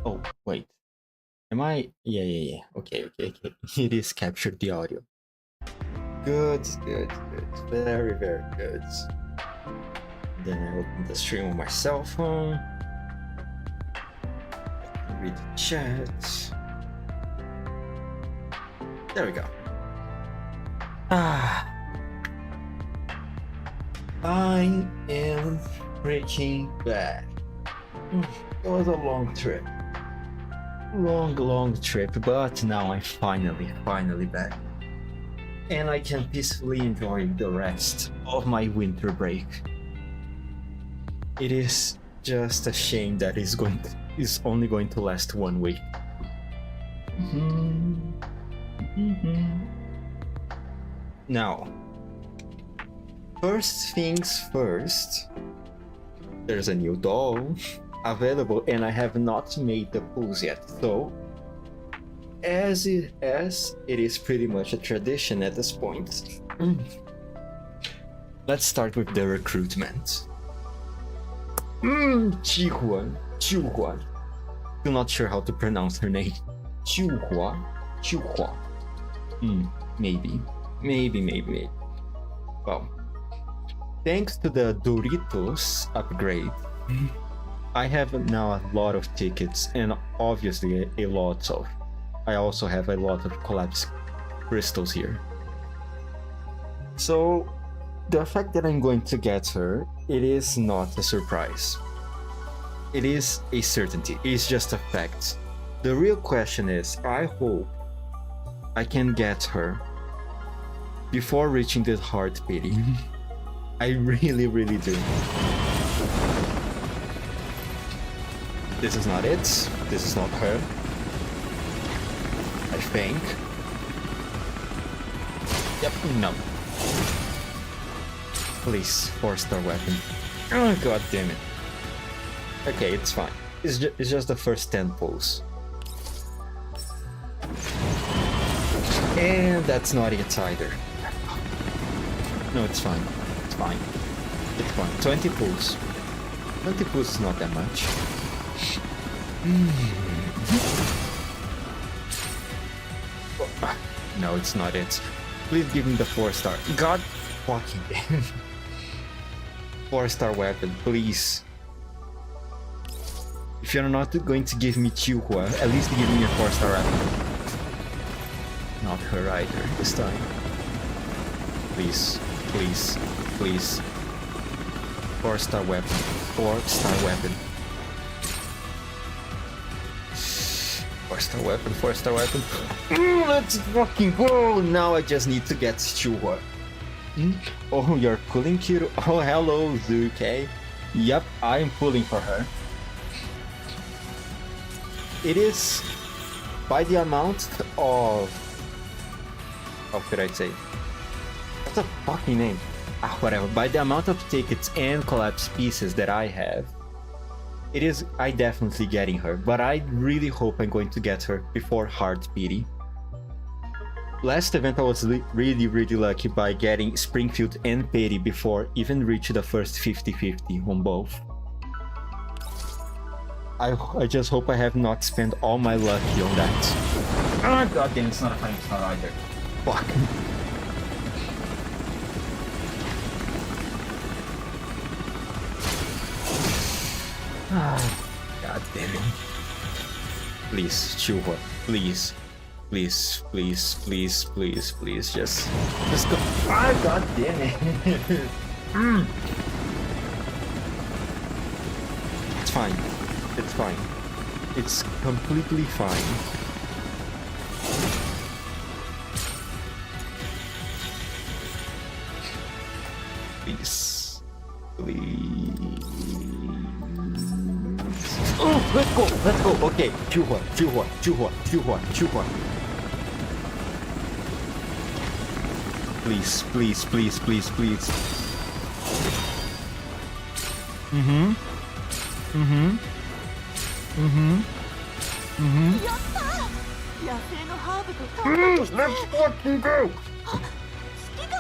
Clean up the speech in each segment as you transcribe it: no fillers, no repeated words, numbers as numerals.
Oh, wait. Am I? Yeah. Okay. It is captured the audio. Good. Very good. Then I open the stream on my cell phone. Read the chat. There we go. I am breaking back. It was a long trip. Long trip, but now I'm finally back. And I can peacefully enjoy the rest of my winter break. It is just a shame that it's only going to last 1 week. Now, first things first, there's a new doll available and I have not made the pulls yet, so as it is pretty much a tradition at this point, let's start with the recruitment. Chihuan. Still not sure how to pronounce her name. Chihua. Maybe. Well, thanks to the Doritos upgrade, I have now a lot of tickets and obviously I also have a lot of collapsed crystals here. So the fact that I'm going to get her, it is not a surprise. It is a certainty. It's just a fact. The real question is, I hope I can get her before reaching the heart pity. I really do. This is not it. This is not her. I think. Yep, no. Please, 4-star weapon. Oh, god damn it. Okay, it's fine. It's just the first 10 pulls. And that's not it either. No, it's fine. 20 pulls. 20 pulls is not that much. No, it's not it. Please give me the 4-star. God fucking damn. 4-star weapon, please. If you're not going to give me Chihua, at least give me a 4-star weapon. Not her either this time. Please. 4-star weapon. 4-star weapon. 4-star weapon. Let's fucking go! Now I just need to get Chihua. Oh, you're pulling Kiro? Oh, hello, Zuke. Yep, I'm pulling for her. It is by the amount of... How could I say? What's a fucking name? Whatever. By the amount of tickets and collapsed pieces that I have, I definitely getting her, but I really hope I'm going to get her before Heart Pity. Last event I was really lucky by getting Springfield and Pity before even reaching the first 50-50 on both. I just hope I have not spent all my lucky on that. Oh god damn, it's not a 5-star either. Fuck. God damn it. Please, Chihua, please, just go. Ah, god damn it. It's fine. It's completely fine. Please. Oh, let's go. Okay, Chihua. Please. Let's fucking go! 月が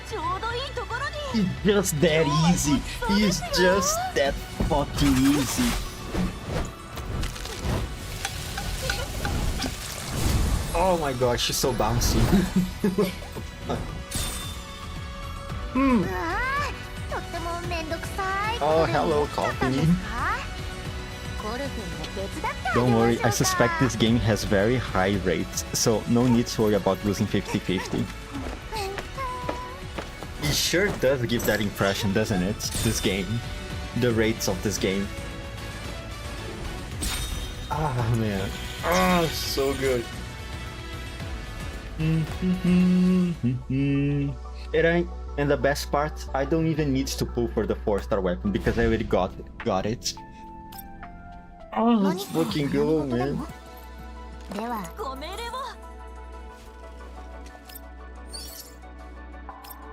ちょうどいいところに It's just that easy. It's just that fucking easy. Oh my gosh, she's so bouncy. Oh, hello, coffee. Don't worry, I suspect this game has very high rates, so no need to worry about losing 50-50. It sure does give that impression, doesn't it? This game. The rates of this game. Ah, man. Ah, so good. And the best part, I don't even need to pull for the 4-star weapon because I already got it. Oh, let's fucking go, man.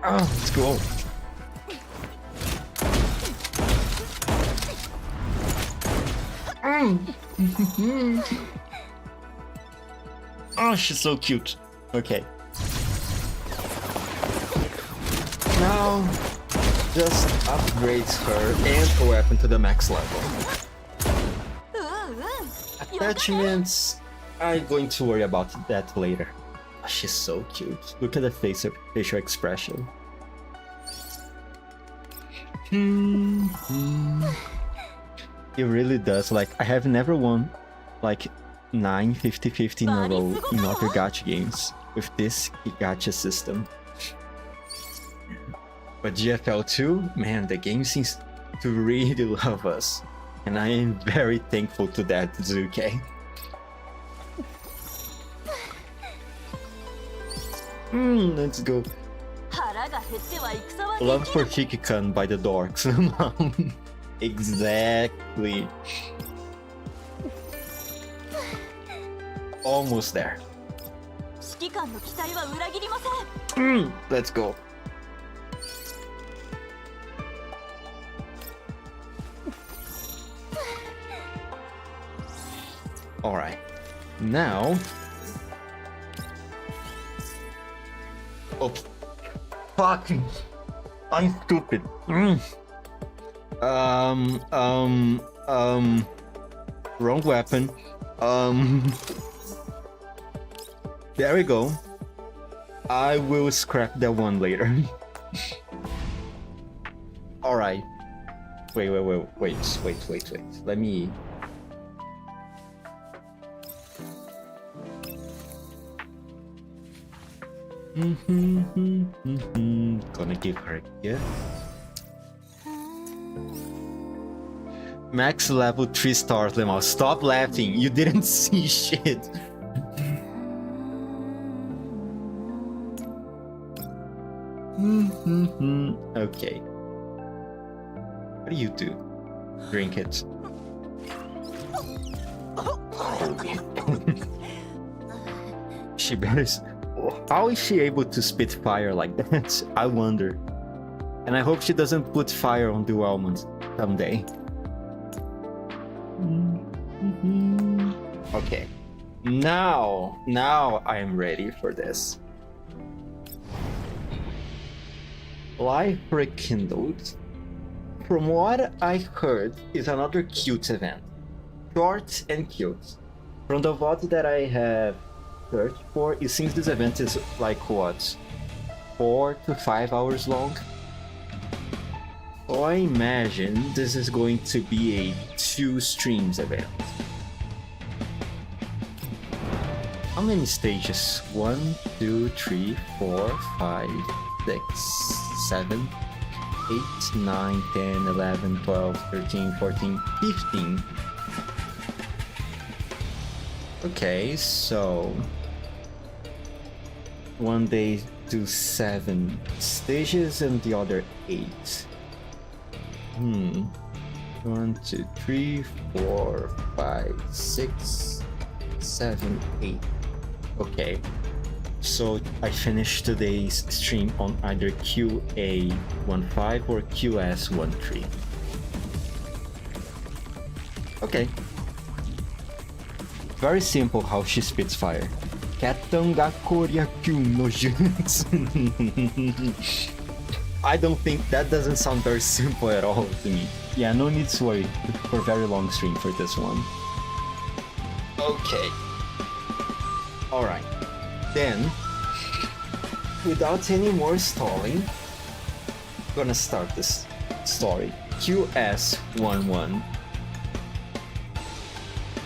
Oh, let's go. Oh, she's so cute. Okay. Now, just upgrades her and her weapon to the max level. Attachments, I'm going to worry about that later. Oh, she's so cute. Look at the facial expression. It really does. Like, I have never won like 9 50-50 in a row in other gacha games with this gacha system. But GFL2, man, the game seems to really love us. And I am very thankful to that, Zuke. Let's go. Love for Shikikan by the dorks. Exactly. Almost there. Let's go. Alright. Now... Oh. Fuck! I'm stupid. Wrong weapon. There we go. I will scrap that one later. Alright. Wait. Let me... Gonna give her a gift. Max level 3 stars, Lemao. Stop laughing. You didn't see shit. Okay. What do you do? Drink it. She better... How is she able to spit fire like that? I wonder. And I hope she doesn't put fire on the almonds someday. Okay. Now I am ready for this. Life Rekindled. From what I heard, is another cute event. Short and cute. From the VOD that I have searched for, it seems this event is like what? 4 to 5 hours long? So I imagine this is going to be a 2 streams event. How many stages? 1, 2, 3, 4, 5, 6, 7, 8, 9, 10, 11, 12, 13, 14, 15. Okay, so... one day do 7 stages and the other 8. 1, 2, 3, 4, 5, 6, 7, 8. Okay, so I finished today's stream on either QA15 or QS13. Okay. Very simple how she spits fire. Katon ga koryaku no jutsu. I don't think that doesn't sound very simple at all to me. Yeah, no need to worry for a very long stream for this one. Okay. Alright. Then, without any more stalling, I'm gonna start this story. QS11.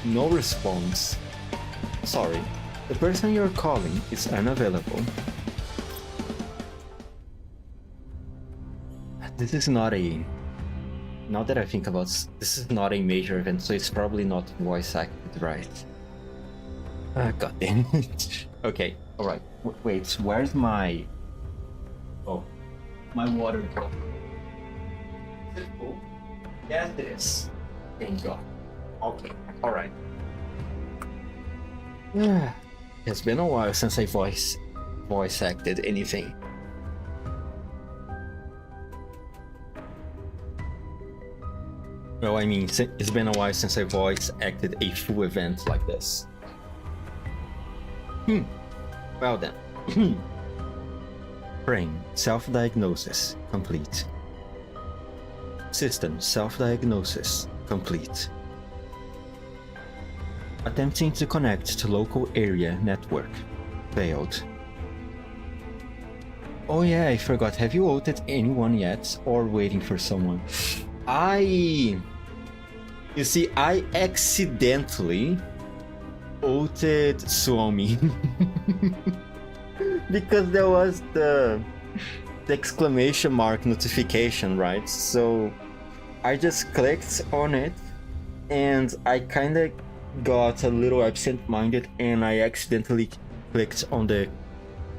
No response. Sorry, the person you're calling is unavailable. This is not a... Now that I think about it, this is not a major event, so it's probably not voice acted, right? God damn it. Okay, alright. Wait, where's my... Oh, my water bottle. Is it full? Yes, it is. Thank God. Okay, alright. It's been a while since I voice acted anything. Well, I mean, it's been a while since I voice acted a full event like this. Well then. Brain, self-diagnosis, complete. System, self-diagnosis, complete. Attempting to connect to local area network, failed. Oh yeah, I forgot, have you ulted anyone yet, or waiting for someone? You see, I accidentally ulted Suomi. Because there was the exclamation mark notification, right? So I just clicked on it and I kinda got a little absent-minded and I accidentally clicked on the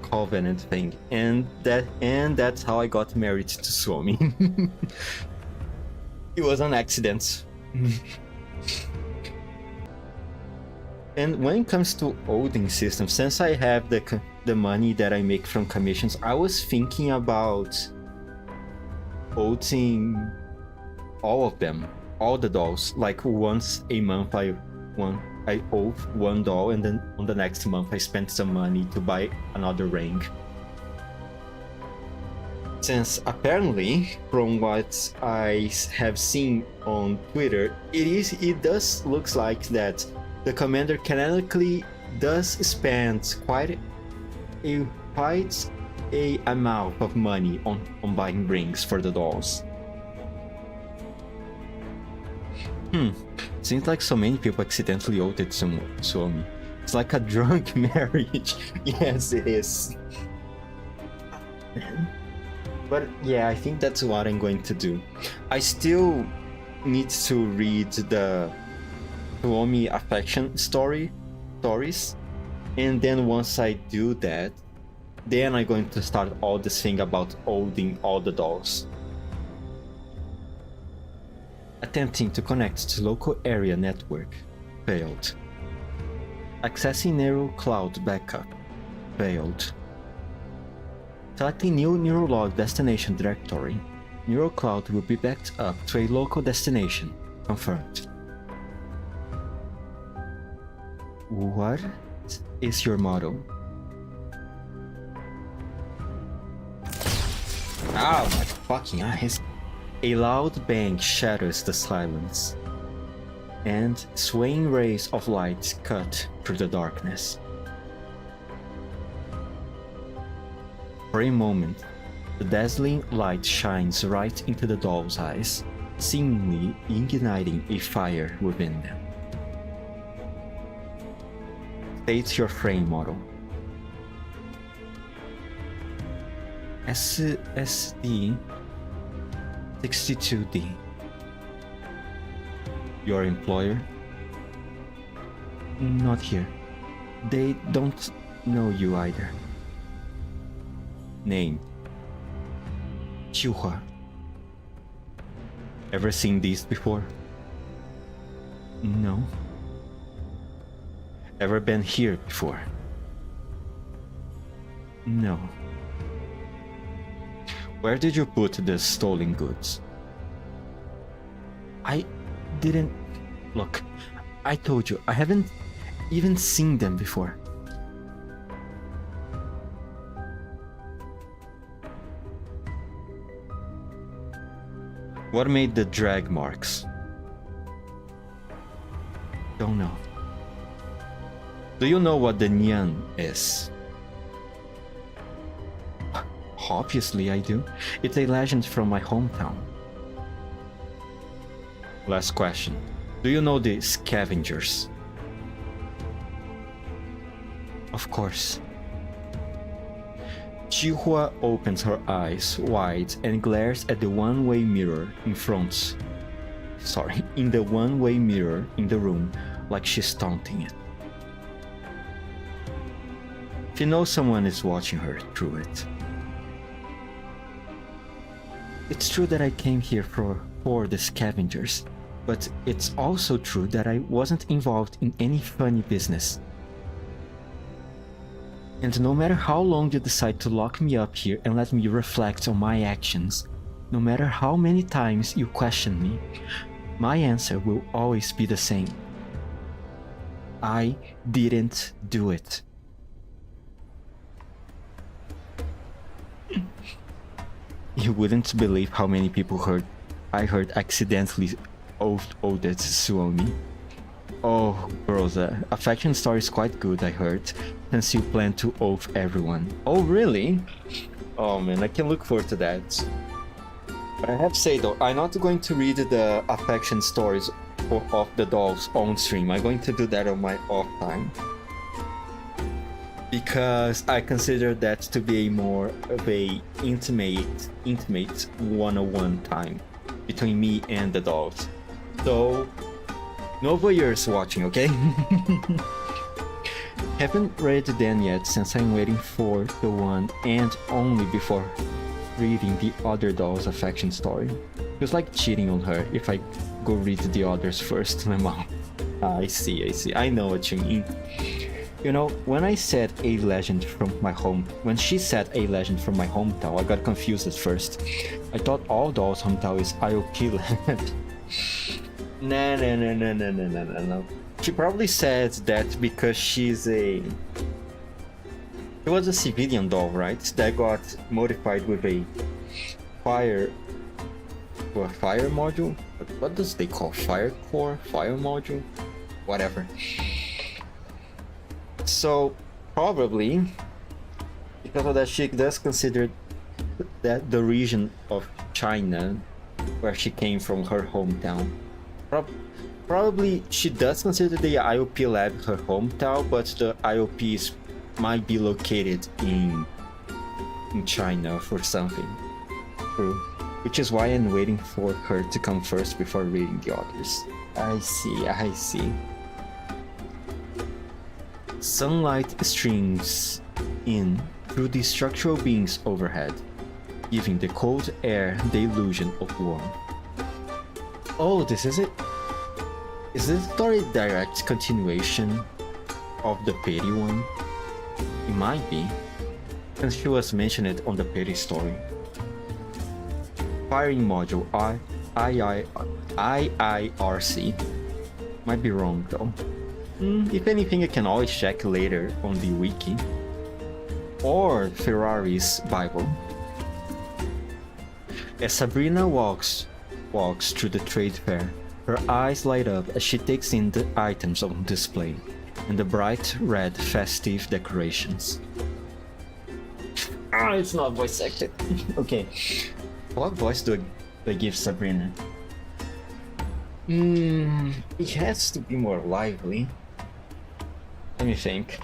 covenant thing, and that's how I got married to Suomi. It was an accident. And when it comes to holding systems, since I have the money that I make from commissions, I was thinking about holding all of them, all the dolls. Like once a month I hold one doll, and then on the next month I spent some money to buy another ring. Since apparently, from what I have seen on Twitter, it does looks like that the commander canonically does spend quite a amount of money on buying rings for the dolls. Seems like so many people accidentally ulted Suomi. It's like a drunk marriage. Yes, it is. But yeah, I think that's what I'm going to do. I still need to read the Suomi affection stories, and then once I do that, then I'm going to start all this thing about holding all the dolls. Attempting to connect to local area network, failed. Accessing narrow cloud backup, failed. Selecting new neurolog destination directory, neural cloud will be backed up to a local destination, confirmed. What is your motto? Ow, my fucking eyes. A loud bang shatters the silence, and swaying rays of light cut through the darkness. For a moment, the dazzling light shines right into the doll's eyes, seemingly igniting a fire within them. State your frame model. SSD 62D. Your employer? Not here. They don't know you either. Name? Chuhua. Ever seen these before? No. Ever been here before? No. Where did you put the stolen goods? I didn't... Look, I told you, I haven't even seen them before. What made the drag marks? Don't know. Do you know what the Nyan is? Obviously I do. It's a legend from my hometown. Last question. Do you know the scavengers? Of course. Chihua opens her eyes wide and glares at the one-way mirror in the one-way mirror in the room, like she's taunting it. She knows someone is watching her through it. It's true that I came here for the scavengers, but it's also true that I wasn't involved in any funny business. And no matter how long you decide to lock me up here and let me reflect on my actions, no matter how many times you question me, my answer will always be the same. I didn't do it. You wouldn't believe how many people I heard accidentally oathed Suomi. Oh, girls, affection story is quite good, I heard, since you plan to oath everyone. Oh, really? Oh man, I can look forward to that. But I have to say though, I'm not going to read the affection stories of the dolls on stream. I'm going to do that on my off time. Because I consider that to be more of a intimate one-on-one time between me and the dolls. So, no voyeurs watching, okay? Haven't read them yet since I'm waiting for the one and only before reading the other doll's affection story. Feels like cheating on her if I go read the others first, my mom. I see, I know what you mean. You know, when she said a legend from my hometown, I got confused at first. I thought all dolls' hometown is IOP land. No. She probably said that because she was a civilian doll, right? That got modified with a fire module? What does they call fire core? Fire module? Whatever. So, probably, because of that, she does consider that the region of China where she came from, her hometown. Probably she does consider the IOP lab her hometown, but the IOPs might be located in China for something. True. Which is why I'm waiting for her to come first before reading the others. I see. Sunlight streams in through the structural beams overhead, giving the cold air the illusion of warmth. Oh, this is it? Is this story a direct continuation of the Peri one? It might be, since she was mentioned on the Peri story. Firing module IIRC. Might be wrong though. If anything, I can always check later on the wiki. Or Ferrari's Bible. As Sabrina walks through the trade fair, her eyes light up as she takes in the items on display and the bright red festive decorations. It's not voice acted. Okay. What voice do I give Sabrina? It has to be more lively. Let me think.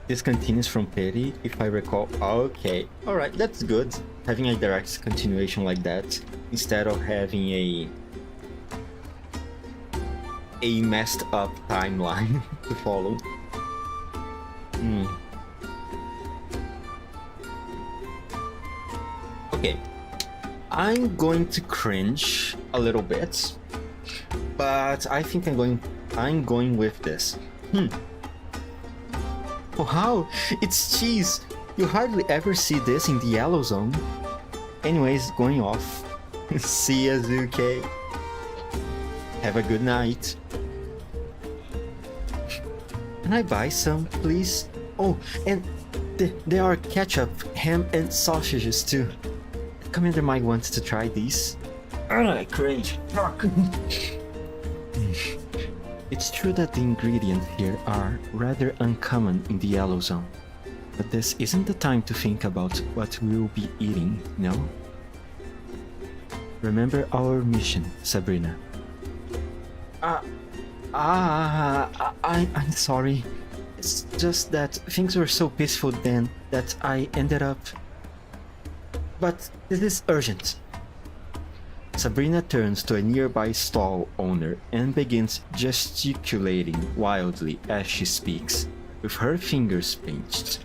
This continues from Peri, if I recall. Okay, alright, that's good. Having a direct continuation like that, instead of having a messed up timeline to follow. Okay, I'm going to cringe a little bit, but I think I'm going with this. Wow, it's cheese! You hardly ever see this in the yellow zone. Anyways, going off. See ya, Zuke. Have a good night. Can I buy some, please? Oh, and there are ketchup, ham, and sausages too. Commander might want to try these. Cringe. Fuck. It's true that the ingredients here are rather uncommon in the Yellow Zone, but this isn't the time to think about what we'll be eating, no? Remember our mission, Sabrina. I'm sorry. It's just that things were so peaceful then that I ended up... But this is urgent. Sabrina turns to a nearby stall owner and begins gesticulating wildly as she speaks, with her fingers pinched.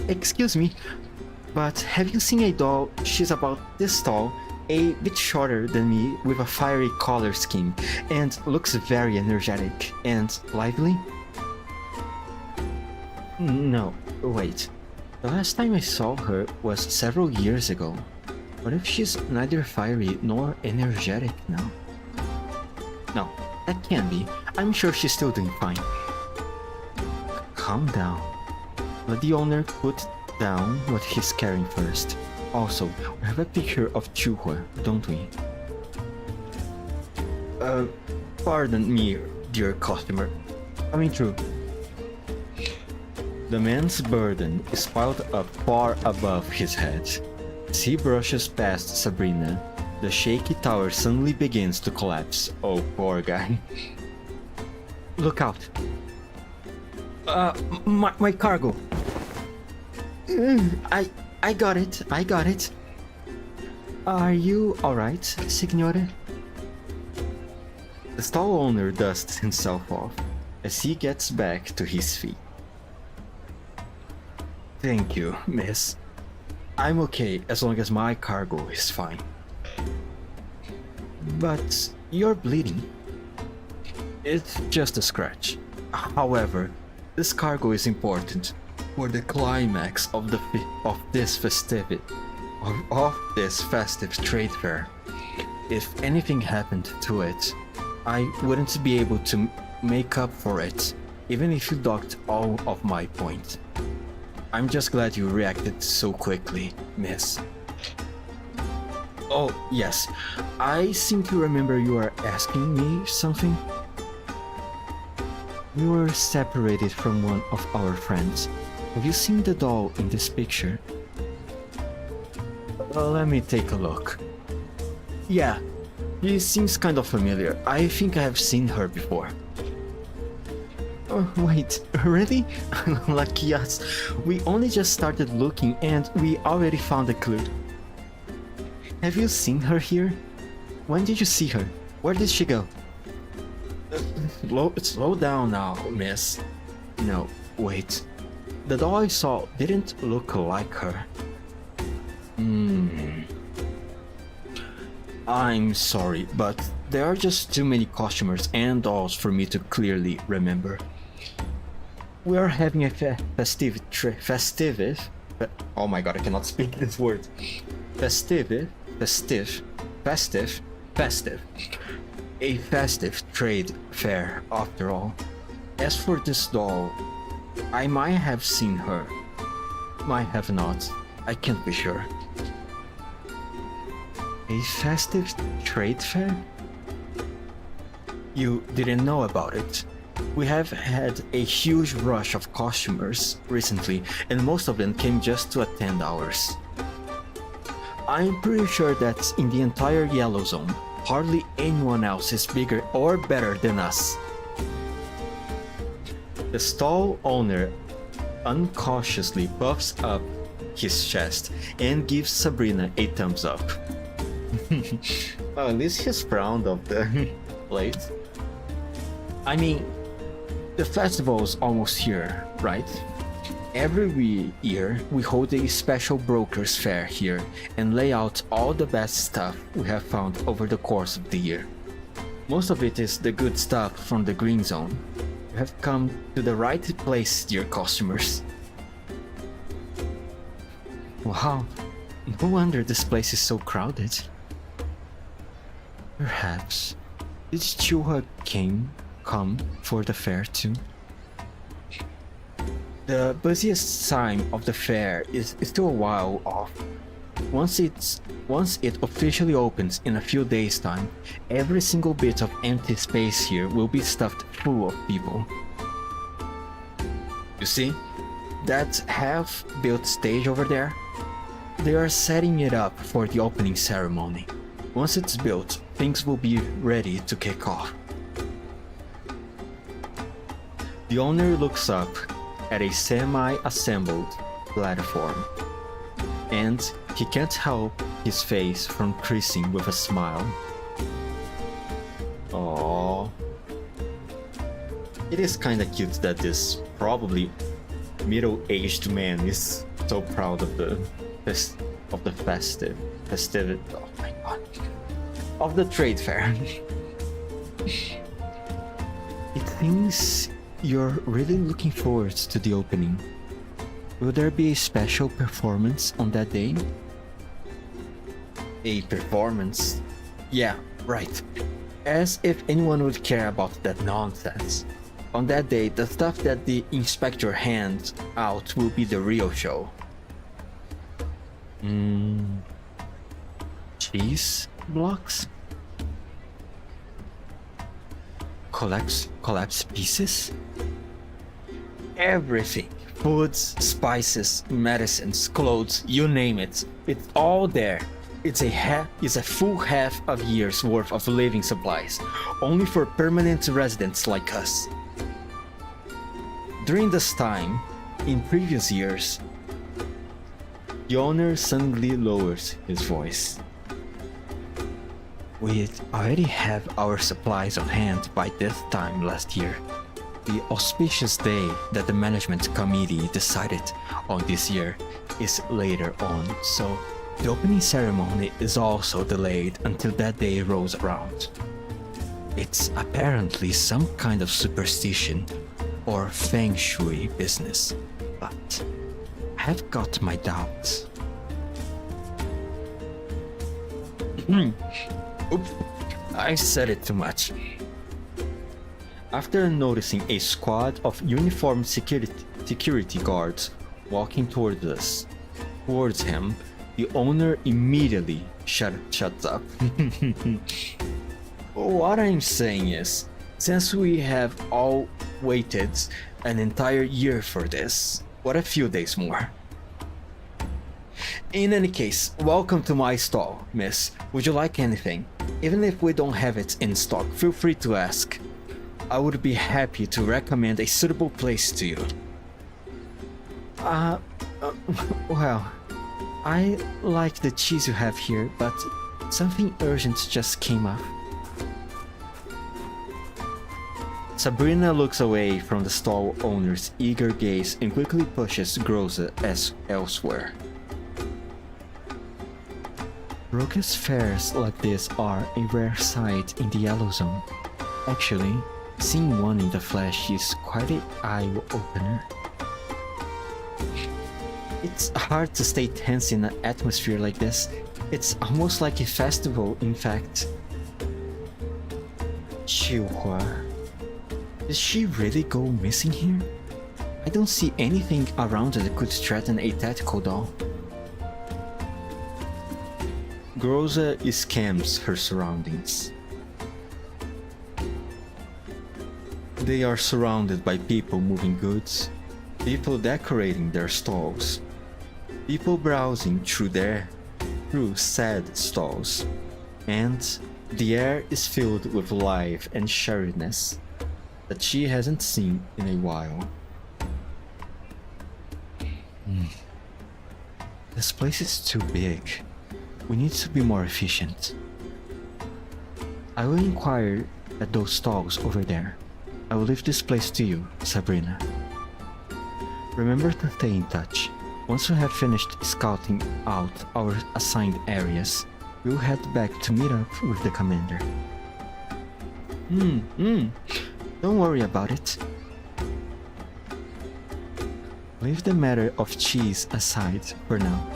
Excuse me, but have you seen a doll? She's about this tall, a bit shorter than me, with a fiery color scheme, and looks very energetic and lively? No, wait. The last time I saw her was several years ago. What if she's neither fiery nor energetic now? No, that can't be. I'm sure she's still doing fine. Calm down. Let the owner put down what he's carrying first. Also, we have a picture of Chuhua, don't we? Pardon me, dear customer. Coming through. The man's burden is piled up far above his head. As he brushes past Sabrina, the shaky tower suddenly begins to collapse. Oh, poor guy. Look out. My cargo. I got it. Are you alright, signore? The stall owner dusts himself off as he gets back to his feet. Thank you, miss. I'm okay as long as my cargo is fine. But you're bleeding. It's just a scratch. However, this cargo is important for the climax of this festive trade fair. If anything happened to it, I wouldn't be able to make up for it, even if you docked all of my points. I'm just glad you reacted so quickly, miss. Oh, yes. I seem to remember you are asking me something. You were separated from one of our friends. Have you seen the doll in this picture? Let me take a look. Yeah, she seems kind of familiar. I think I have seen her before. Oh, wait, really? Lucky us. We only just started looking and we already found a clue. Have you seen her here? When did you see her? Where did she go? Slow down now, miss. No, wait. The doll I saw didn't look like her. I'm sorry, but there are just too many costumers and dolls for me to clearly remember. We are having a festive. Oh my god, I cannot speak this word. Festive. A festive trade fair, after all. As for this doll, I might have seen her. Might have not. I can't be sure. A festive trade fair? You didn't know about it. We have had a huge rush of costumers recently, and most of them came just to attend ours. I'm pretty sure that in the entire Yellow Zone, hardly anyone else is bigger or better than us. The stall owner uncautiously puffs up his chest and gives Sabrina a thumbs up. Well, at least he's proud of the plate. I mean, the festival's almost here, right? Every year, we hold a special brokers fair here and lay out all the best stuff we have found over the course of the year. Most of it is the good stuff from the Green Zone. You have come to the right place, dear customers. Wow, no wonder this place is so crowded. Perhaps, did Chuha come for the fair too? The busiest time of the fair is still a while off. Once it officially opens in a few days' time, every single bit of empty space here will be stuffed full of people. You see, that half-built stage over there? They are setting it up for the opening ceremony. Once it's built, things will be ready to kick off. The owner looks up at a semi-assembled platform, and he can't help his face from creasing with a smile. Aww. It is kinda cute that this probably middle-aged man is so proud of the festivity. Oh my god. Of the trade fair. It seems you're really looking forward to the opening. Will there be a special performance on that day? A performance? Yeah, right. As if anyone would care about that nonsense. On that day, the stuff that the inspector hands out will be the real show. Cheese blocks? Collapse pieces? Everything. Foods, spices, medicines, clothes, you name it. It's all there. It's a full half of year's worth of living supplies, only for permanent residents like us. During this time, in previous years, the owner suddenly lowers his voice. We'd already have our supplies on hand by this time last year. The auspicious day that the management committee decided on this year is later on, so the opening ceremony is also delayed until that day rolls around. It's apparently some kind of superstition or feng shui business, but I've got my doubts. Oops, I said it too much. After noticing a squad of uniformed security guards walking towards him, the owner immediately shuts up. What I'm saying is, since we have all waited an entire year for this, what a few days more. In any case, welcome to my stall, miss. Would you like anything? Even if we don't have it in stock, feel free to ask. I would be happy to recommend a suitable place to you. Well, I like the cheese you have here, but something urgent just came up. Sabrina looks away from the stall owner's eager gaze and quickly pushes Groza elsewhere. Rogue's fairs like this are a rare sight in the Yellow Zone. Actually, seeing one in the flesh is quite an eye-opener. It's hard to stay tense in an atmosphere like this. It's almost like a festival, in fact. Chihuahua. Did she really go missing here? I don't see anything around that could threaten a tactical doll. Groza scans her surroundings. They are surrounded by people moving goods, people decorating their stalls, people browsing through sad stalls, and the air is filled with life and cheeriness that she hasn't seen in a while. This place is too big. We need to be more efficient. I will inquire at those stalls over there. I will leave this place to you, Sabrina. Remember to stay in touch. Once we have finished scouting out our assigned areas, we'll head back to meet up with the commander. Don't worry about it. Leave the matter of cheese aside for now.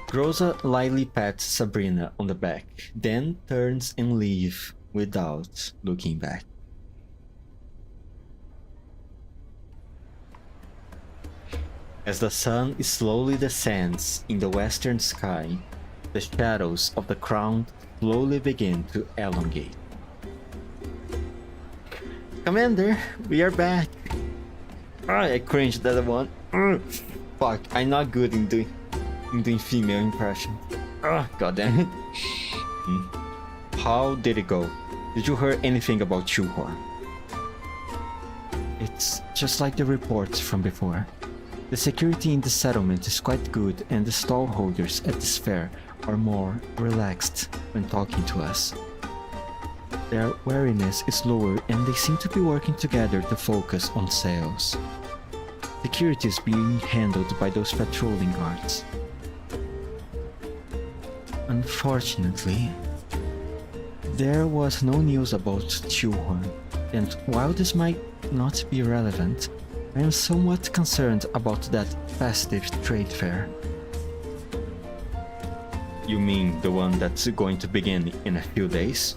Groza lightly pats Sabrina on the back, then turns and leaves without looking back. As the sun slowly descends in the western sky, the shadows of the crown slowly begin to elongate. Commander, we are back. I cringed at that one. Fuck, I'm not good in doing female impression. God damn it. How did it go? Did you hear anything about Chuhua? It's just like the reports from before. The security in the settlement is quite good, and the stallholders at this fair are more relaxed when talking to us. Their wariness is lower, and they seem to be working together to focus on sales. Security is being handled by those patrolling guards. Unfortunately, there was no news about Chuhua, and while this might not be relevant, I am somewhat concerned about that festive trade fair. You mean the one that's going to begin in a few days?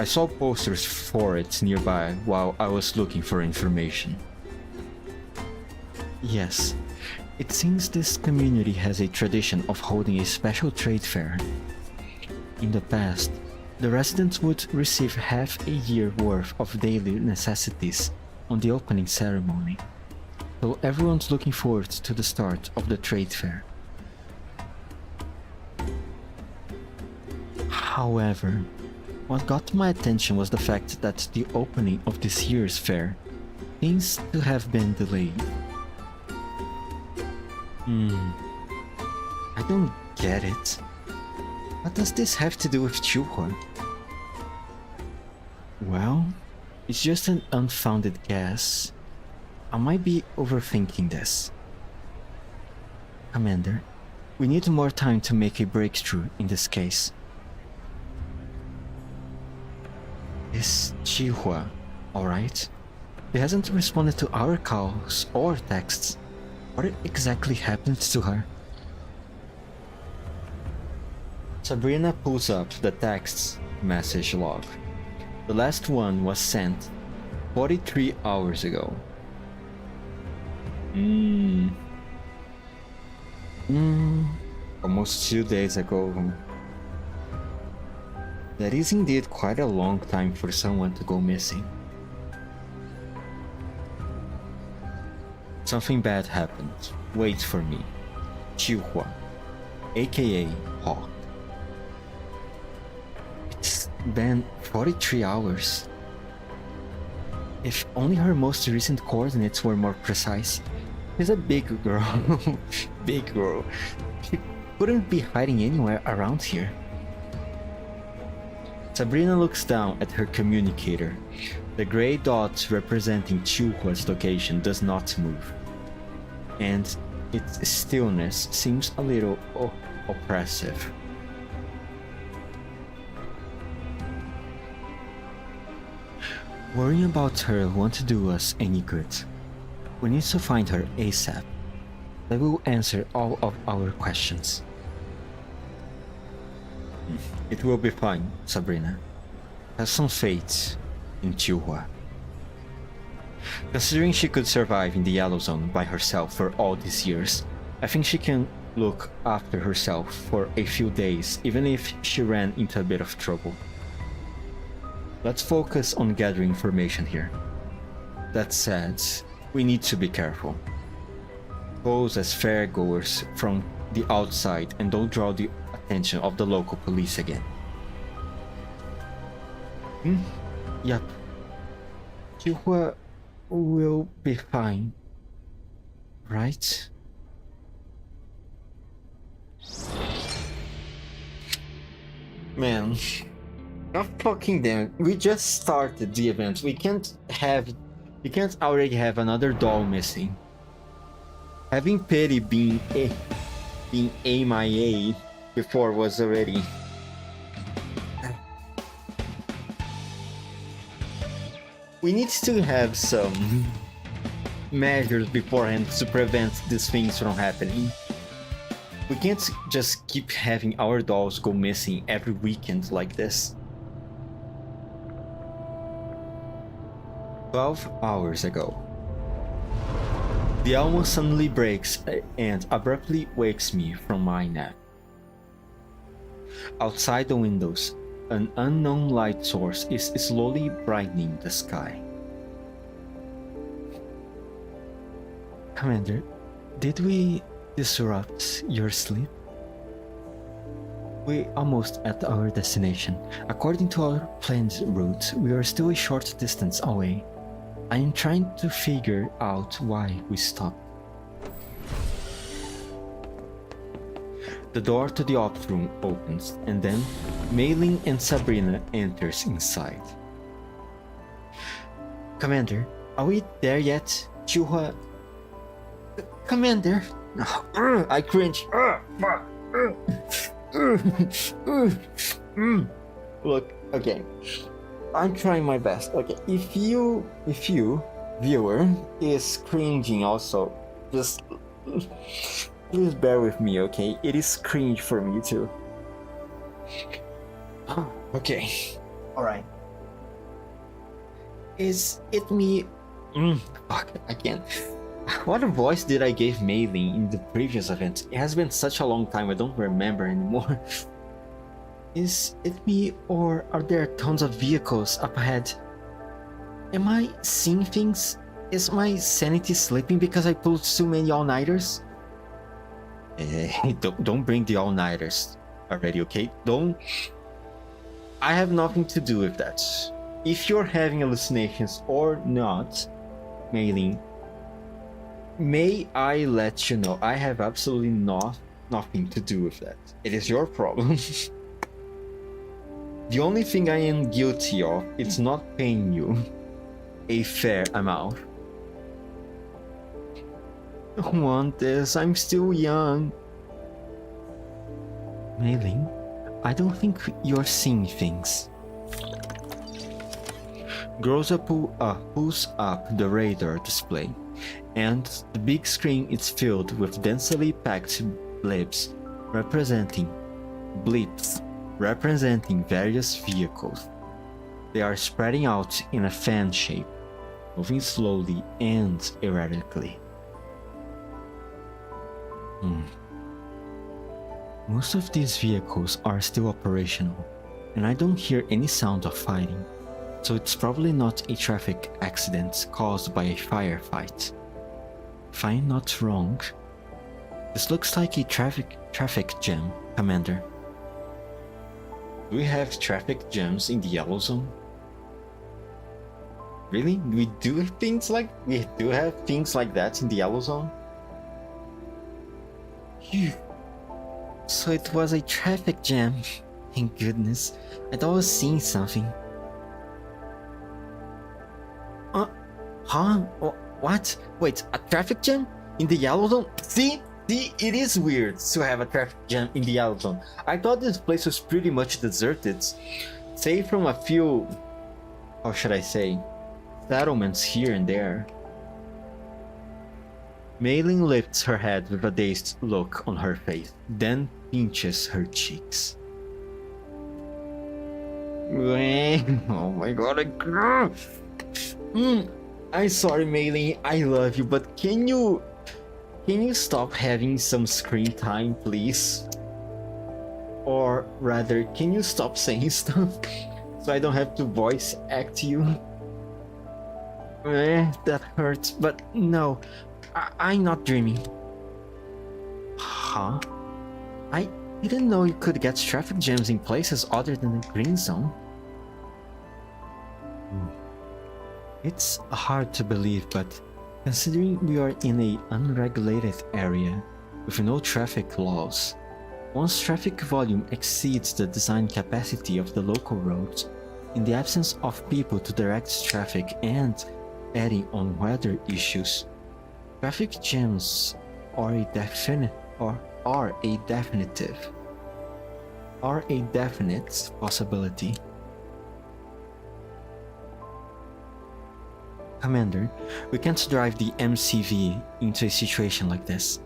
I saw posters for it nearby while I was looking for information. Yes, it seems this community has a tradition of holding a special trade fair. In the past, the residents would receive half a year worth of daily necessities on the opening ceremony, so everyone's looking forward to the start of the trade fair. However, what got my attention was the fact that the opening of this year's fair seems to have been delayed. I don't get it. What does this have to do with Chuhua? Well, it's just an unfounded guess. I might be overthinking this. Commander, we need more time to make a breakthrough in this case. Is Chuhua alright? She hasn't responded to our calls or texts. What exactly happened to her? Sabrina pulls up the text message log. The last one was sent 43 hours ago. Almost 2 days ago. That is indeed quite a long time for someone to go missing. Something bad happened. Wait for me. Chuhua, aka Hawk. It's been 43 hours. If only her most recent coordinates were more precise. She's a big girl. Big girl. She couldn't be hiding anywhere around here. Sabrina looks down at her communicator. The gray dot representing Chuhua's location does not move, and its stillness seems a little oppressive. Worrying about her won't do us any good. We need to find her ASAP. That will answer all of our questions. It will be fine, Sabrina. Have some faith in Chuhua. Considering she could survive in the Yellow Zone by herself for all these years, I think she can look after herself for a few days, even if she ran into a bit of trouble. Let's focus on gathering information here. That said, we need to be careful. Pose as fairgoers from the outside and don't draw the attention of the local police again. Yup. Chuhua will be fine, right? Man, god fucking damn it. We just started the event. We can't already have another doll missing. Having Petty being MIA before was already... We need to have some measures beforehand to prevent these things from happening. We can't just keep having our dolls go missing every weekend like this. 12 hours ago. The almost suddenly breaks and abruptly wakes me from my nap. Outside the windows, an unknown light source is slowly brightening the sky. Commander, did we disrupt your sleep? We're almost at our destination. According to our planned route, we are still a short distance away. I am trying to figure out why we stopped. The door to the ops room opens, and then Mei Ling and Sabrina enters inside. Commander, are we there yet? Chuha... Commander... I cringe. Look, okay. I'm trying my best. Okay, if you, viewer, is cringing also, just please bear with me, okay? It is cringe for me too. Okay, alright. Is it me? Fuck, I can't. What voice did I give Mei Ling in the previous event? It has been such a long time, I don't remember anymore. Is it me, or are there tons of vehicles up ahead? Am I seeing things? Is my sanity slipping because I pulled too many all-nighters? Hey, don't bring the all-nighters already, okay? Don't... I have nothing to do with that. If you're having hallucinations or not, Mei Ling, may I let you know, I have absolutely nothing to do with that. It is your problem. The only thing I am guilty of is not paying you a fair amount. I don't want this, I'm still young. Mei Ling, I don't think you're seeing things. Groza pulls up the radar display, and the big screen is filled with densely packed blips representing various vehicles. They are spreading out in a fan shape, moving slowly and erratically. Most of these vehicles are still operational, and I don't hear any sound of fighting, so it's probably not a traffic accident caused by a firefight. If I'm not wrong, this looks like a traffic jam, Commander. Do we have traffic jams in the Yellow Zone? Really? We do have things like that in the Yellow Zone? Phew. So it was a traffic jam. Thank goodness. I thought I was seeing something. Huh? What? Wait, a traffic jam? In the Yellow Zone? See, it is weird to have a traffic jam in the Yellow Zone. I thought this place was pretty much deserted, save from a few, how should I say, settlements here and there. Mei Ling lifts her head with a dazed look on her face, then pinches her cheeks. Oh my god, I'm sorry, Mei Ling, I love you, but can you stop having some screen time, please? Or rather, can you stop saying stuff so I don't have to voice act you? That hurts, but no, I'm not dreaming. Huh? I didn't know you could get traffic jams in places other than the green zone. It's hard to believe, but considering we are in an unregulated area with no traffic laws, once traffic volume exceeds the design capacity of the local roads, in the absence of people to direct traffic and adding on weather issues, traffic jams are a definite possibility. Commander, we can't drive the MCV into a situation like this.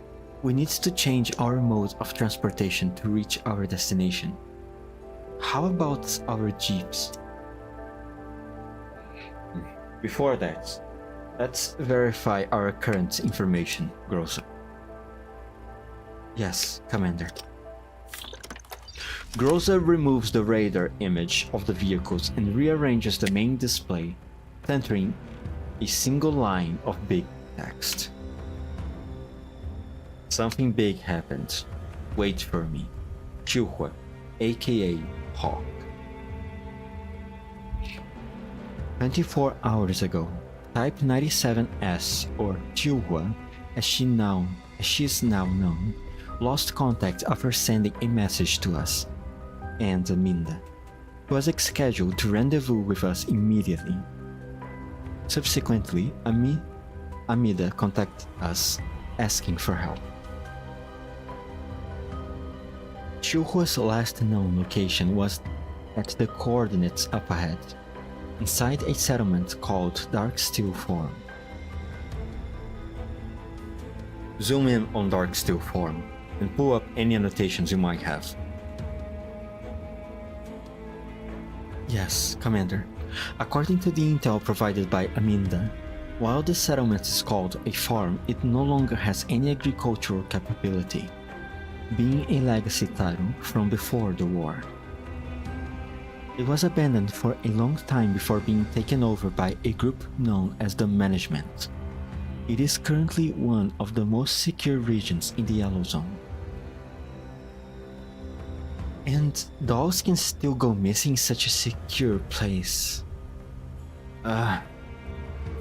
We need to change our mode of transportation to reach our destination. How about our jeeps? Before that, Let's verify our current information, Grossa. Yes, Commander. Grossa removes the radar image of the vehicles and rearranges the main display, centering a single line of big text. Something big happened. Wait for me. Chihua, aka Hawk. 24 hours ago, Type 97S, or Chihua, as she is now known, lost contact after sending a message to us and Aminda, who was scheduled to rendezvous with us immediately. Subsequently, Amida contacted us asking for help. Chihuahua's last known location was at the coordinates up ahead, inside a settlement called Darksteel Farm. Zoom in on Darksteel Farm and pull up any annotations you might have. Yes, Commander. According to the intel provided by Aminda, while the settlement is called a farm, it no longer has any agricultural capability, being a legacy title from before the war. It was abandoned for a long time before being taken over by a group known as the Management. It is currently one of the most secure regions in the Yellow Zone. And dolls can still go missing in such a secure place.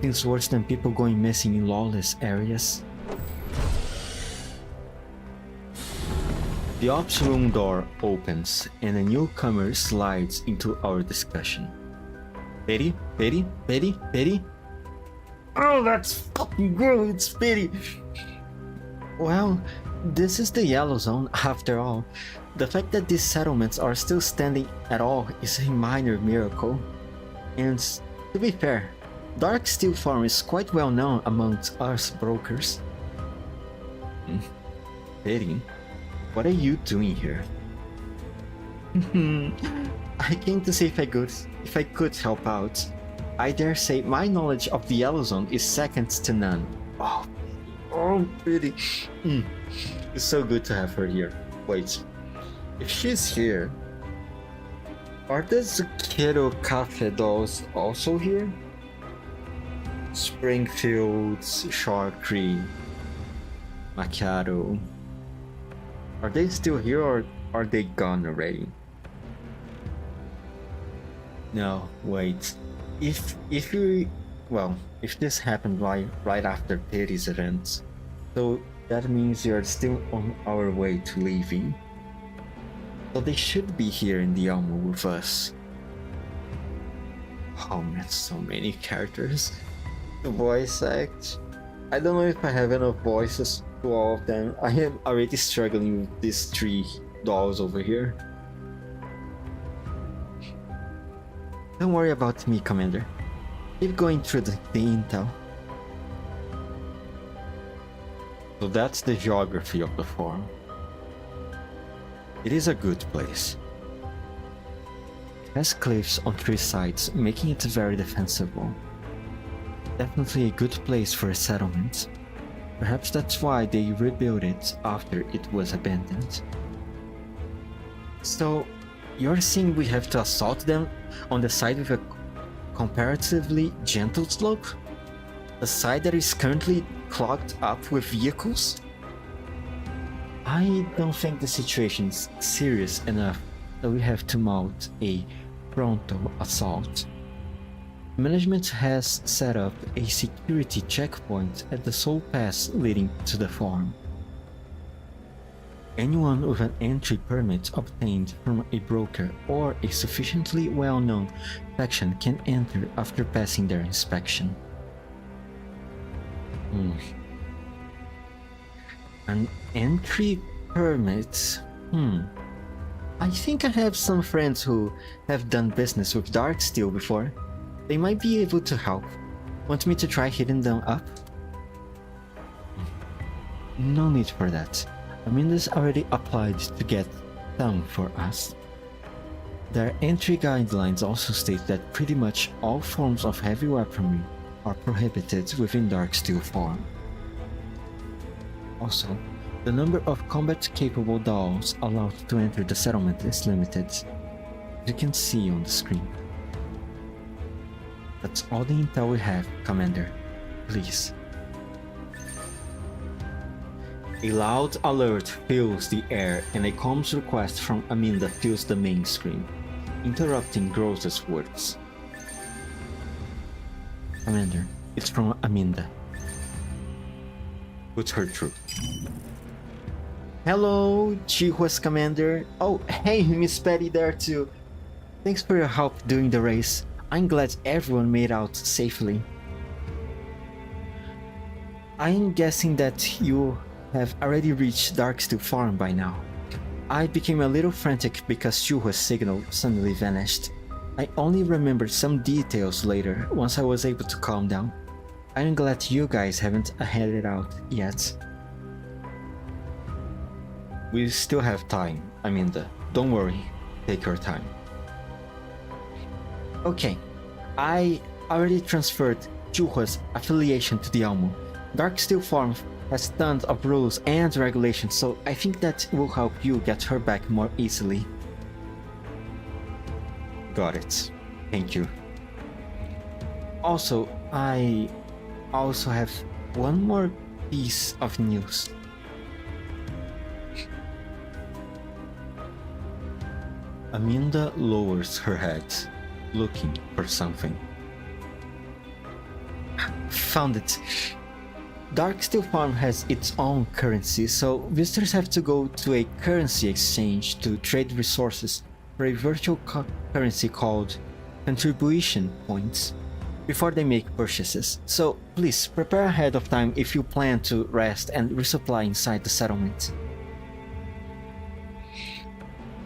Feels worse than people going missing in lawless areas. The ops room door opens and a newcomer slides into our discussion. Betty? Oh, that's fucking good, it's Betty! Well, this is the Yellow Zone after all. The fact that these settlements are still standing at all is a minor miracle. And to be fair, Darksteel Farm is quite well known amongst us brokers. Betty, what are you doing here? I came to see if I could help out. I dare say my knowledge of the Yellow Zone is second to none. Oh, Betty. It's so good to have her here. Wait, if she's here, are the Zucchero Cafe dolls also here? Springfield's, Sharkry, Macchiato. Are they still here or are they gone already? No, wait. If this happened right after Betty's event, so that means you're still on our way to leaving. So they should be here in the Elmo with us. Oh man, so many characters. The voice act. I don't know if I have enough voices to all of them. I am already struggling with these 3 dolls over here. Don't worry about me, Commander. Keep going through the intel. So that's the geography of the farm. It is a good place. It has cliffs on 3 sides, making it very defensible. Definitely a good place for a settlement. Perhaps that's why they rebuilt it after it was abandoned. So, you're saying we have to assault them on the side with a comparatively gentle slope? The side that is currently clogged up with vehicles? I don't think the situation is serious enough that we have to mount a frontal assault. Management has set up a security checkpoint at the sole pass leading to the farm. Anyone with an entry permit obtained from a broker or a sufficiently well-known faction can enter after passing their inspection. An entry permit? I think I have some friends who have done business with Darksteel before. They might be able to help. Want me to try hitting them up? No need for that. Aminda's already applied to get some for us. Their entry guidelines also state that pretty much all forms of heavy weaponry are prohibited within Darksteel form. Also, the number of combat-capable dolls allowed to enter the settlement is limited, as you can see on the screen. That's all the intel we have, Commander. Please. A loud alert fills the air and a comms request from Aminda fills the main screen, interrupting Gross's words. Commander, it's from Aminda. Put her through. Hello, Chihuahua's Commander. Oh, hey, Miss Patty there too. Thanks for your help during the race. I'm glad everyone made out safely. I'm guessing that you have already reached Darksteel Farm by now. I became a little frantic because Chihuahua's signal suddenly vanished. I only remembered some details later once I was able to calm down. I'm glad you guys haven't headed out yet. We still have time, Aminda. Don't worry, take your time. Okay, I already transferred Chihuahua's affiliation to the Almo. Darksteel Farm has tons of rules and regulations, so I think that will help you get her back more easily. Got it. Thank you. Also, I also have one more piece of news. Aminda lowers her head, looking for something. Found it. Darksteel Farm has its own currency, so visitors have to go to a currency exchange to trade resources for a virtual currency called contribution points before they make purchases. So please prepare ahead of time if you plan to rest and resupply inside the settlement.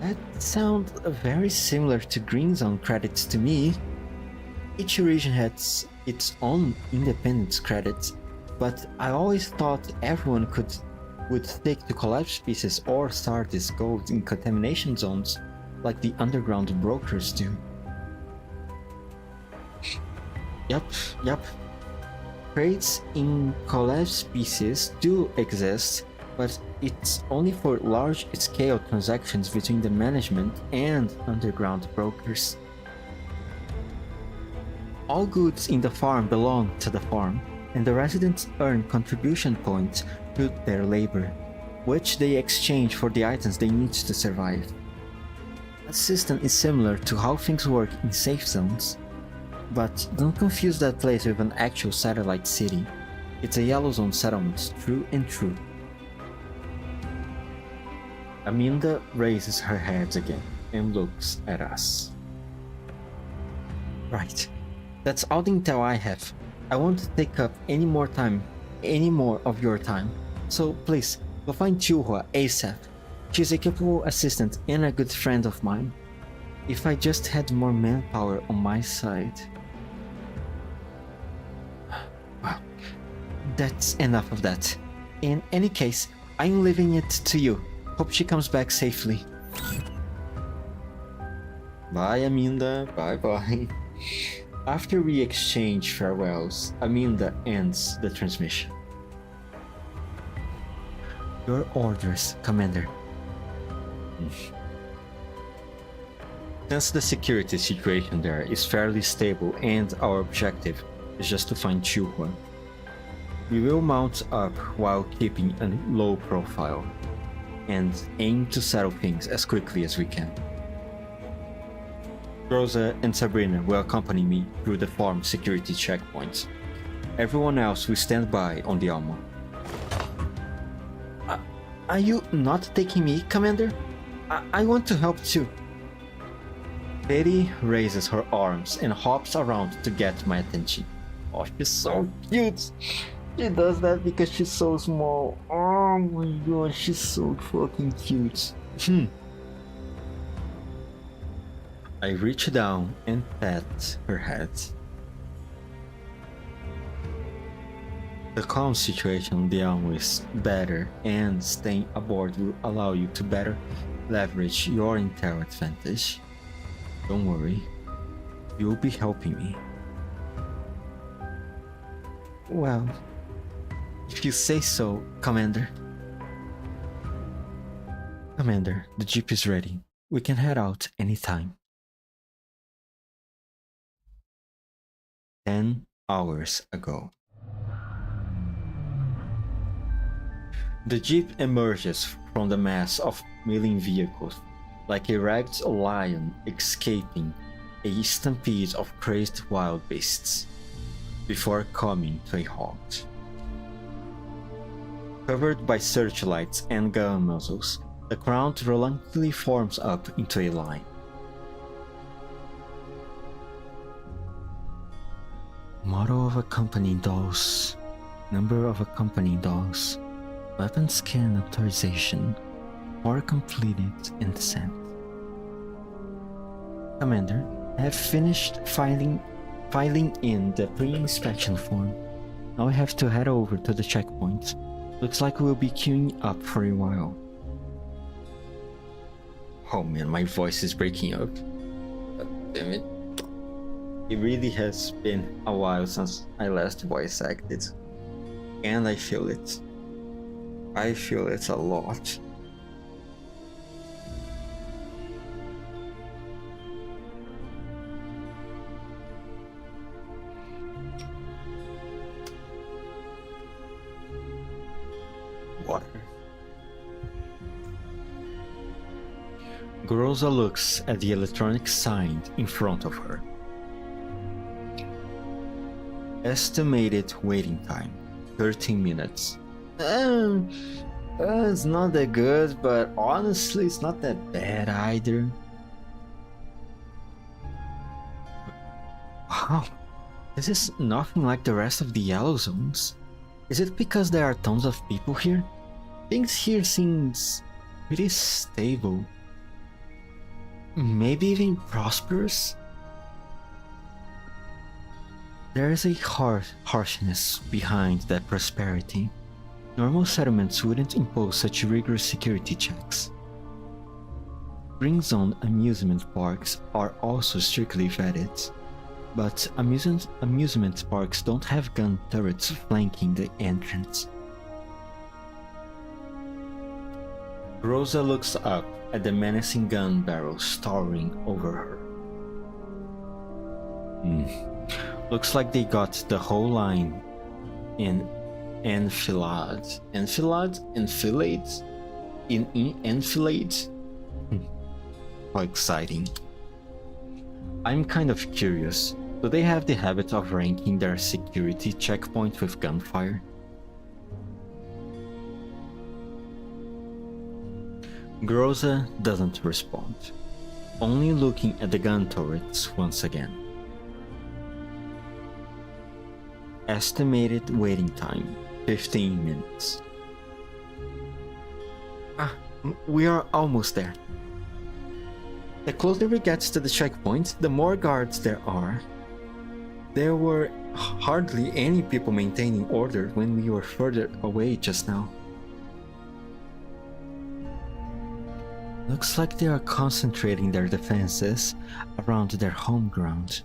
That sounds very similar to Green Zone credits to me. Each region has its own independent credits, but I always thought everyone would take to collapse pieces or start this gold in contamination zones like the underground brokers do. Yep. Trades in collapse pieces do exist, but it's only for large-scale transactions between the management and underground brokers. All goods in the farm belong to the farm, and the residents earn contribution points through their labor, which they exchange for the items they need to survive. That system is similar to how things work in safe zones, but don't confuse that place with an actual satellite city. It's a yellow zone settlement, true and true. Aminda raises her head again and looks at us. Right, that's all the intel I have. I won't take up any more of your time, so please, go find Chihuahua ASAP. She's a capable assistant and a good friend of mine. If I just had more manpower on my side. Well, that's enough of that. In any case, I'm leaving it to you. Hope she comes back safely. Bye, Aminda. Bye-bye. After we exchange farewells, Aminda ends the transmission. Your orders, Commander. Since the security situation there is fairly stable and our objective is just to find Chihuahua, we will mount up while keeping a low profile and aim to settle things as quickly as we can. Rosa and Sabrina will accompany me through the farm security checkpoints. Everyone else will stand by on the Alma. Are you not taking me, Commander? I want to help too. Betty raises her arms and hops around to get my attention. Oh, she's so cute! She does that because she's so small. Oh my god, she's so fucking cute. I reach down and pat her head. The calm situation on the Elm is better, and staying aboard will allow you to better leverage your intel advantage. Don't worry, you'll be helping me. Well, if you say so, Commander. Commander, the jeep is ready. We can head out anytime. 10 hours ago. The jeep emerges from the mass of milling vehicles like a ragged lion escaping a stampede of crazed wild beasts, before coming to a halt. Covered by searchlights and gun muzzles, the crowd reluctantly forms up into a line. Model of accompanying dolls, number of accompanying dolls, weapon scan authorization, or completed and sent. Commander, I have finished filing in the pre-inspection form. Now I have to head over to the checkpoint. Looks like we'll be queuing up for a while. Oh man, my voice is breaking out. God damn it. It really has been a while since I last voice acted. And I feel it. I feel it a lot. Water. Groza looks at the electronic sign in front of her. Estimated waiting time, 13 minutes. It's not that good, but honestly, it's not that bad either. Wow, this is nothing like the rest of the yellow zones. Is it because there are tons of people here? Things here seems pretty stable. Maybe even prosperous? There is a harshness behind that prosperity. Normal settlements wouldn't impose such rigorous security checks. Green zone amusement parks are also strictly vetted, but amusement parks don't have gun turrets flanking the entrance. Rosa looks up at the menacing gun barrels towering over her. Looks like they got the whole line in enfilade. Enfilade? Enfilade? In enfilade? How exciting. I'm kind of curious. Do they have the habit of ranking their security checkpoint with gunfire? Groza doesn't respond, only looking at the gun turrets once again. Estimated waiting time, 15 minutes. We are almost there. The closer we get to the checkpoint, the more guards there are. There were hardly any people maintaining order when we were further away just now. Looks like they are concentrating their defenses around their home ground.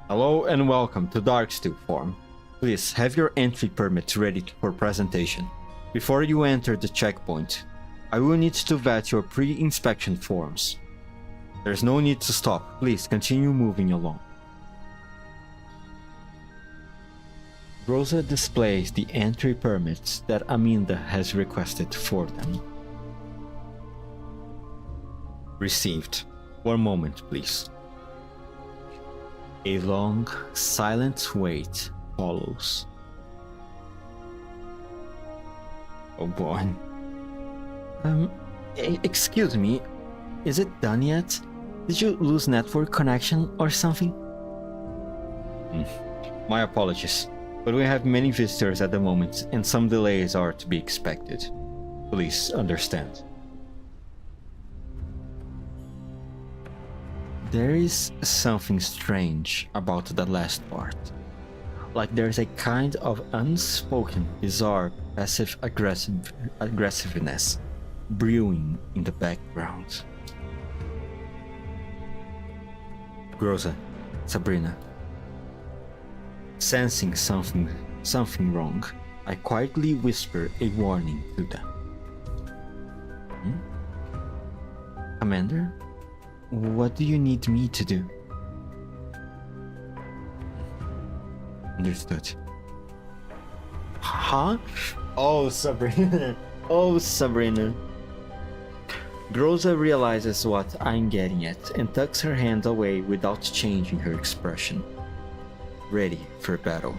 Hello and welcome to Darksteel Farm. Please have your entry permit ready for presentation. Before you enter the checkpoint, I will need to vet your pre-inspection forms. There's no need to stop. Please continue moving along. Rosa displays the entry permits that Aminda has requested for them. Received. One moment, please. A long, silent wait follows. Oh boy. Excuse me, is it done yet? Did you lose network connection or something? My apologies, but we have many visitors at the moment and some delays are to be expected. Please understand. There is something strange about the last part. Like there's a kind of unspoken, bizarre, passive aggressiveness brewing in the background. Groza, Sabrina. Sensing something wrong, I quietly whisper a warning to them. Commander, what do you need me to do? Understood. Huh? Oh, Sabrina. Oh, Sabrina. Groza realizes what I'm getting at and tucks her hand away without changing her expression. Ready for battle.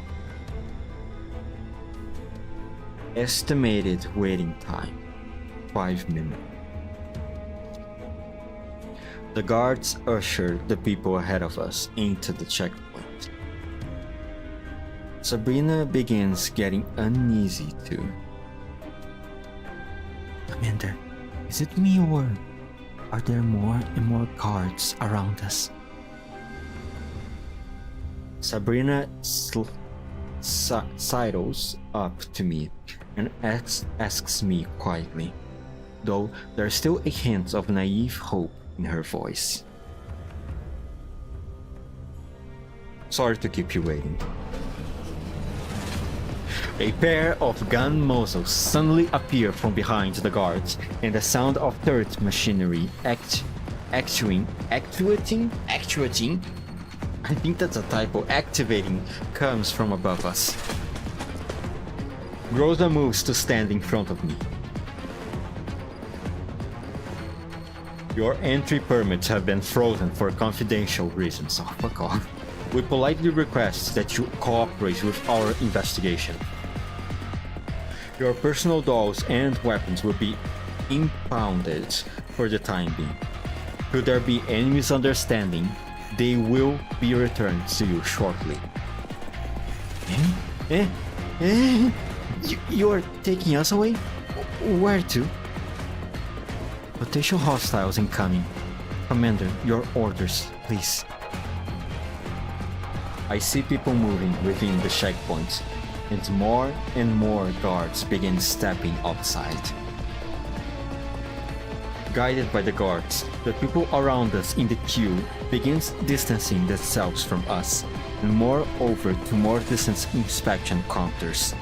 Estimated waiting time, 5 minutes. The guards usher the people ahead of us into the checkpoint. Sabrina begins getting uneasy too. Commander, is it me or are there more and more guards around us? Sabrina sidles up to me and asks me quietly, though there's still a hint of naive hope in her voice. Sorry to keep you waiting. A pair of gun muzzles suddenly appear from behind the guards, and the sound of turret machinery actuating, I think that's a typo, activating, comes from above us. Groza moves to stand in front of me. Your entry permits have been frozen for confidential reasons. Oh, fuck off. We politely request that you cooperate with our investigation. Your personal dolls and weapons will be impounded for the time being. Should there be any misunderstanding, they will be returned to you shortly. You're taking us away? Where to? Potential hostiles incoming. Commander, your orders, please. I see people moving within the checkpoints, and more guards begin stepping outside. Guided by the guards, the people around us in the queue begins distancing themselves from us, and moreover to more distant inspection counters.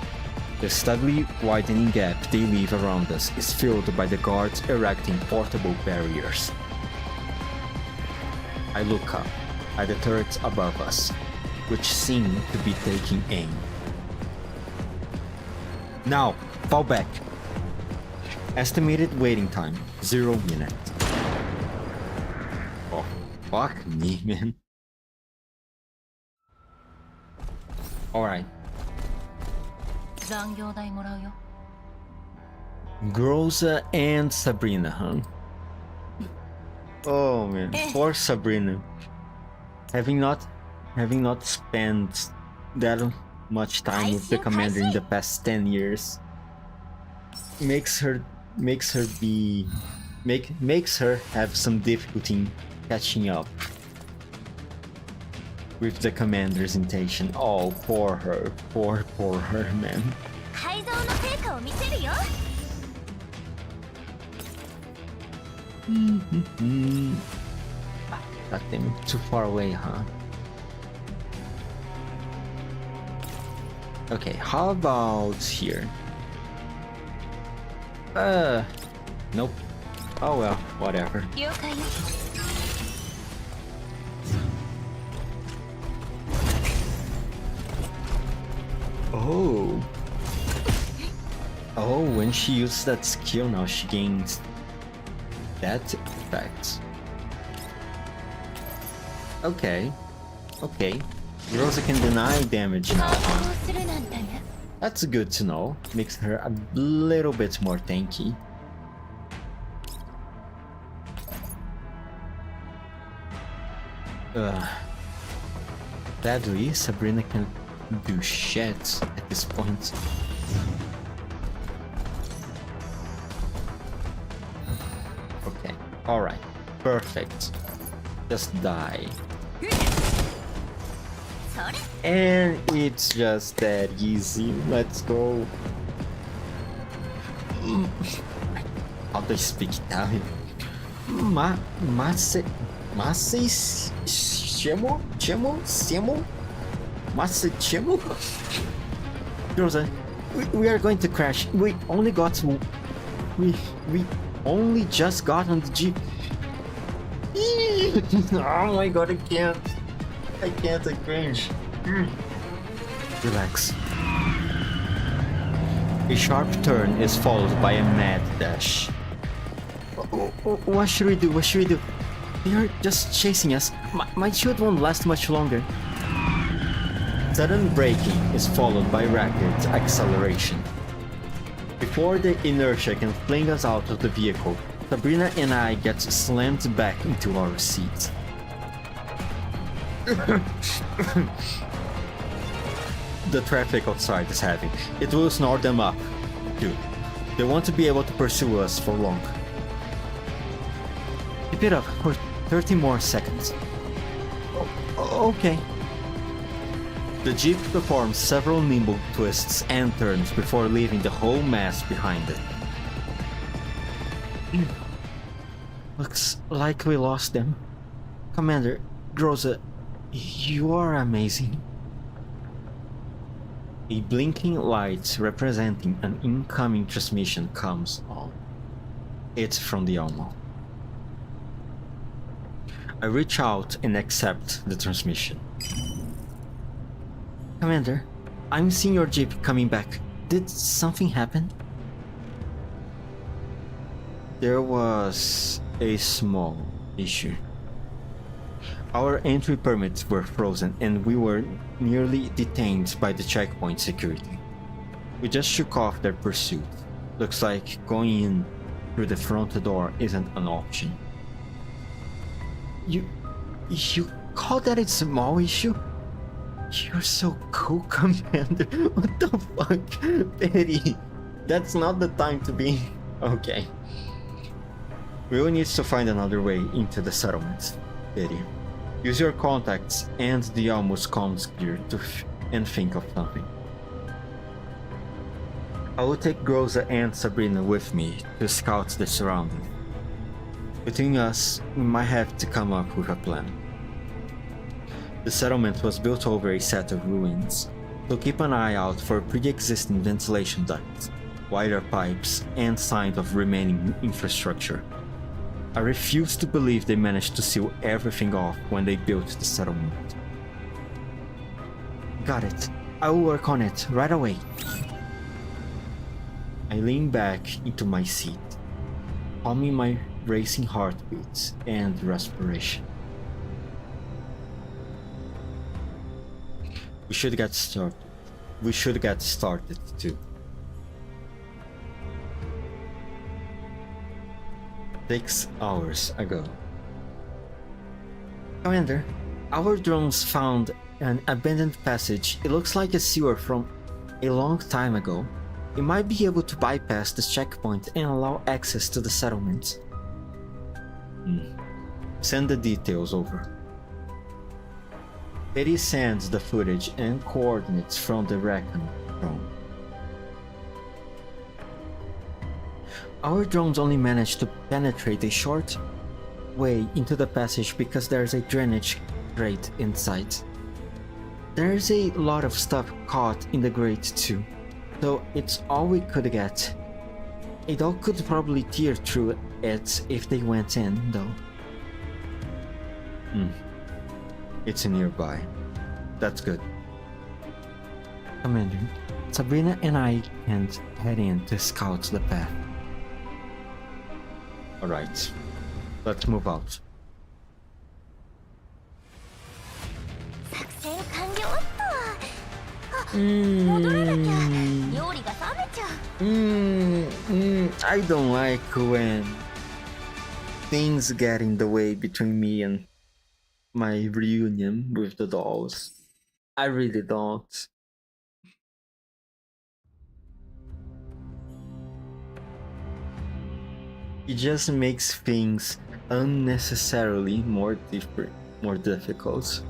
The steadily widening gap they leave around us is filled by the guards erecting portable barriers. I look up at the turrets above us, which seem to be taking aim. Now, fall back. Estimated waiting time, 0 minutes. Oh, fuck me, man. Alright. Groza and Sabrina, huh? Oh man, poor Sabrina. Having not spent that much time with the commander in the past 10 years makes her have some difficulty catching up with the commander's intention. Oh, poor her, poor her, man. Got them too far away, huh? Okay, how about here? Nope. Oh well, whatever. Oh. Oh, when she uses that skill now, she gains that effect. Okay. Okay. Rosa can deny damage now, huh? That's good to know. Makes her a little bit more tanky. Sadly, Sabrina can't do shit at this point. Okay, alright, perfect. Just die. And it's just that easy. Let's go. How do I speak Italian? Master Chimu? Rosa, we are going to crash. We only just got on the jeep. Oh my god, I can't, I cringe. Relax. A sharp turn is followed by a mad dash. What should we do? They are just chasing us. My shield won't last much longer. Sudden braking is followed by rapid acceleration. Before the inertia can fling us out of the vehicle, Sabrina and I get slammed back into our seats. The traffic outside is heavy. It will snarl them up, too. They want to be able to pursue us for long. Keep it up for 30 more seconds. Okay. The jeep performs several nimble twists and turns before leaving the whole mass behind it. Looks like we lost them. Commander, Groza, you are amazing. A blinking light representing an incoming transmission comes on. It's from the Almo. I reach out and accept the transmission. Commander, I'm seeing your jeep coming back. Did something happen? There was a small issue. Our entry permits were frozen and we were nearly detained by the checkpoint security. We just shook off their pursuit. Looks like going in through the front door isn't an option. You call that a small issue? You're so cool, Commander. What the fuck? Betty, that's not the time to be... Okay. We will need to find another way into the settlement, Betty. Use your contacts and the almost comms gear and think of something. I will take Groza and Sabrina with me to scout the surroundings. Between us, we might have to come up with a plan. The settlement was built over a set of ruins, so keep an eye out for pre-existing ventilation ducts, wider pipes, and signs of remaining infrastructure. I refuse to believe they managed to seal everything off when they built the settlement. Got it. I will work on it right away. I lean back into my seat, calming my racing heartbeats and respiration. We should get started too. 6 hours ago. Commander, our drones found an abandoned passage. It looks like a sewer from a long time ago. We might be able to bypass this checkpoint and allow access to the settlement. Send the details over. Eddie sends the footage and coordinates from the Recon drone. Our drones only managed to penetrate a short way into the passage because there's a drainage grate inside. There's a lot of stuff caught in the grate too, so it's all we could get. A dog could probably tear through it if they went in, though. It's nearby. That's good. Commander, Sabrina and I can't head in to scout the path. Alright, let's move out. I don't like when things get in the way between me and my reunion with the dolls. I really don't. It just makes things unnecessarily more difficult.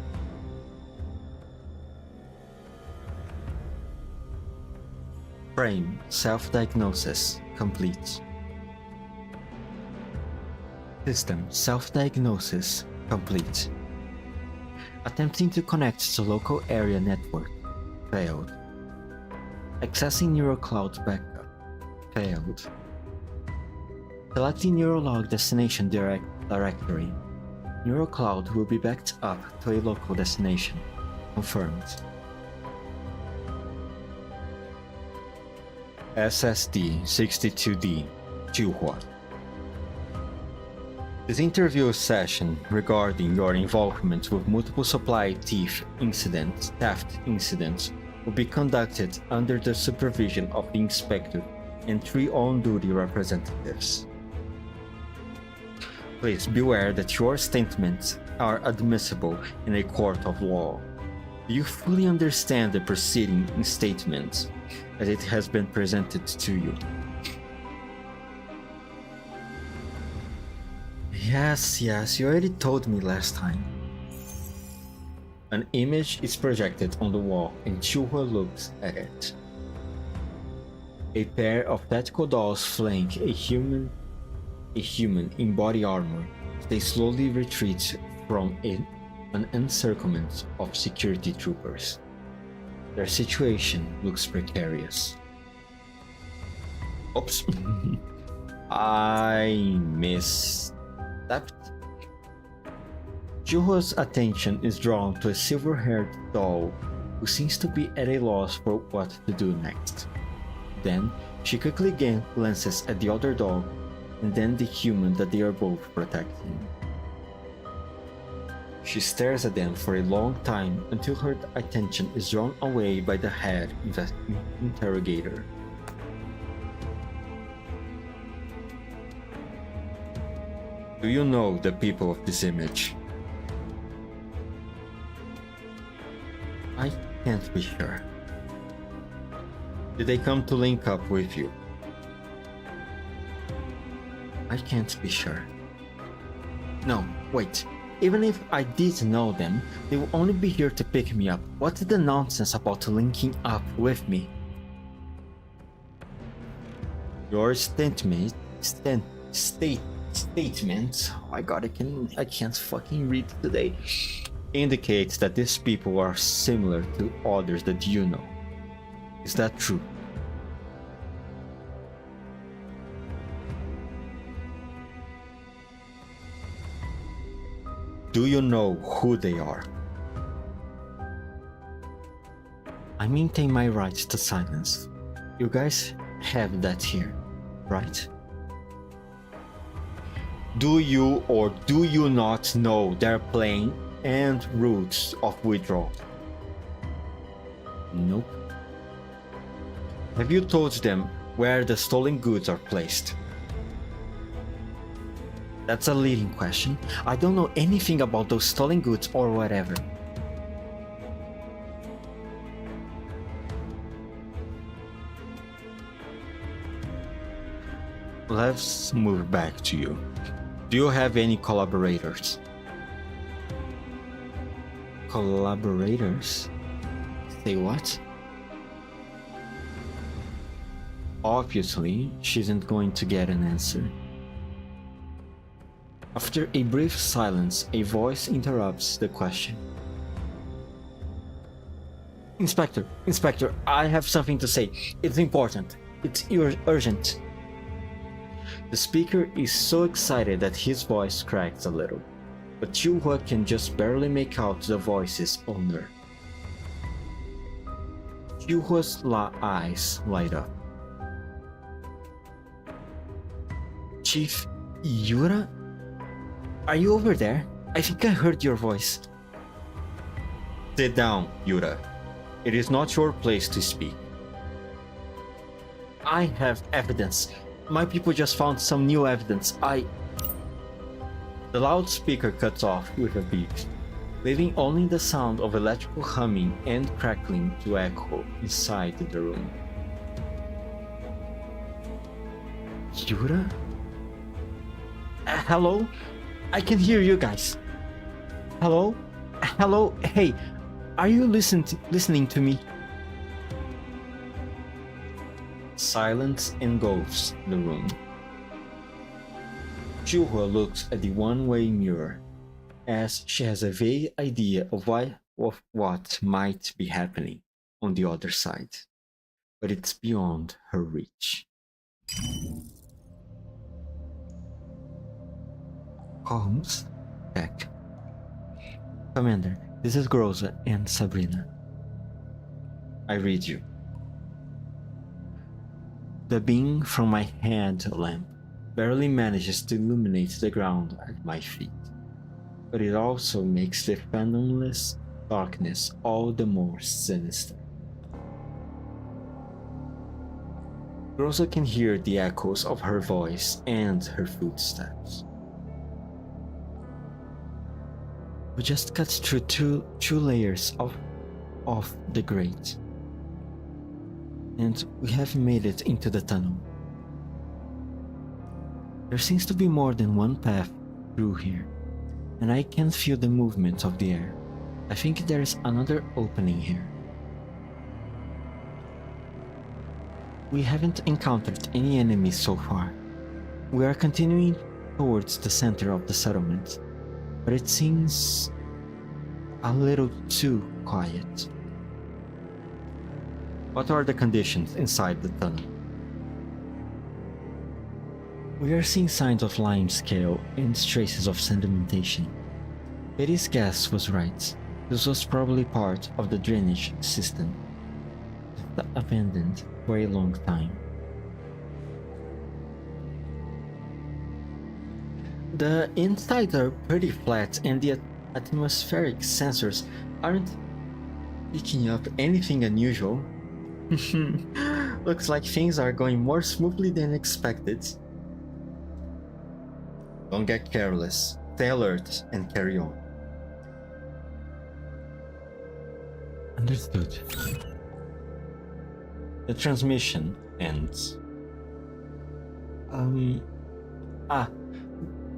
Frame self-diagnosis complete. System self-diagnosis complete. Attempting to connect to local area network. Failed. Accessing NeuroCloud backup. Failed. Selecting Neurolog destination directory. NeuroCloud will be backed up to a local destination. Confirmed. SSD 62D, Chihua. This interview session regarding your involvement with multiple supply theft incidents will be conducted under the supervision of the inspector and 3 on-duty representatives. Please beware that your statements are admissible in a court of law. Do you fully understand the preceding statement as it has been presented to you? Yes, you already told me last time. An image is projected on the wall and Chihua looks at it. A pair of tactical dolls flank a human in body armor. They slowly retreat from an encirclement of security troopers. Their situation looks precarious. Oops. I misstepped. Chihua's attention is drawn to a silver-haired doll who seems to be at a loss for what to do next. Then, she quickly glances at the other doll and then the human that they are both protecting. She stares at them for a long time until her attention is drawn away by the head interrogator. Do you know the people of this image? I can't be sure. Did they come to link up with you? I can't be sure. No, wait. Even if I did know them, they will only be here to pick me up. What is the nonsense about linking up with me? Your statement. Oh my god, I can't fucking read today. Indicates that these people are similar to others that you know. Is that true? Do you know who they are? I maintain my right to silence. You guys have that here, right? Do you or do you not know their plan and routes of withdrawal? Nope. Have you told them where the stolen goods are placed? That's a leading question. I don't know anything about those stolen goods or whatever. Let's move back to you. Do you have any collaborators? Collaborators? Say what? Obviously, she isn't going to get an answer. After a brief silence, a voice interrupts the question. Inspector, I have something to say. It's important. It's urgent. The speaker is so excited that his voice cracks a little, but Chihua can just barely make out the voice's owner. Chihua's eyes light up. Chief Yura? Are you over there? I think I heard your voice. Sit down, Yura. It is not your place to speak. I have evidence. My people just found some new evidence. The loudspeaker cuts off with a beep, leaving only the sound of electrical humming and crackling to echo inside the room. Yura? Hello? I can hear you guys. Hello? Hey, are you listening to me? Silence engulfs the room. Chihua looks at the one-way mirror. as she has a vague idea of what might be happening on the other side, but it's beyond her reach. Holmes, check. Commander, this is Groza and Sabrina. I read you. The beam from my hand lamp barely manages to illuminate the ground at my feet, but it also makes the fathomless darkness all the more sinister. Rosa can hear the echoes of her voice and her footsteps. We just cut through two layers of the grate, and we have made it into the tunnel. There seems to be more than one path through here, and I can feel the movement of the air. I think there is another opening here. We haven't encountered any enemies so far. We are continuing towards the center of the settlement, but it seems a little too quiet. What are the conditions inside the tunnel? We are seeing signs of limescale and traces of sedimentation. Betty's guess was right. This was probably part of the drainage system, abandoned for a long time. The insides are pretty flat and the atmospheric sensors aren't picking up anything unusual. Looks like things are going more smoothly than expected. Don't get careless, stay alert and carry on. Understood. The transmission ends.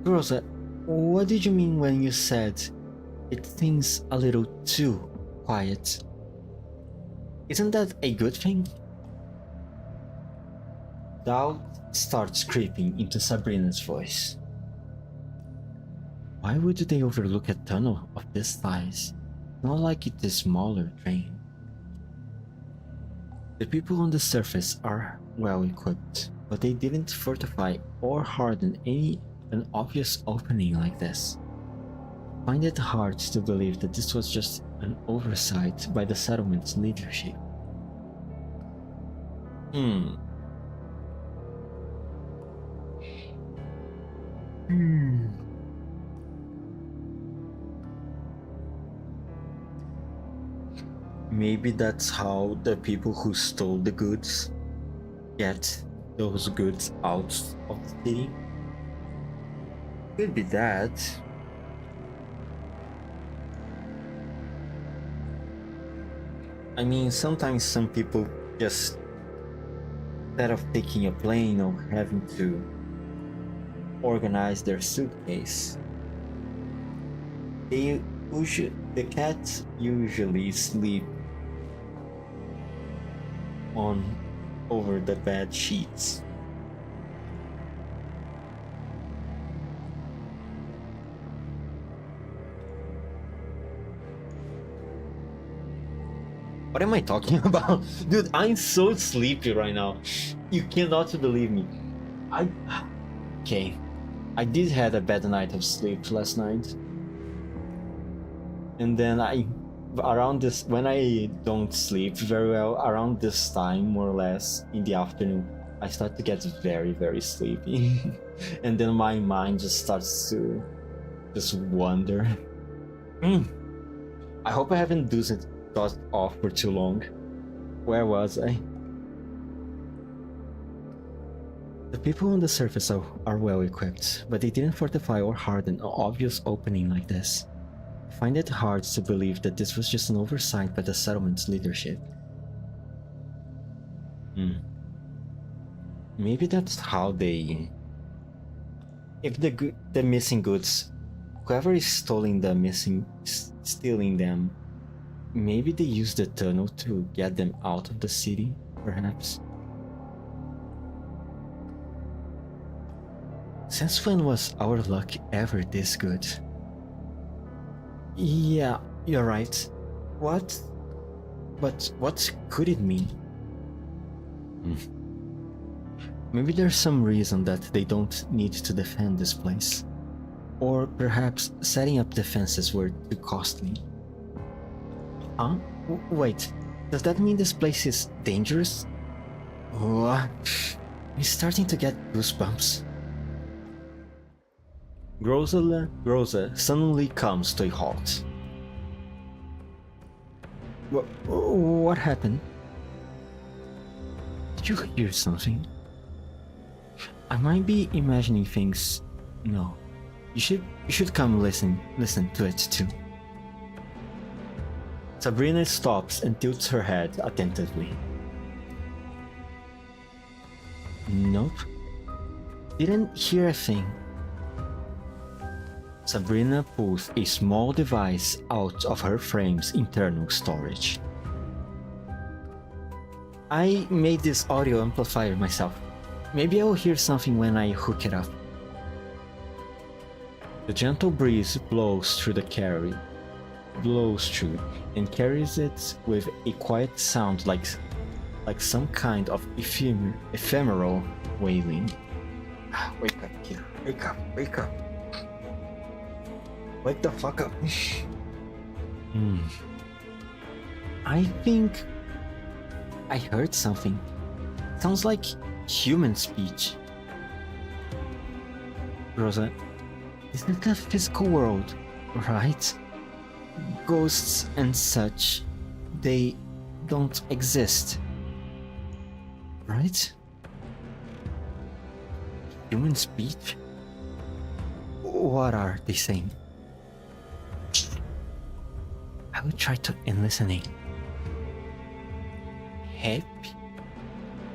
Rosa, what did you mean when you said it seems a little too quiet? Isn't that a good thing? Doubt starts creeping into Sabrina's voice. Why would they overlook a tunnel of this size? Not like it's a smaller drain. The people on the surface are well equipped, but they didn't fortify or harden an obvious opening like this. I find it hard to believe that this was just an oversight by the settlement's leadership. Maybe that's how the people who stole the goods get those goods out of the city. Could be that. I mean, sometimes some people just, instead of taking a plane or having to organize their suitcase, the cats usually sleep over the bed sheets. What am I talking about? Dude, I'm so sleepy right now. You cannot believe me. Okay. I did had a bad night of sleep last night. And then when I don't sleep very well, around this time, more or less, in the afternoon, I start to get very, very sleepy. And then my mind just starts to just wander. I hope I haven't dozed off for too long. Where was I? The people on the surface are well equipped, but they didn't fortify or harden an obvious opening like this. I find it hard to believe that this was just an oversight by the settlement's leadership. Maybe that's how they... If the missing goods, whoever is stealing them, maybe they use the tunnel to get them out of the city, perhaps. Since when was our luck ever this good? Yeah, you're right. What? But what could it mean? Maybe there's some reason that they don't need to defend this place. Or perhaps setting up defenses were too costly. Huh? Wait, does that mean this place is dangerous? Oh, I'm starting to get goosebumps. Groza suddenly comes to a halt. What happened? Did you hear something? I might be imagining things. No. You should come listen to it too. Sabrina stops and tilts her head attentively. Nope. Didn't hear a thing. Sabrina pulls a small device out of her frame's internal storage. I made this audio amplifier myself. Maybe I will hear something when I hook it up. The gentle breeze blows through and carries it with a quiet sound like some kind of ephemeral wailing. Wake up, kid. Wake up. Wake the fuck up. I think I heard something. Sounds like human speech. Rosa, isn't the physical world, right? Ghosts and such, they don't exist, right? Human speech? What are they saying? I will try to listening. Help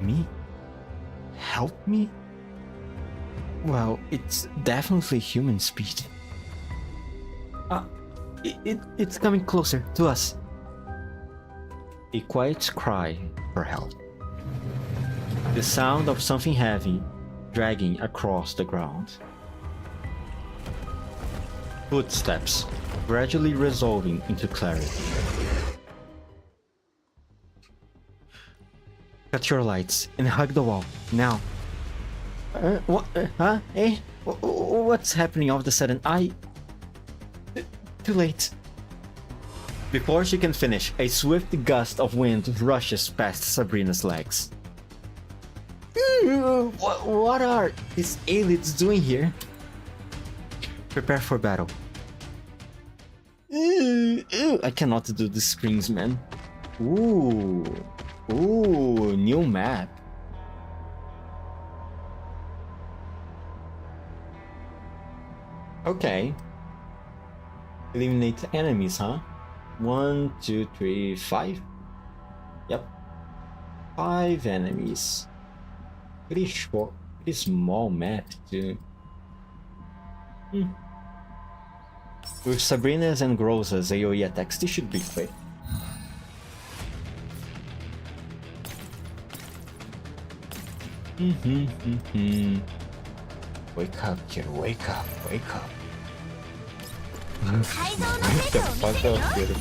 me? Help me? Well, it's definitely human speech. It's coming closer to us. A quiet cry for help. The sound of something heavy dragging across the ground. Footsteps gradually resolving into clarity. Cut your lights and hug the wall, now. What? Huh? Eh? What's happening all of a sudden? Too late. Before she can finish, a swift gust of wind rushes past Sabrina's legs. What are these aliens doing here? Prepare for battle. I cannot do the screams, man. Ooh, new map. Okay. Eliminate enemies, huh? 1, 2, 3, 5? Yep. 5 enemies. Pretty short, pretty small map too. With Sabrina's and Groza's AoE attacks, this should be quick. Wake up, kid, wake up. Wake the fuck up, kid.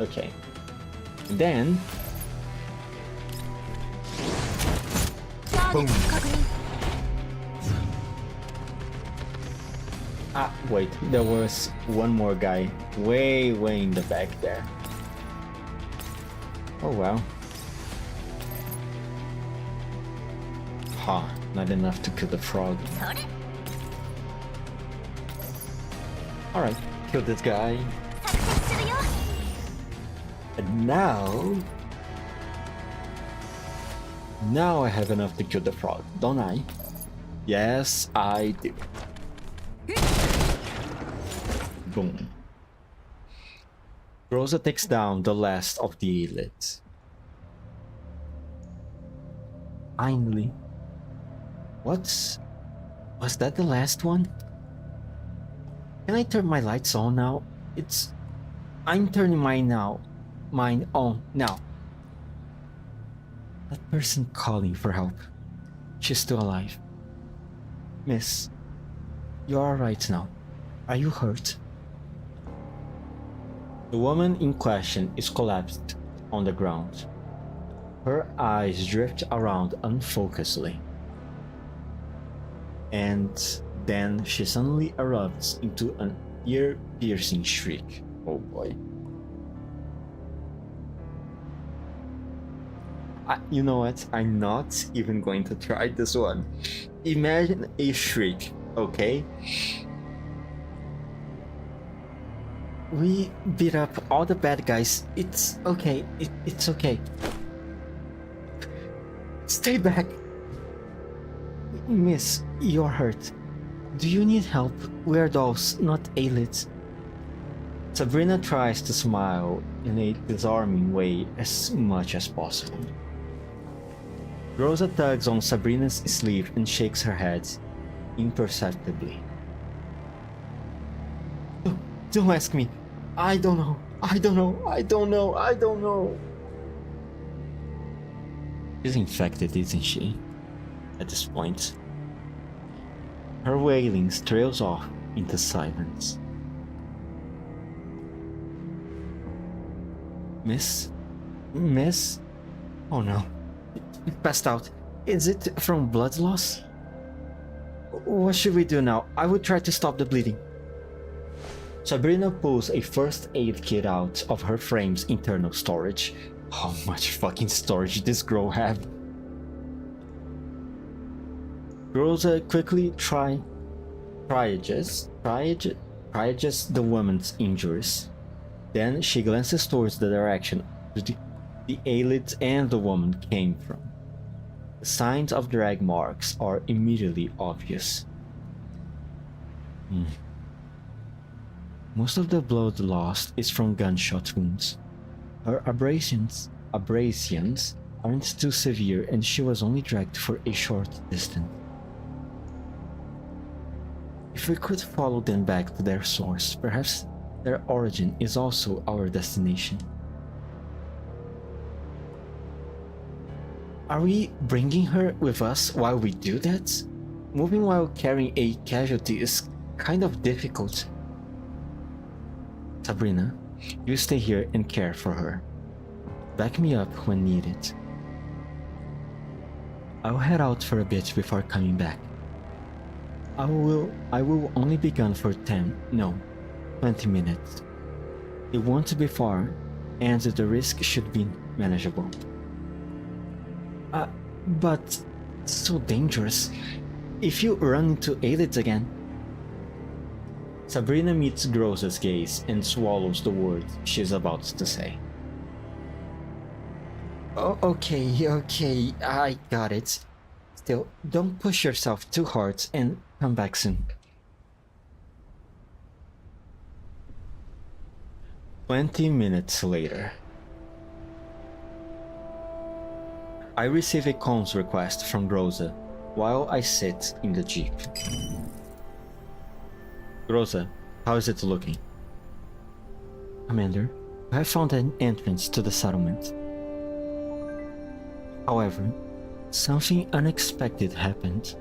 Okay. Then... boom. Wait, there was one more guy way in the back there. Oh well. Ha, not enough to kill the frog. Alright, kill this guy. And now I have enough to kill the frog, don't I? Yes, I do. Boom. Rosa takes down the last of the elites. Finally. Was that the last one? Can I turn my lights on now? I'm turning mine on now. That person calling for help. She's still alive. Miss, you're alright now. Are you hurt? The woman in question is collapsed on the ground. Her eyes drift around unfocusedly. And then she suddenly erupts into an ear-piercing shriek. Oh boy. You know what? I'm not even going to try this one. Imagine a shriek, okay? We beat up all the bad guys. It's okay. It's okay. Stay back. Miss, you're hurt. Do you need help? We're dolls, not elites. Sabrina tries to smile in a disarming way as much as possible. Rosa tugs on Sabrina's sleeve and shakes her head imperceptibly. Don't ask me. I don't know. She's infected, isn't she? At this point. Her wailing trails off into silence. Miss? Oh no. It passed out. Is it from blood loss? What should we do now? I would try to stop the bleeding. Sabrina pulls a first aid kit out of her frame's internal storage. How much fucking storage this girl have? Rosa quickly triages the woman's injuries. Then she glances towards the direction the eyelid and the woman came from. The signs of drag marks are immediately obvious. Most of the blood lost is from gunshot wounds. Her abrasions aren't too severe and she was only dragged for a short distance. If we could follow them back to their source, perhaps their origin is also our destination. Are we bringing her with us while we do that? Moving while carrying a casualty is kind of difficult. Sabrina, you stay here and care for her. Back me up when needed. I'll head out for a bit before coming back. I will only be gone for 20 minutes. It won't be far, and the risk should be manageable. But so dangerous. If you run into eyelids again. Sabrina meets Groza's gaze and swallows the words she's about to say. Oh, okay, I got it. Still, don't push yourself too hard and come back soon. 20 minutes later. I receive a comms request from Groza while I sit in the jeep. Groza, how is it looking? Commander, I have found an entrance to the settlement. However, something unexpected happened.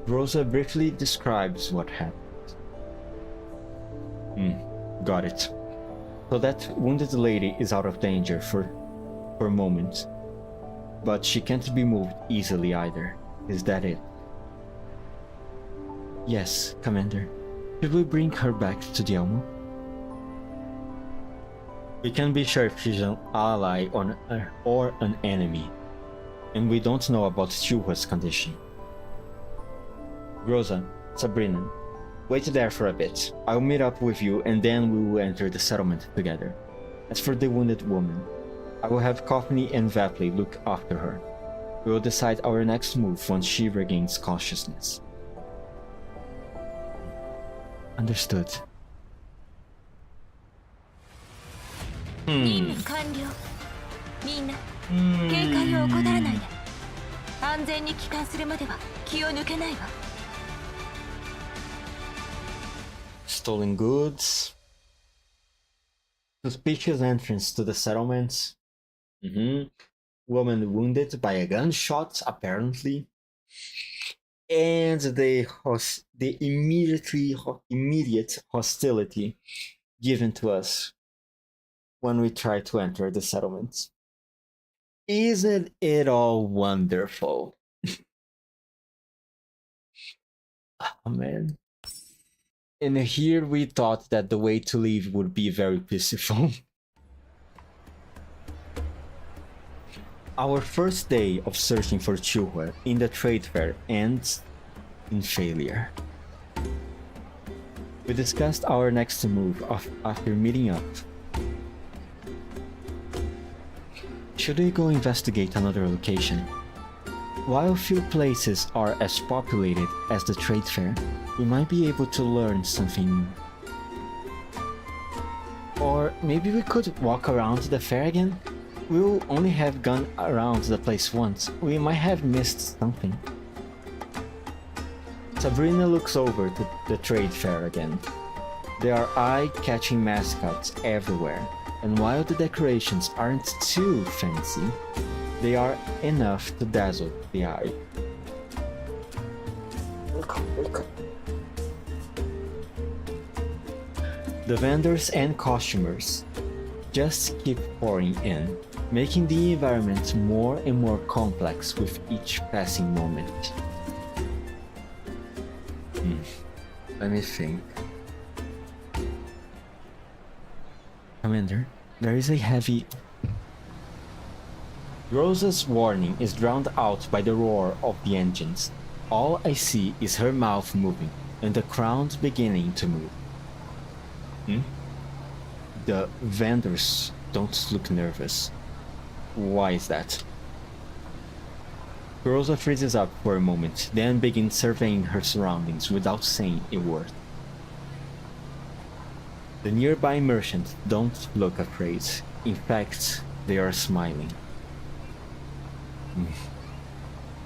Rosa briefly describes what happened. Got it. So that wounded lady is out of danger for a moment. But she can't be moved easily either. Is that it? Yes, Commander. Should we bring her back to the Elmo? We can't be sure if she's an ally or an enemy. And we don't know about Chuha's condition. Rosa, Sabrina, wait there for a bit. I'll meet up with you and then we will enter the settlement together. As for the wounded woman, I will have Coffney and Vapley look after her. We will decide our next move once she regains consciousness. Understood. 任務完了。みんな警戒を怠らないで。安全に帰還するまでは気を抜けないわ。Stolen goods. Suspicious entrance to the settlement. Woman wounded by a gunshot, apparently. And the immediate hostility given to us when we try to enter the settlements. Isn't it all wonderful? Oh man. And here we thought that the way to leave would be very peaceful. Our first day of searching for Chuhua in the trade fair ends in failure. We discussed our next move after meeting up. Should we go investigate another location? While few places are as populated as the trade fair, we might be able to learn something new. Or maybe we could walk around the fair again? We'll only have gone around the place once. We might have missed something. Sabrina looks over to the trade fair again. There are eye-catching mascots everywhere, and while the decorations aren't too fancy, they are enough to dazzle the eye. The vendors and costumers just keep pouring in, making the environment more and more complex with each passing moment. Let me think. Commander, there is a heavy... Rosa's warning is drowned out by the roar of the engines. All I see is her mouth moving and the crowd beginning to move. The vendors don't look nervous. Why is that? Rosa freezes up for a moment, then begins surveying her surroundings without saying a word. The nearby merchants don't look afraid. In fact, they are smiling.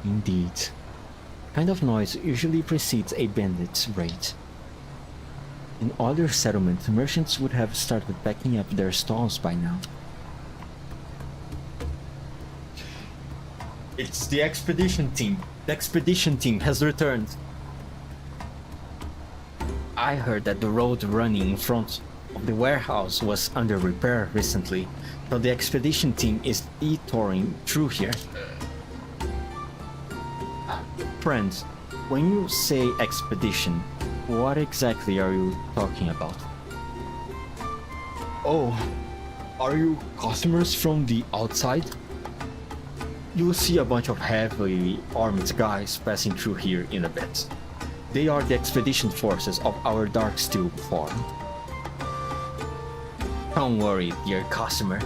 Indeed. Kind of noise usually precedes a bandit's raid. In other settlements, merchants would have started packing up their stalls by now. It's the expedition team. The expedition team has returned. I heard that the road running in front of the warehouse was under repair recently, so the expedition team is detouring through here. Friends, when you say expedition, what exactly are you talking about? Oh, are you customers from the outside? You'll see a bunch of heavily armed guys passing through here in a bit. They are the expedition forces of our Dark Steel farm. Don't worry, dear customer.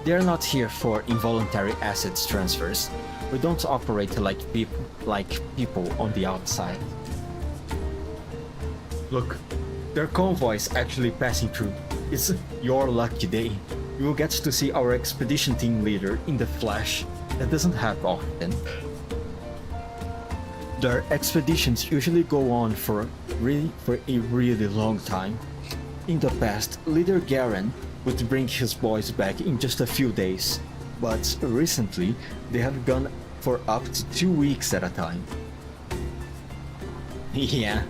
They're not here for involuntary assets transfers. We don't operate like people on the outside. Look, their convoy's actually passing through. It's your lucky day. You will get to see our expedition team leader in the flesh. That doesn't happen often. Their expeditions usually go on for a really long time. In the past, Leader Garen would bring his boys back in just a few days, but recently they have gone for up to 2 weeks at a time. Yeah,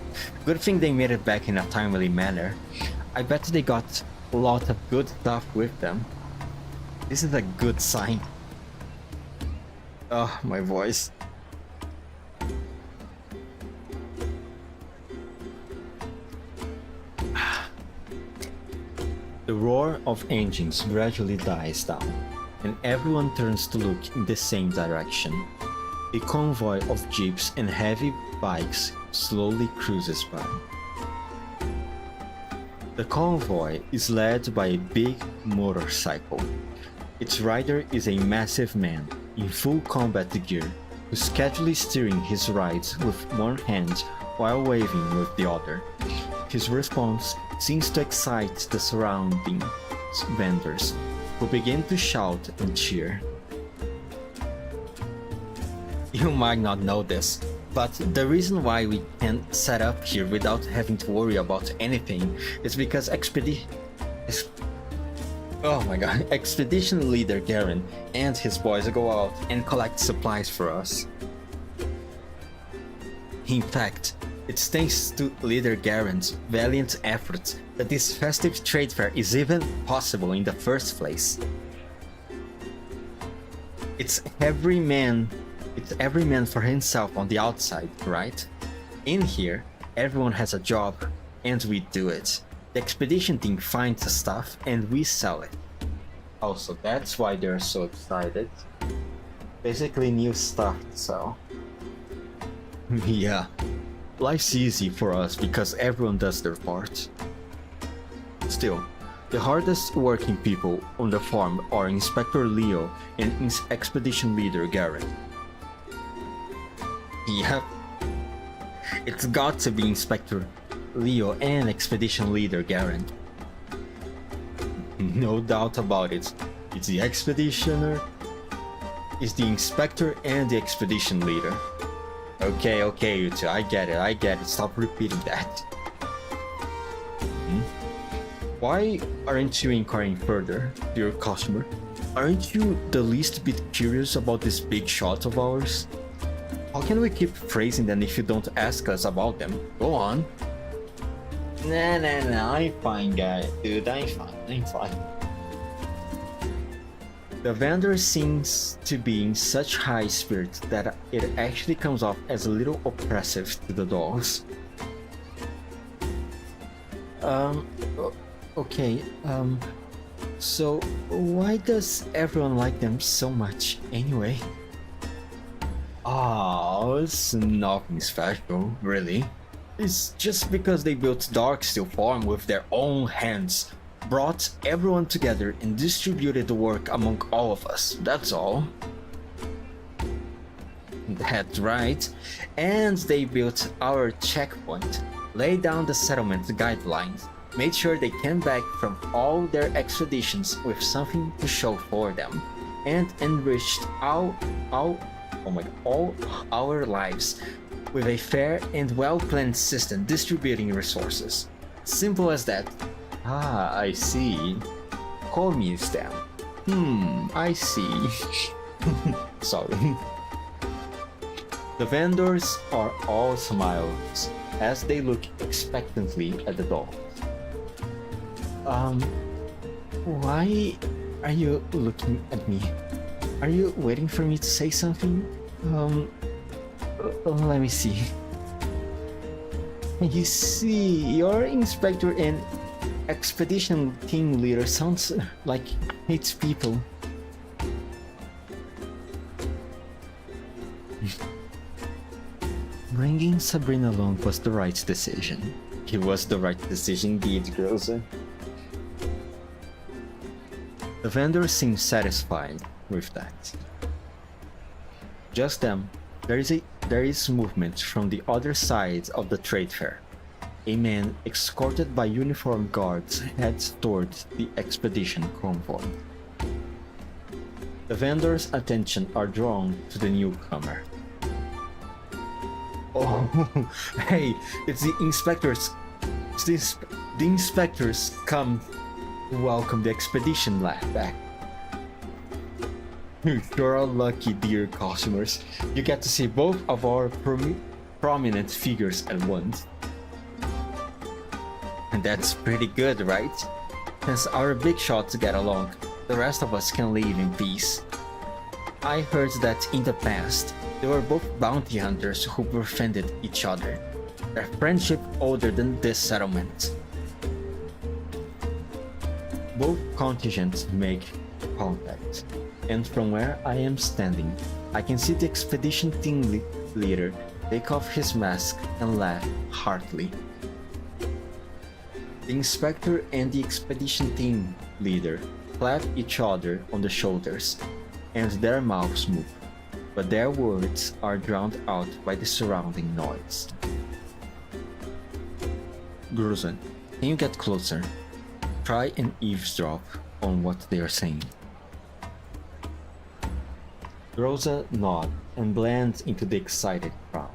good thing they made it back in a timely manner. I bet they got a lot of good stuff with them. This is a good sign. Oh, my voice. The roar of engines gradually dies down, and everyone turns to look in the same direction. A convoy of jeeps and heavy bikes slowly cruises by. The convoy is led by a big motorcycle. Its rider is a massive man in full combat gear, who's casually steering his rides with one hand while waving with the other. His response seems to excite the surrounding vendors, who begin to shout and cheer. You might not know this, but the reason why we can set up here without having to worry about anything is because Expedition leader Garen and his boys go out and collect supplies for us. In fact, It's thanks to leader Garen's valiant efforts that this festive trade fair is even possible in the first place. It's every man for himself on the outside, right? In here, everyone has a job, and we do it. The expedition team finds the stuff, and we sell it. Also, that's why they're so excited. Basically new stuff to sell. Yeah. Life's easy for us because everyone does their part. Still, the hardest working people on the farm are Inspector Leo and Expedition Leader Garen. Yep. It's got to be Inspector Leo and Expedition Leader Garen. No doubt about it. It's the Expeditioner, it's the Inspector and the Expedition Leader. Okay, you two, I get it, stop repeating that. Why aren't you inquiring further, dear customer? Aren't you the least bit curious about this big shot of ours? How can we keep praising them if you don't ask us about them? Go on. Nah, I'm fine, guy. Dude, I'm fine. The vendor seems to be in such high spirits that it actually comes off as a little oppressive to the dogs. Okay, so why does everyone like them so much anyway? Oh, it's nothing special, really. It's just because they built Darksteel Farm with their own hands, brought everyone together and distributed the work among all of us, that's all. That's right. And they built our checkpoint, laid down the settlement guidelines, made sure they came back from all their expeditions with something to show for them, and enriched all our lives with a fair and well-planned system distributing resources. Simple as that. Ah, I see. Call me Stan. I see. Sorry. The vendors are all smiles as they look expectantly at the doll. Why are you looking at me? Are you waiting for me to say something? Let me see. You see, your inspector and expedition team leader sounds like hates people. Bringing Sabrina along was the right decision. It was the right decision indeed, Groza. The vendor seems satisfied with that. Just then, there is movement from the other side of the trade fair. A man escorted by uniformed guards heads towards the expedition convoy. The vendor's attention are drawn to the newcomer. Oh, hey, it's the inspectors. The inspectors come to welcome the expedition back. You're all lucky, dear customers. You get to see both of our prominent figures at once. And that's pretty good, right? Since our big shots get along, the rest of us can live in peace. I heard that in the past, they were both bounty hunters who befriended each other. Their friendship older than this settlement. Both contingents make contact, and from where I am standing, I can see the expedition team leader take off his mask and laugh heartily. The inspector and the expedition team leader clap each other on the shoulders, and their mouths move, but their words are drowned out by the surrounding noise. Gruzen, can you get closer? Try and eavesdrop on what they are saying. Rosa nods and blends into the excited crowd.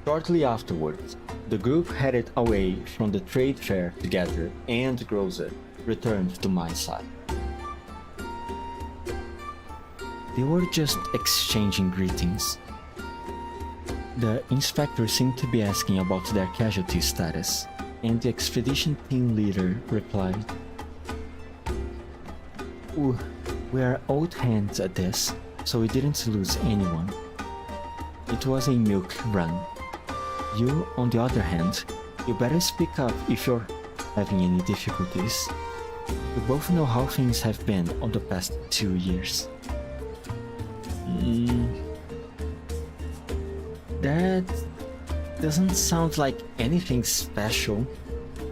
Shortly afterwards, the group headed away from the trade fair together, and Rosa returned to my side. They were just exchanging greetings. The inspector seemed to be asking about their casualty status, and the expedition team leader replied, We are old hands at this, so we didn't lose anyone. It was a milk run. You, on the other hand, you better speak up if you're having any difficulties. We both know how things have been on the past 2 years. That doesn't sound like anything special.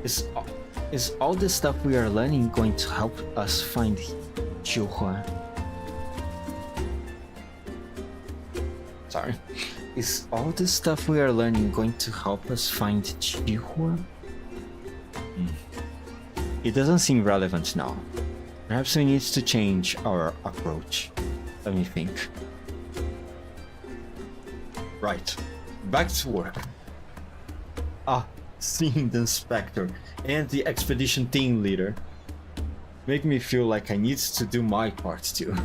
Is all the stuff we are learning going to help us find Qiuhua? Sorry. Is all the stuff we are learning going to help us find Qiuhua? It doesn't seem relevant now. Perhaps we need to change our approach. Let me think. Right. Back to work. Seeing the inspector and the expedition team leader make me feel like I need to do my part too.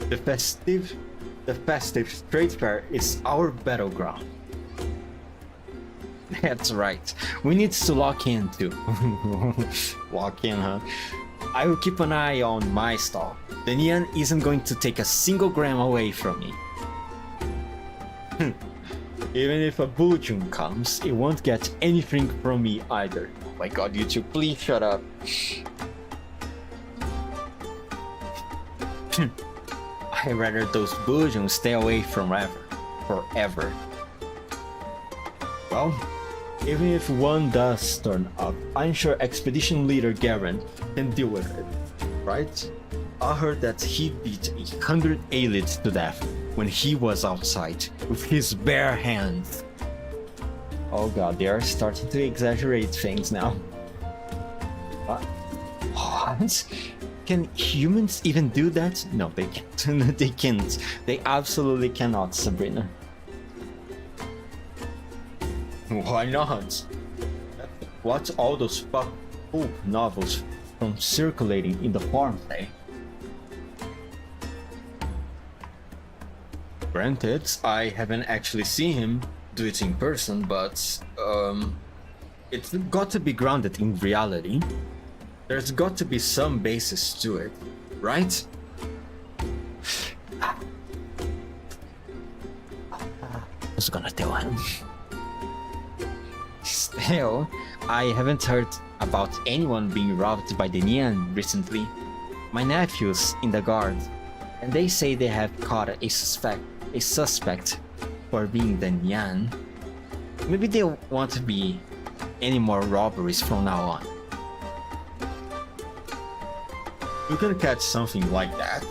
The festive trade fair is our battleground. That's right. We need to lock in too. Lock in, huh? I will keep an eye on my stall. The Nian isn't going to take a single gram away from me. Even if a Bujun comes, it won't get anything from me either. Oh my god, you two, please shut up. I'd rather those Bujun stay away forever. Well, even if one does turn up, I'm sure Expedition Leader Garen can deal with it, right? I heard that he beat 100 elites to death when he was outside with his bare hands. Oh god, they are starting to exaggerate things now. What? Can humans even do that? No, they can't. They can't. They absolutely cannot, Sabrina. Why not? What's all those pulp novels from circulating in the forums, eh? Granted, I haven't actually seen him do it in person, but it's got to be grounded in reality. There's got to be some basis to it, right? I was gonna tell him. Still, I haven't heard about anyone being robbed by the Nian recently. My nephew's in the guard, and they say they have caught a suspect for being the Nian. Maybe they won't be any more robberies from now on. You can catch something like that.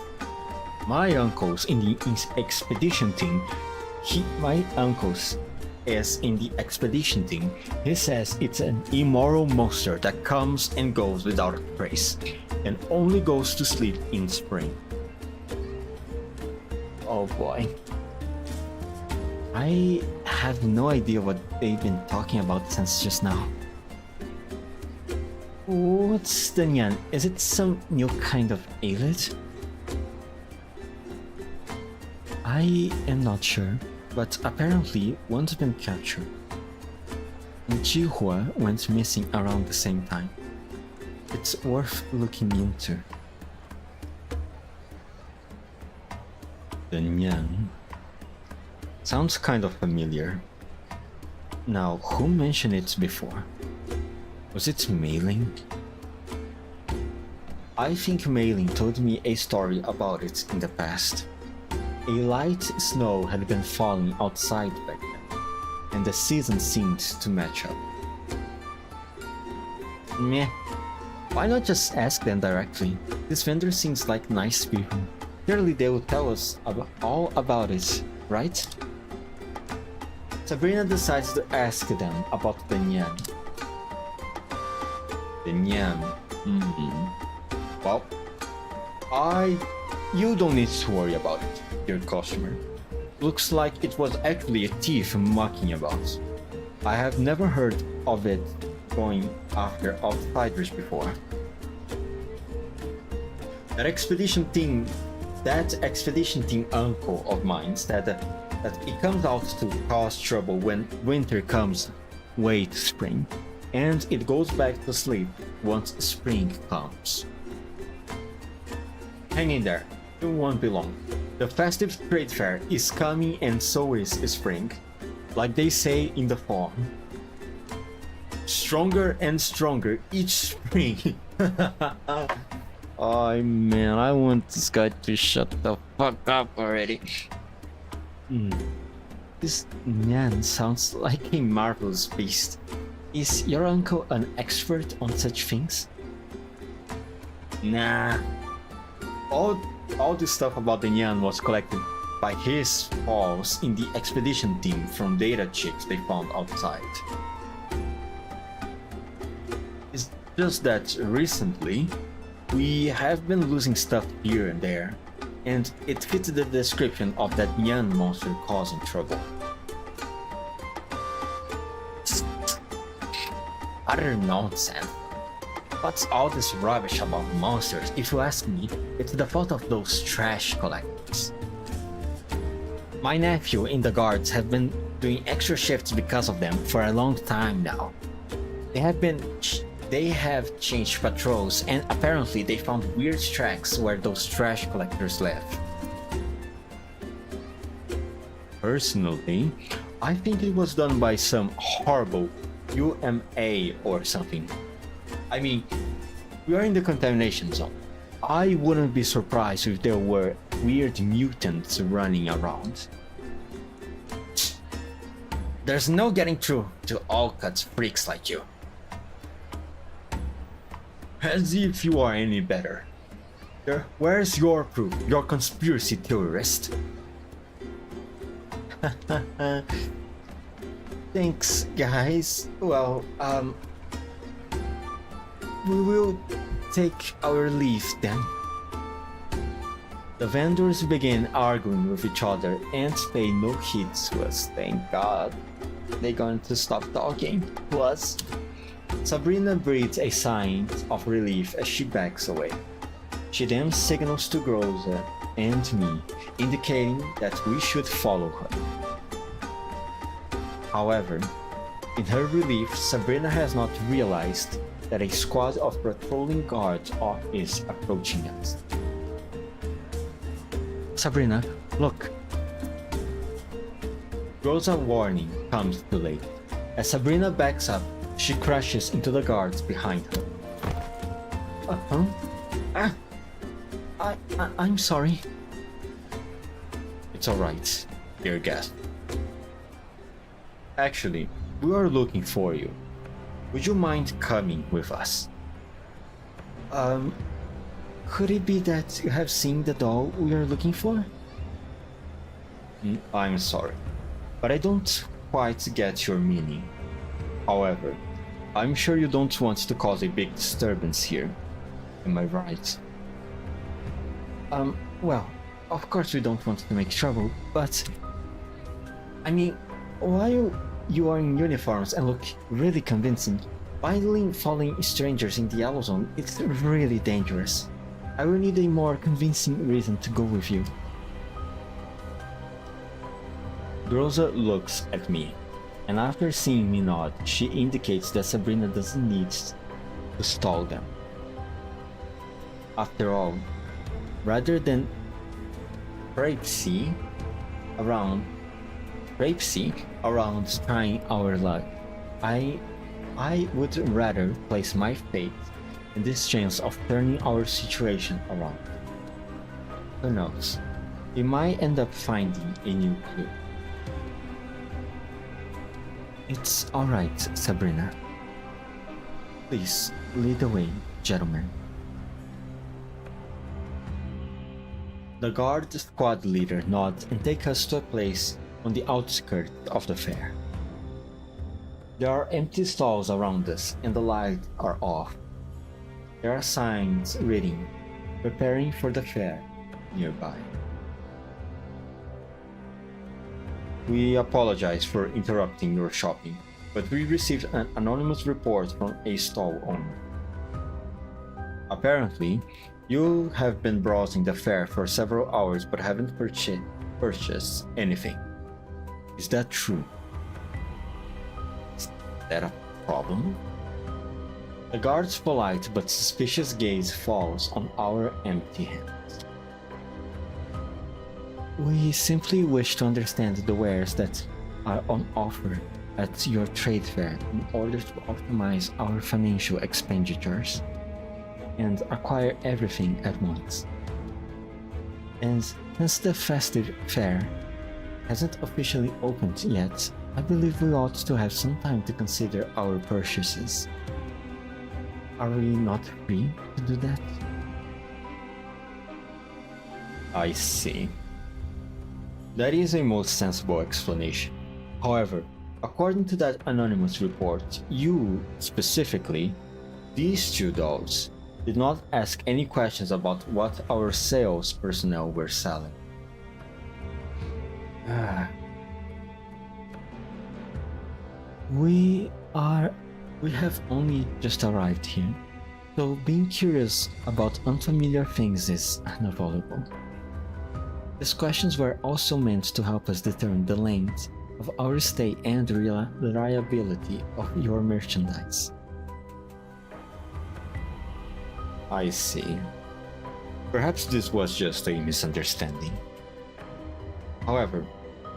My uncle's in the expedition team. My uncle's is in the expedition team. He says it's an immoral monster that comes and goes without a trace, and only goes to sleep in spring. Oh boy. I have no idea what they've been talking about since just now. What's the Nian? Is it some new kind of elite? I am not sure, but apparently one's been captured. And Qiuhua went missing around the same time. It's worth looking into. The Nian. Sounds kind of familiar. Now, who mentioned it before? Was it Mailing? I think Mailing told me a story about it in the past. A light snow had been falling outside back then, and the season seemed to match up. Meh. Why not just ask them directly? This vendor seems like nice people. Surely they will tell us all about it, right? Sabrina decides to ask them about the Nian. The Nian. Well, you don't need to worry about it, dear customer. Looks like it was actually a thief mucking about. I have never heard of it going after outsiders before. That expedition team uncle of mine said that that it comes out to cause trouble when winter comes way to spring, and it goes back to sleep once spring comes. Hang in there, you won't be long. The festive trade fair is coming and so is spring. Like they say in the fall. Stronger and stronger each spring. Oh man, I want this guy to shut the fuck up already. This man sounds like a marvelous beast. Is your uncle an expert on such things? Nah. All this stuff about the Nyan was collected by his pals in the expedition team from data chips they found outside. It's just that recently, we have been losing stuff here and there, and it fits the description of that Nyan monster causing trouble. Utter nonsense. What's all this rubbish about monsters? If you ask me, it's the fault of those trash collectors. My nephew and the guards have been doing extra shifts because of them for a long time now. They have changed patrols, and apparently they found weird tracks where those trash collectors left. Personally, I think it was done by some horrible UMA or something. I mean, we are in the contamination zone. I wouldn't be surprised if there were weird mutants running around. There's no getting through to all-cuts freaks like you. As if you are any better. Where's your proof, your conspiracy theorist? Thanks, guys. Well, we will take our leave then. The vendors began arguing with each other and paid no heed to us, thank God. They're going to stop talking. Plus, Sabrina breathes a sigh of relief as she backs away. She then signals to Groza and me, indicating that we should follow her. However, in her relief, Sabrina has not realized that a squad of patrolling guards is approaching us. Sabrina, look. Groza's warning comes too late. As Sabrina backs up, she crashes into the guards behind her. I'm sorry. It's alright, dear guest. Actually, we are looking for you. Would you mind coming with us? Could it be that you have seen the doll we are looking for? I'm sorry, but I don't quite get your meaning. However, I'm sure you don't want to cause a big disturbance here. Am I right? Well, of course we don't want to make trouble, but... I mean, while you are in uniforms and look really convincing, blindly following strangers in the Yellow Zone, it's really dangerous. I will need a more convincing reason to go with you. Groza looks at me, and after seeing me nod, she indicates that Sabrina doesn't need to stall them. After all, rather than Pixiv around trying our luck, I would rather place my faith in this chance of turning our situation around. Who knows? We might end up finding a new clue. It's alright, Sabrina. Please, lead the way, gentlemen. The guard squad leader nods and takes us to a place on the outskirts of the fair. There are empty stalls around us and the lights are off. There are signs reading, "Preparing for the fair," nearby. We apologize for interrupting your shopping, but we received an anonymous report from a stall owner. Apparently, you have been browsing the fair for several hours but haven't purchased anything. Is that true? Is that a problem? The guard's polite but suspicious gaze falls on our empty hands. We simply wish to understand the wares that are on offer at your trade fair in order to optimize our financial expenditures and acquire everything at once. And since the festive fair hasn't officially opened yet, I believe we ought to have some time to consider our purchases. Are we not free to do that? I see. That is a most sensible explanation. However, according to that anonymous report, you, specifically, these two dolls, did not ask any questions about what our sales personnel were selling. We have only just arrived here, so being curious about unfamiliar things is unavoidable. These questions were also meant to help us determine the length of our stay and the reliability of your merchandise. I see. Perhaps this was just a misunderstanding. However,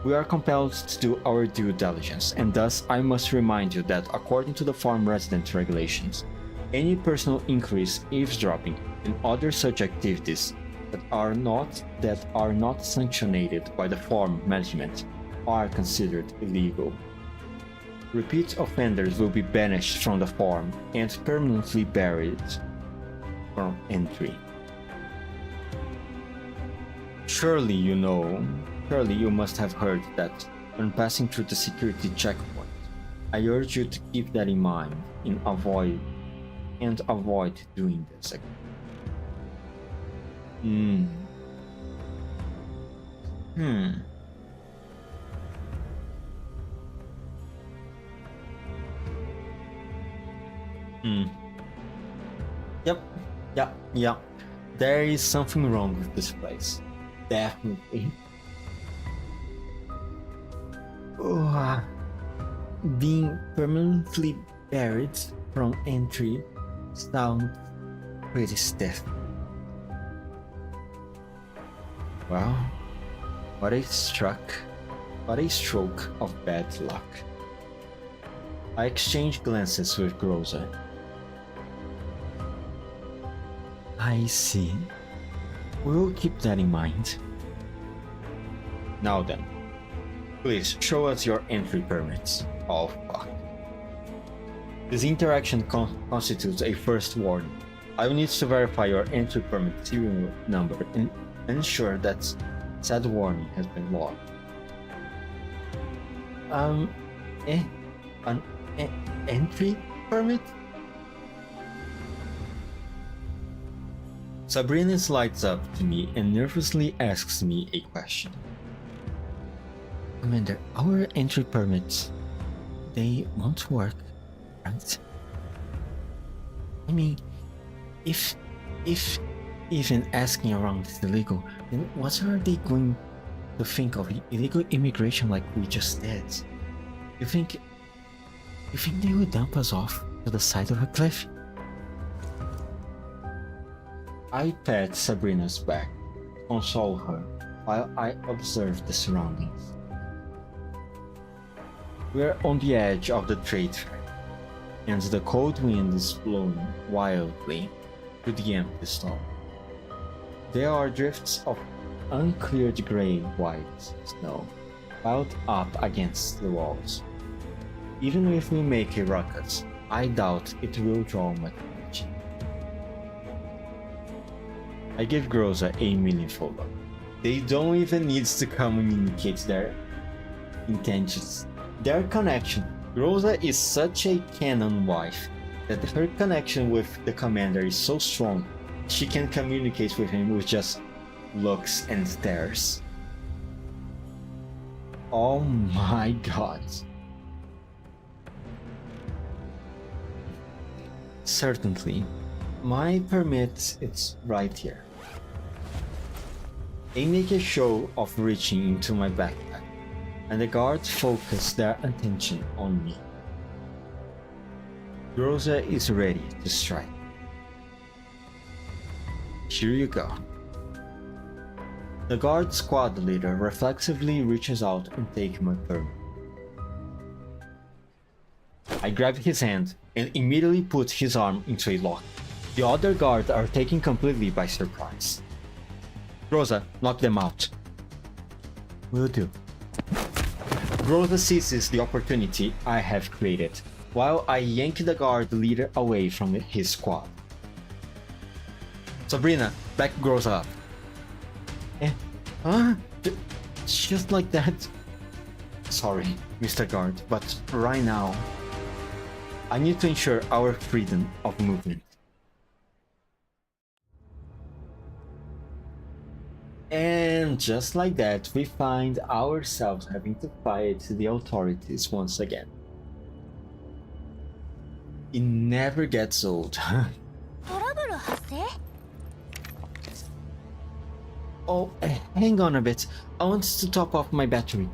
we are compelled to do our due diligence, and thus I must remind you that according to the farm resident regulations, any personal inquiries, eavesdropping, and other such activities that are not sanctioned by the farm management are considered illegal. Repeat offenders will be banished from the farm and permanently buried from entry. Surely you must have heard that when passing through the security checkpoint, I urge you to keep that in mind and avoid doing this again. Yep. There is something wrong with this place. Definitely. Being permanently buried from entry sounds pretty stiff. Well, what a stroke of bad luck. I exchange glances with Groza. I see. We'll keep that in mind. Now then, please show us your entry permits. Oh fuck. This interaction constitutes a first warning. I will need to verify your entry permit serial number and ensure that said warning has been logged. An entry permit? Sabrina lights up to me and nervously asks me a question. Commander, our entry permits, they won't work, right? I mean, if even asking around is illegal, then what are they going to think of illegal immigration like we just did? You think they would dump us off to the side of a cliff? I pat Sabrina's back, console her, while I observe the surroundings. We're on the edge of the trade fair, and the cold wind is blowing wildly through the empty stall. There are drifts of uncleared gray-white snow piled up against the walls. Even if we make a ruckus, I doubt it will draw much attention. I give Groza a meaningful look. They don't even need to communicate their intentions. Their connection. Groza is such a canon wife that her connection with the commander is so strong she can communicate with him with just looks and stares. Oh my god. Certainly. My permit, it's right here. I make a show of reaching into my backpack, and the guards focus their attention on me. Rosa is ready to strike. Here you go. The guard squad leader reflexively reaches out and takes my permit. I grab his hand and immediately put his arm into a lock. The other guards are taken completely by surprise. Rosa, knock them out. Will do. Rosa seizes the opportunity I have created, while I yank the guard leader away from his squad. Sabrina, back Rosa up. Just like that? Sorry, Mr. Guard, but right now, I need to ensure our freedom of movement. And just like that, we find ourselves having to fight the authorities once again. It never gets old. Oh, hang on a bit. I want to top off my battery.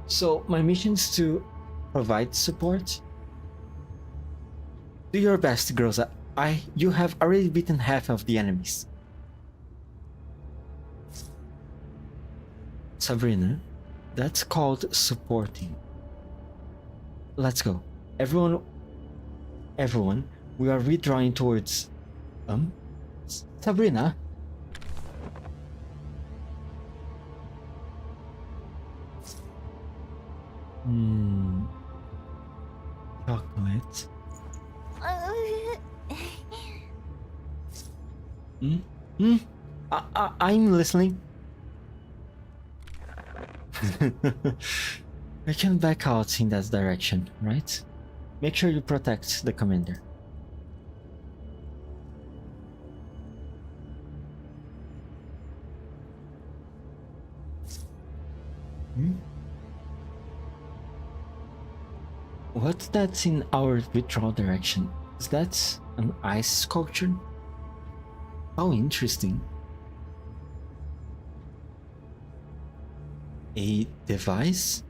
So, my mission is to provide support. Do your best, Groza. You have already beaten half of the enemies. Sabrina, that's called supporting. Let's go. Everyone, we are withdrawing towards... Sabrina? Chocolate. I'm listening. We can back out in that direction, right? Make sure you protect the commander. What's that in our withdrawal direction? Is that an ice sculpture? How interesting. A device?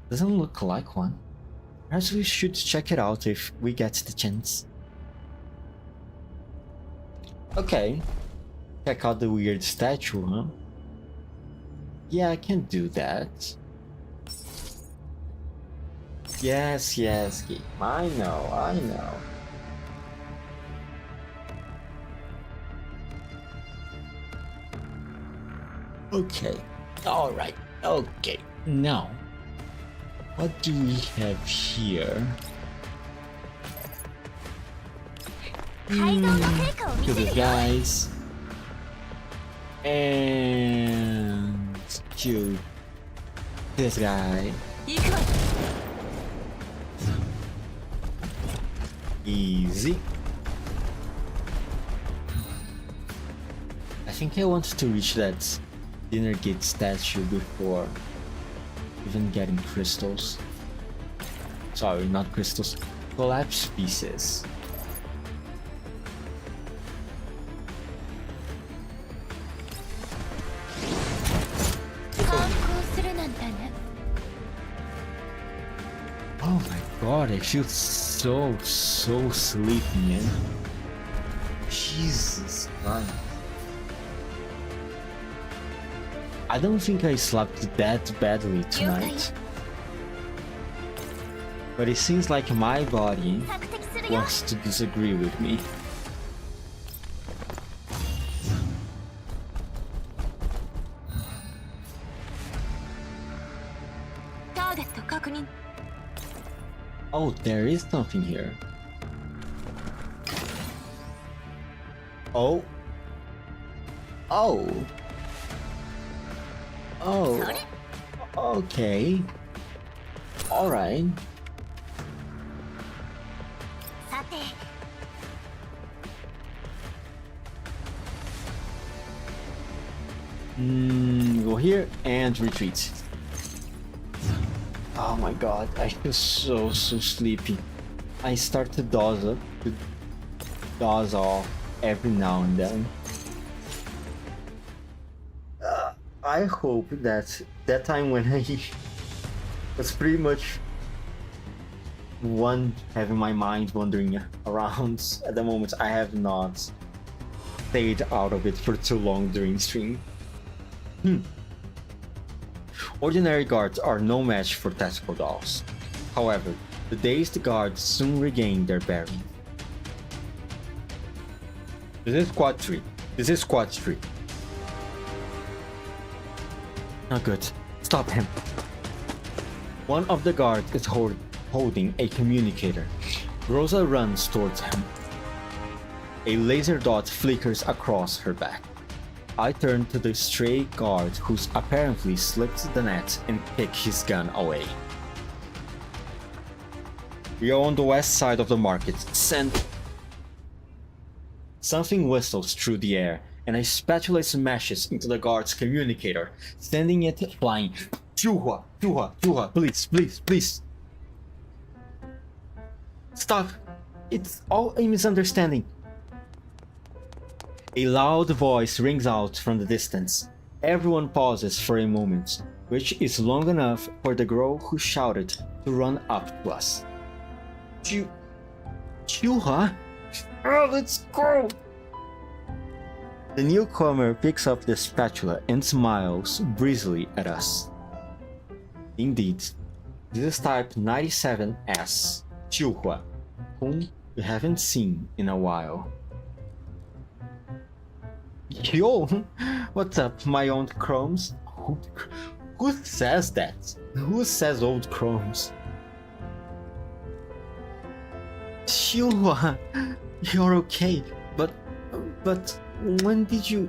Doesn't look like one. Perhaps we should check it out if we get the chance. Okay. Check out the weird statue, huh? Yeah, I can do that. Yes, game. I know. Okay. Alright. Okay. Now, what do we have here? To the guys. And to this guy. Easy. I think I want to reach that dinner gate statue before even getting crystals. Sorry, not crystals. Collapse pieces. Oh my god, I feel so sleepy, man. Jesus Christ. I don't think I slept that badly tonight. But it seems like my body wants to disagree with me. Oh, there is something here. Oh. Okay. Alright. Go here and retreat. Oh my god, I feel so sleepy. I start to doze off every now and then. I hope that that time when I was pretty much having my mind wandering around at the moment, I have not stayed out of it for too long during stream. Ordinary guards are no match for tactical dolls. However, the dazed guards soon regain their bearings. This is squad 3. Not good. Stop him. One of the guards is holding a communicator. Rosa runs towards him. A laser dot flickers across her back. I turn to the stray guard who's apparently slipped the net and pick his gun away. We are on the west side of the market. Something whistles through the air, and a spatula smashes into the guard's communicator, sending it flying. Chuhua, please. Stop! It's all a misunderstanding. A loud voice rings out from the distance. Everyone pauses for a moment, which is long enough for the girl who shouted to run up to us. Chuha? Oh, let's go! The newcomer picks up the spatula and smiles breezily at us. Indeed, this is type 97S, Chuhua, whom we haven't seen in a while. Yo, what's up, my old chromes? Who says that? Who says old chromes? Chuhua, you're okay, but when did you...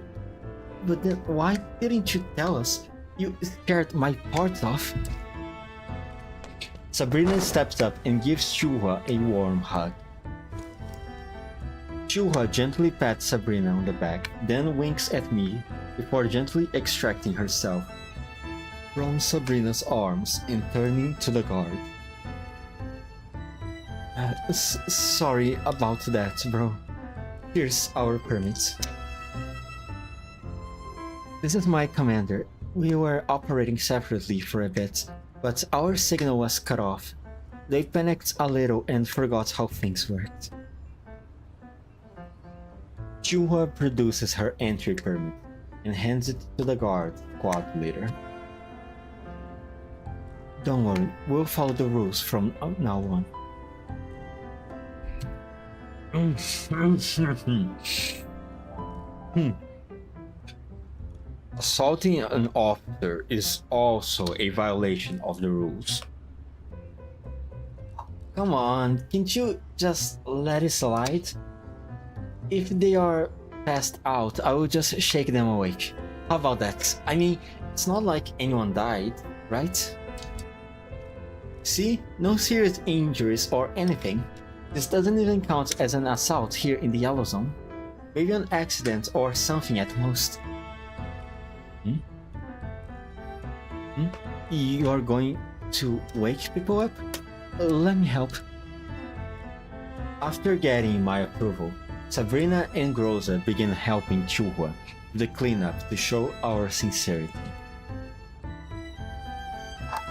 But then why didn't you tell us? You scared my parts off. Sabrina steps up and gives Chuhua a warm hug. Chuhua gently pats Sabrina on the back, then winks at me before gently extracting herself from Sabrina's arms and turning to the guard. Sorry about that, bro. Here's our permit. This is my commander. We were operating separately for a bit, but our signal was cut off. They panicked a little and forgot how things worked. Chuhua produces her entry permit and hands it to the guard squad leader. Don't worry, we'll follow the rules from now on. Assaulting an officer is also a violation of the rules. Come on, can't you just let it slide? If they are passed out, I will just shake them awake. How about that? I mean, it's not like anyone died, right? See? No serious injuries or anything. This doesn't even count as an assault here in the Yellow Zone. Maybe an accident or something at most. You are going to wake people up? Let me help. After getting my approval, Sabrina and Groza begin helping Chuhua with the cleanup to show our sincerity.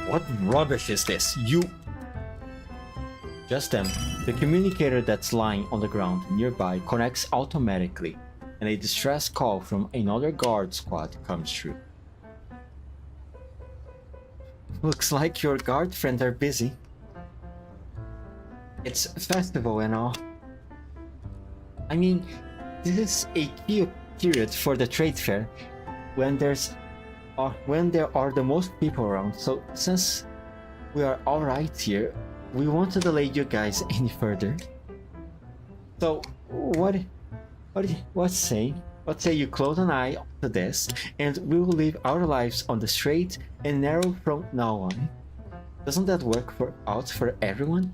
What rubbish is this? Just then, the communicator that's lying on the ground nearby connects automatically, and a distress call from another guard squad comes through. Looks like your guard friends are busy. It's a festival and all. I mean, this is a key period for the trade fair, when there are the most people around, so since we are alright here, we won't delay you guys any further. So, what say you close an eye to this, and we will live our lives on the straight and narrow from now on. Doesn't that work out for everyone?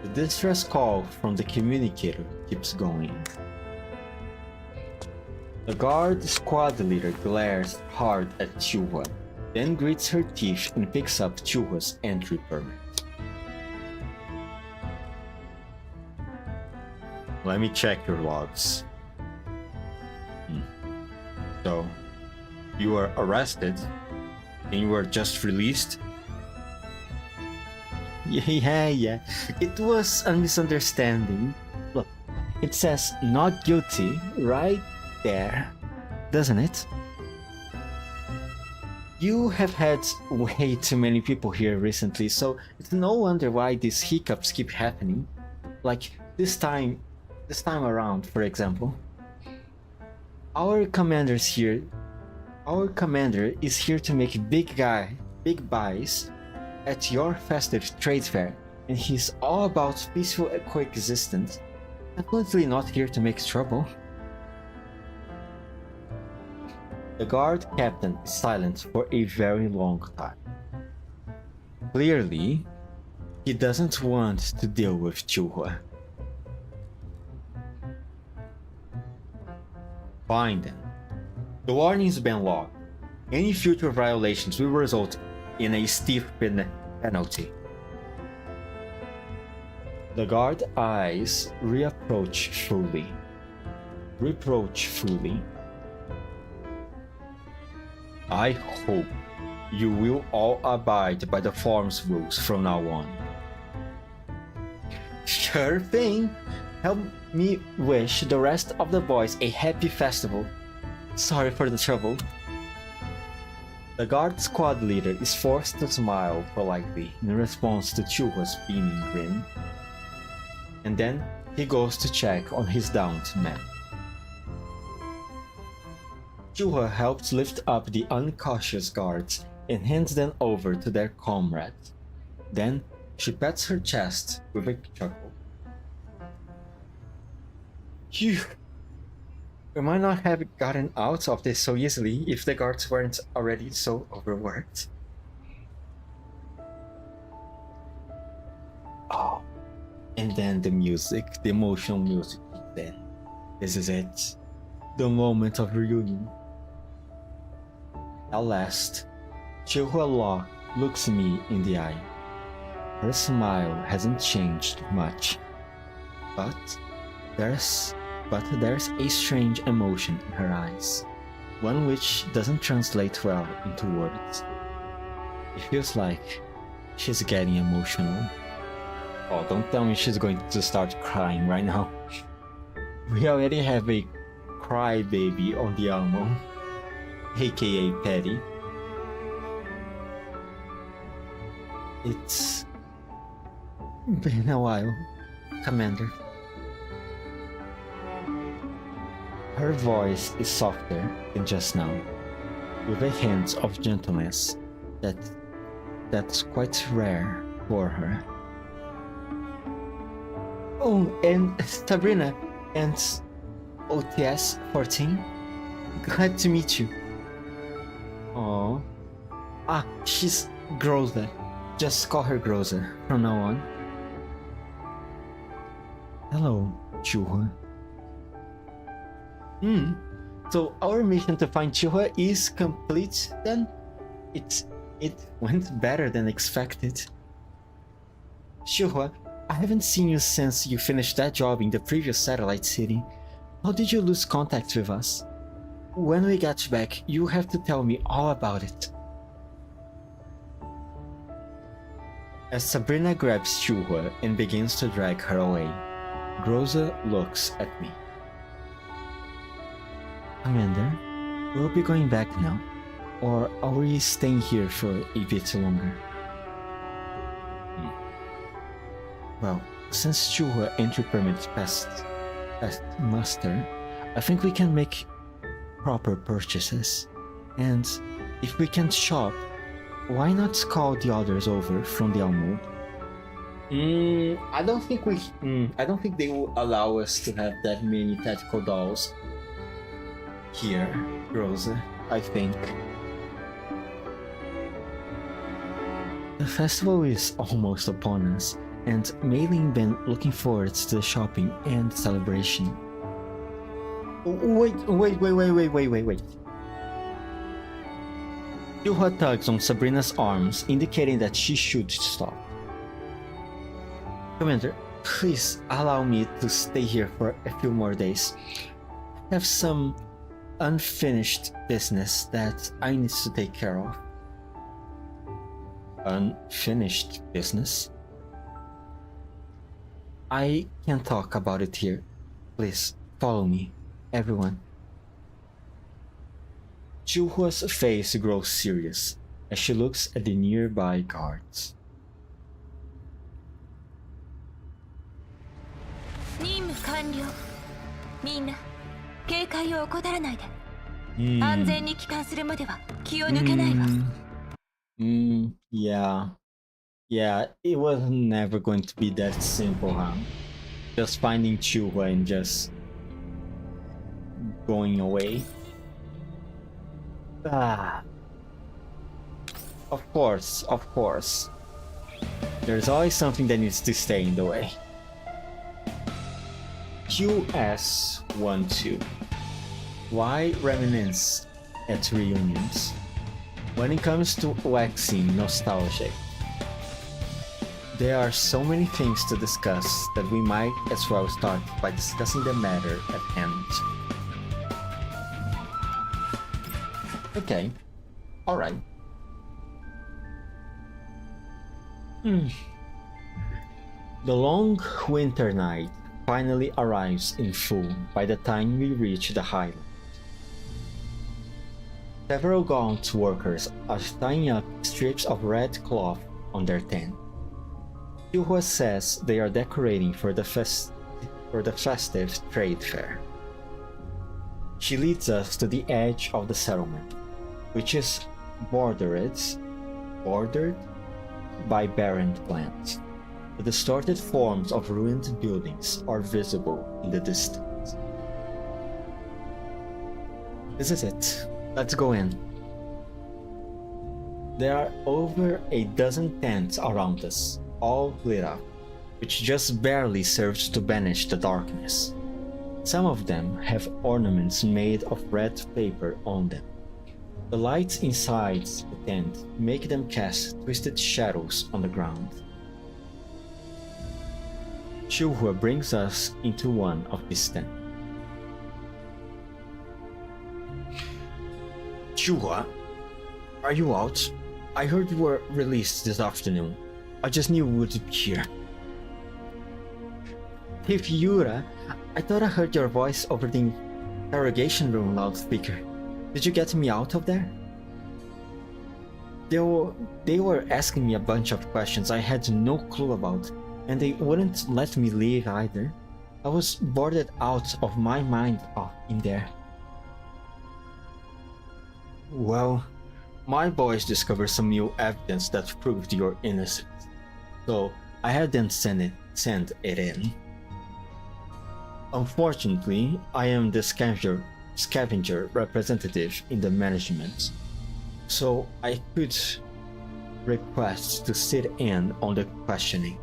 The distress call from the communicator keeps going. The guard squad leader glares hard at Chuhua, then grits her teeth and picks up Chuhua's entry permit. Let me check your logs. So, you were arrested and you were just released? Yeah. It was a misunderstanding. Look, it says not guilty right there, doesn't it? You have had way too many people here recently, so it's no wonder why these hiccups keep happening. Like this time around, for example. Our commander is here to make big buys at your festive trade fair, and he's all about peaceful coexistence. Definitely not here to make trouble. The guard captain is silent for a very long time. Clearly, he doesn't want to deal with Chuhua. Fine then. The warning's been logged. Any future violations will result in a steep penalty. The guard eyes reproachfully. I hope you will all abide by the form's rules from now on. Sure thing. Help me wish the rest of the boys a happy festival. Sorry for the trouble. The guard squad leader is forced to smile politely in response to Chuhua's beaming grin. And then he goes to check on his downed men. Chuhua helps lift up the unconscious guards and hands them over to their comrades. Then she pats her chest with a chuckle. Phew! We might not have gotten out of this so easily if the guards weren't already so overworked. Oh, and then the music, the emotional music. Then, this is it, the moment of reunion. At last, Chihuahua looks me in the eye. Her smile hasn't changed much, but there's a strange emotion in her eyes, one which doesn't translate well into words. It feels like she's getting emotional. Oh, don't tell me she's going to start crying right now. We already have a crybaby on the Almo, aka Petty. It's been a while, Commander. Her voice is softer than just now, with a hint of gentleness that's quite rare for her. Oh, and Sabrina and OTS 14, glad to meet you. Oh, she's Groza. Just call her Groza from now on. Hello, Chuhua. So our mission to find Chuhua is complete then? It went better than expected. Chuhua, I haven't seen you since you finished that job in the previous satellite city. How did you lose contact with us? When we get back, you have to tell me all about it. As Sabrina grabs Chuhua and begins to drag her away, Groza looks at me. Commander, we'll be going back now, or are we staying here for a bit longer? Well, since Chuhua entry permit passed muster, I think we can make proper purchases. And if we can't shop, why not call the others over from the Almo? I don't think they will allow us to have that many tactical dolls here, Rosa, I think. The festival is almost upon us, and Mei-Ling been looking forward to the shopping and celebration. Wait. Chuhua tugs on Sabrina's arms, indicating that she should stop. Commander, please allow me to stay here for a few more days. I have some unfinished business that I need to take care of. Unfinished business? I can't talk about it here. Please, follow me, everyone. Chuhua's face grows serious as she looks at the nearby guards. 任務完了。みんな警戒を怠らないで。安全に帰還するまでは気を抜けないわ。Yeah, it was never going to be that simple, huh? Just finding Chuhua and just going away. Of course. There's always something that needs to stay in the way. QS12. Why reminisce at reunions? When it comes to waxing nostalgic, there are so many things to discuss that we might as well start by discussing the matter at hand. Okay, alright. The long winter night finally arrives in full by the time we reach the highland. Several gaunt workers are tying up strips of red cloth on their tent. Chuhua says they are decorating for the festive trade fair. She leads us to the edge of the settlement, which is bordered by barren plants. The distorted forms of ruined buildings are visible in the distance. This is it. Let's go in. There are over a dozen tents around us, all lit up, which just barely serves to banish the darkness. Some of them have ornaments made of red paper on them. The lights inside the tent make them cast twisted shadows on the ground. Chuhua brings us into one of these tents. Chuhua, are you out? I heard you were released this afternoon. I just knew you would be here. If Yura, I thought I heard your voice over the interrogation room loudspeaker. Did you get me out of there? They were asking me a bunch of questions I had no clue about, and they wouldn't let me leave either. I was boarded out of my mind in there. Well, my boys discovered some new evidence that proved your innocence, so I had them send it in. Unfortunately, I am the scavenger representative in the management, so I could request to sit in on the questioning.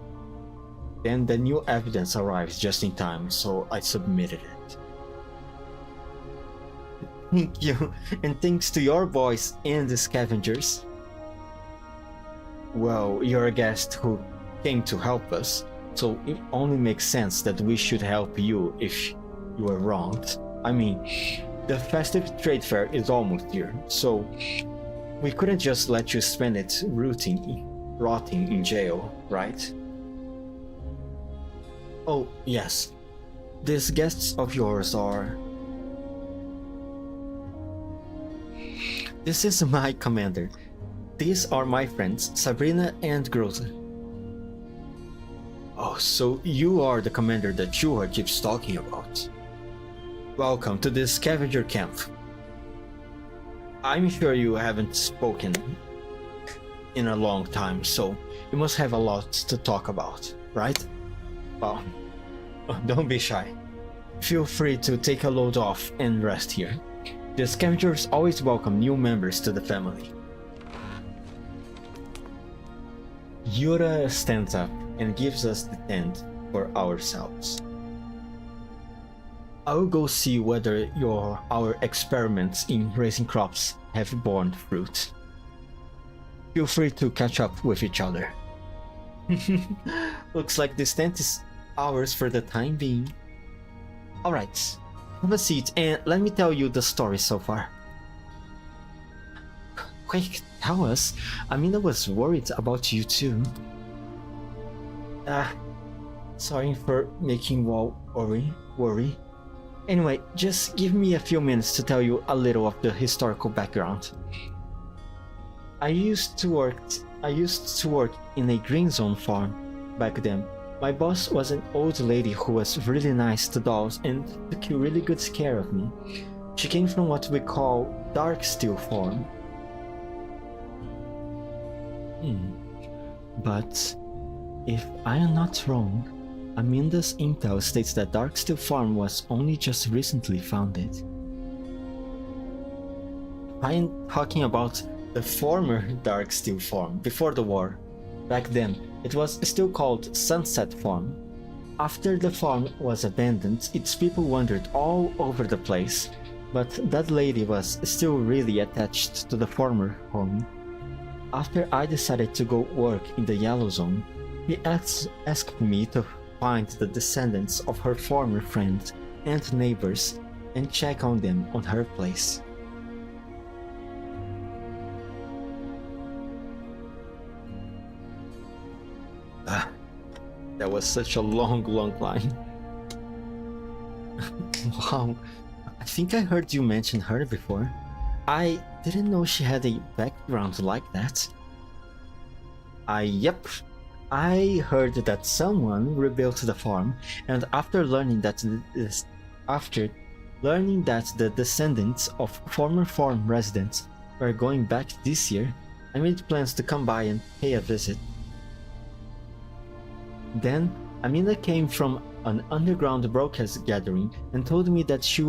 Then the new evidence arrives just in time, so I submitted it. Thank you, and thanks to your boys and the scavengers. Well, you're a guest who came to help us, so it only makes sense that we should help you if you were wronged. I mean, the festive trade fair is almost here, so we couldn't just let you spend it rotting in jail, right? Oh, yes. These guests of yours are... This is my commander. These are my friends, Sabrina and Groza. Oh, so you are the commander that Chuhua keeps talking about. Welcome to this scavenger camp. I'm sure you haven't spoken in a long time, so you must have a lot to talk about, right? Well, don't be shy. Feel free to take a load off and rest here. The scavengers always welcome new members to the family. Yura stands up and gives us the tent for ourselves. I'll go see whether our experiments in raising crops have borne fruit. Feel free to catch up with each other. Looks like this tent is ours for the time being. Alright, Have a seat and let me tell you the story so far. Quick, tell us. I mean, I was worried about you too. Sorry for making you worry. Anyway, just give me a few minutes to tell you a little of the historical background. I used to work in a green zone farm back then. My boss was an old lady who was really nice to dolls and took really good care of me. She came from what we call dark steel form. But if I am not wrong, Aminda's intel states that Darksteel Farm was only just recently founded. I am talking about the former Darksteel Farm, before the war. Back then, it was still called Sunset Farm. After the farm was abandoned, its people wandered all over the place, but that lady was still really attached to the former home. After I decided to go work in the Yellow Zone, he asked me to find the descendants of her former friends and neighbors and check on them on her place. That was such a long line. Wow, I think I heard you mention her before. I didn't know she had a background like that. Yep. I heard that someone rebuilt the farm, and after learning that the descendants of former farm residents were going back this year, I made plans to come by and pay a visit. Then, Amina came from an underground broadcast gathering and told me that she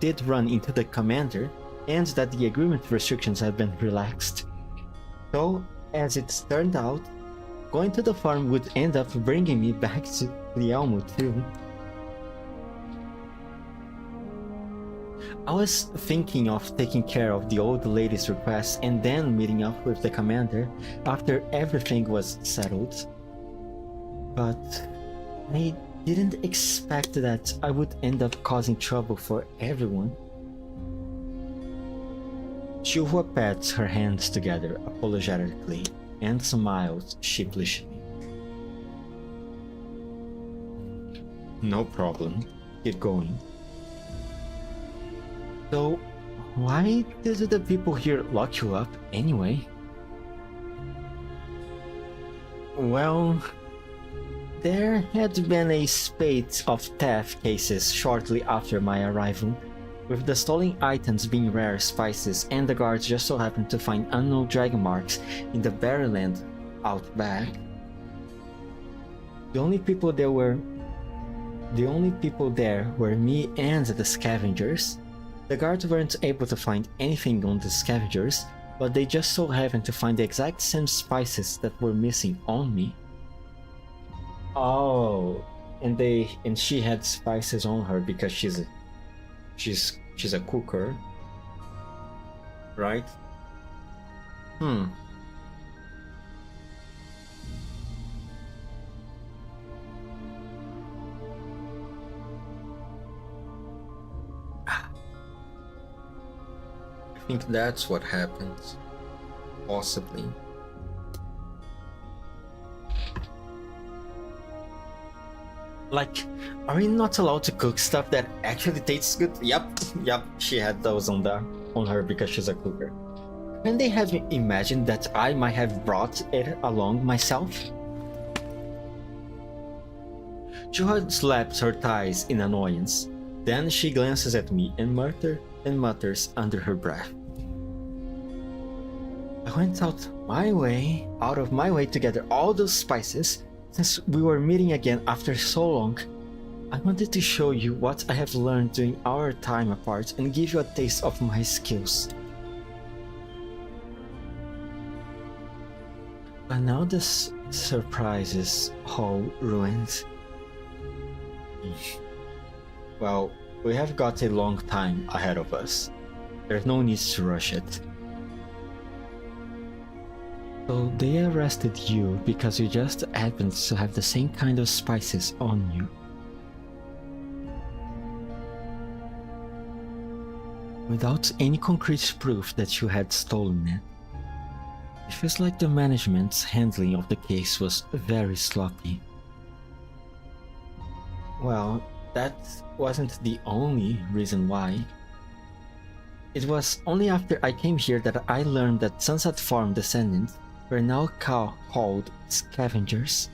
did run into the commander and that the agreement restrictions had been relaxed. So, as it turned out, going to the farm would end up bringing me back to Lielmo too. I was thinking of taking care of the old lady's request and then meeting up with the commander after everything was settled. But I didn't expect that I would end up causing trouble for everyone. Chihua pats her hands together apologetically and smiles sheepishly. No problem. Keep going. So, why did the people here lock you up anyway? Well, there had been a spate of theft cases shortly after my arrival, with the stolen items being rare spices, and the guards just so happened to find unknown dragon marks in the Barrenland out back. The only people there were me and the scavengers. The guards weren't able to find anything on the scavengers, but they just so happened to find the exact same spices that were missing on me. Oh, and she had spices on her because she's a cooker, right? I think that's what happened. Possibly. Like, are we not allowed to cook stuff that actually tastes good? Yep, she had those on her because she's a cooker. Can they have imagined that I might have brought it along myself? Chihua slaps her thighs in annoyance. Then she glances at me and mutters under her breath. I went out of my way to gather all those spices. Since we were meeting again after so long, I wanted to show you what I have learned during our time apart and give you a taste of my skills. But now this surprise is all ruined. Well, we have got a long time ahead of us. There's no need to rush it. So they arrested you because you just happened to have the same kind of spices on you. without any concrete proof that you had stolen it. It feels like the management's handling of the case was very sloppy. Well, that wasn't the only reason why. It was only after I came here that I learned that Sunset Farm descendants were now called scavengers.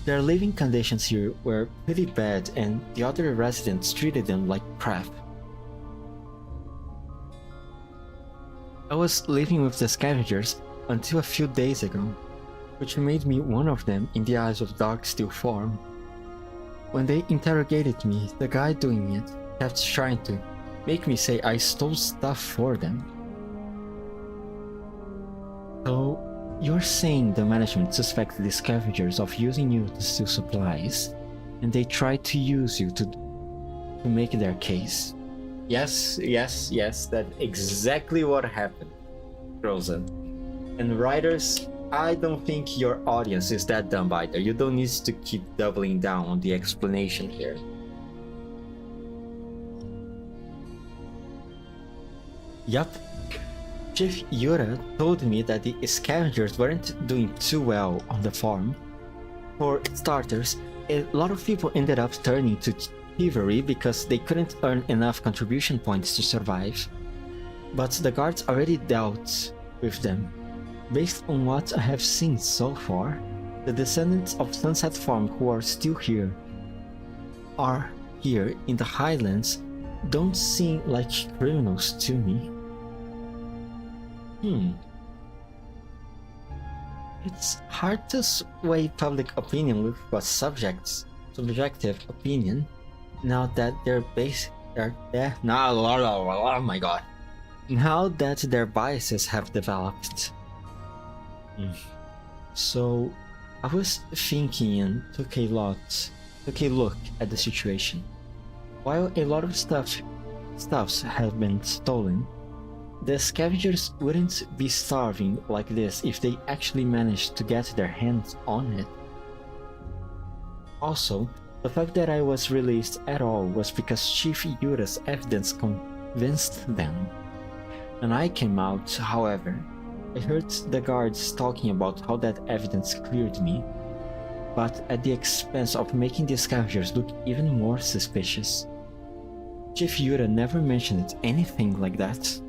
Their living conditions here were pretty bad and the other residents treated them like crap. I was living with the scavengers until a few days ago, which made me one of them in the eyes of Darksteel Farm. When they interrogated me, the guy doing it kept trying to make me say I stole stuff for them. So, you're saying the management suspects the scavengers of using you to steal supplies, and they tried to use you to make their case? Yes, that's exactly what happened, Rosa. And writers, I don't think your audience is that dumb either. You don't need to keep doubling down on the explanation here. Yup. Chief Yura told me that the scavengers weren't doing too well on the farm. For starters, a lot of people ended up turning to thievery because they couldn't earn enough contribution points to survive. But the guards already dealt with them. Based on what I have seen so far, the descendants of Sunset Farm who are still here in the Highlands don't seem like criminals to me. It's hard to sway public opinion with a subjective opinion now that now that their biases have developed. So I was thinking and took a look at the situation. While a lot of stuffs have been stolen, the scavengers wouldn't be starving like this if they actually managed to get their hands on it. Also, the fact that I was released at all was because Chief Yura's evidence convinced them. When I came out, however, I heard the guards talking about how that evidence cleared me, but at the expense of making the scavengers look even more suspicious. Chief Yura never mentioned anything like that.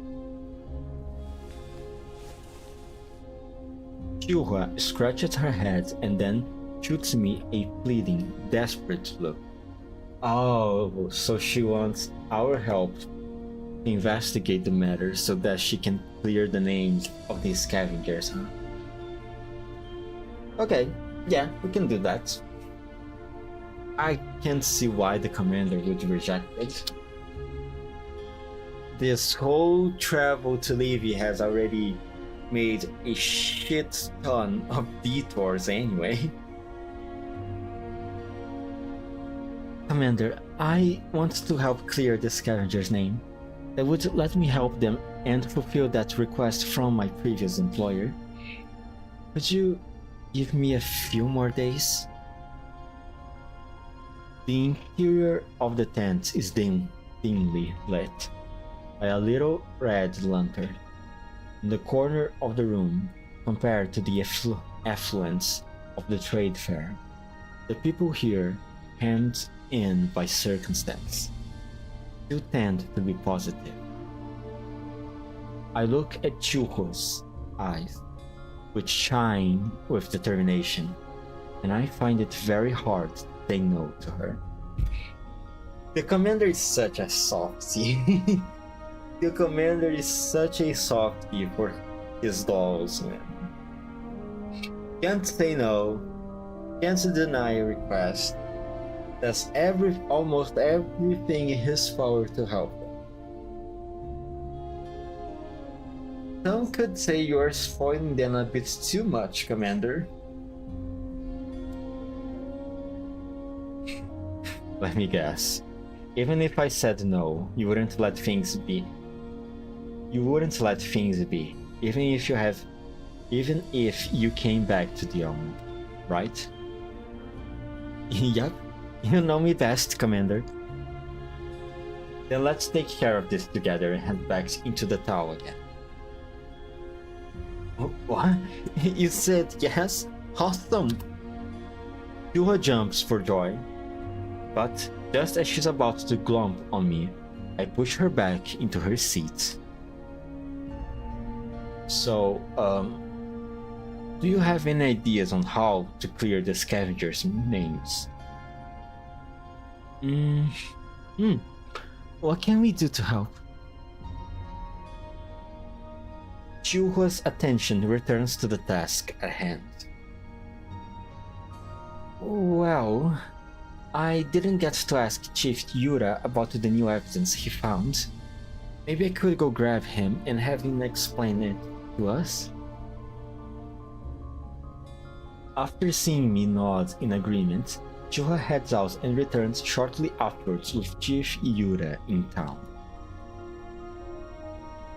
Kyuha scratched her head and then shoots me a pleading, desperate look. Oh, so she wants our help to investigate the matter so that she can clear the names of these scavengers, huh? Okay, yeah, we can do that. I can't see why the commander would reject it. This whole travel to Levy has already made a shit ton of detours anyway. Commander, I want to help clear the scavenger's name. That would let me help them and fulfill that request from my previous employer. Could you give me a few more days? The interior of the tent is dimly lit by a little red lantern in the corner of the room. Compared to the affluence of the trade fair, the people here, hemmed in by circumstance, still tend to be positive. I look at Chuho's eyes, which shine with determination, and I find it very hard to say no to her. The commander is such a softie. The commander is such a softie for his dolls, man. Can't say no, can't deny a request. Does almost everything in his power to help them. Some could say you're spoiling them a bit too much, Commander. Let me guess. Even if I said no, you wouldn't let things be. You wouldn't let things be, even if you came back to the Elm, right? Yup, you know me best, Commander. Then let's take care of this together and head back into the tower again. What? You said yes? Awesome! Yuha jumps for joy, but just as she's about to glomp on me, I push her back into her seat. So, do you have any ideas on how to clear the scavengers' names? What can we do to help? Yuha's attention returns to the task at hand. Well, I didn't get to ask Chief Yura about the new evidence he found. Maybe I could go grab him and have him explain it to us? After seeing me nod in agreement, Yuha heads out and returns shortly afterwards with Chief Yura in town.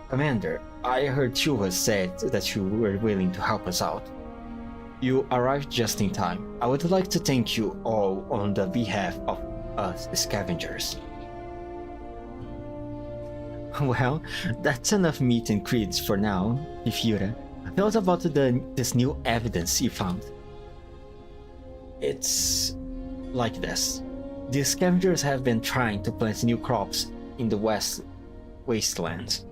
Commander, I heard Yuha said that you were willing to help us out. You arrived just in time. I would like to thank you all on the behalf of us scavengers. Well, that's enough meat and creeds for now, Chief Yura. Tell us about this new evidence you found. It's like this. The scavengers have been trying to plant new crops in the wastelands,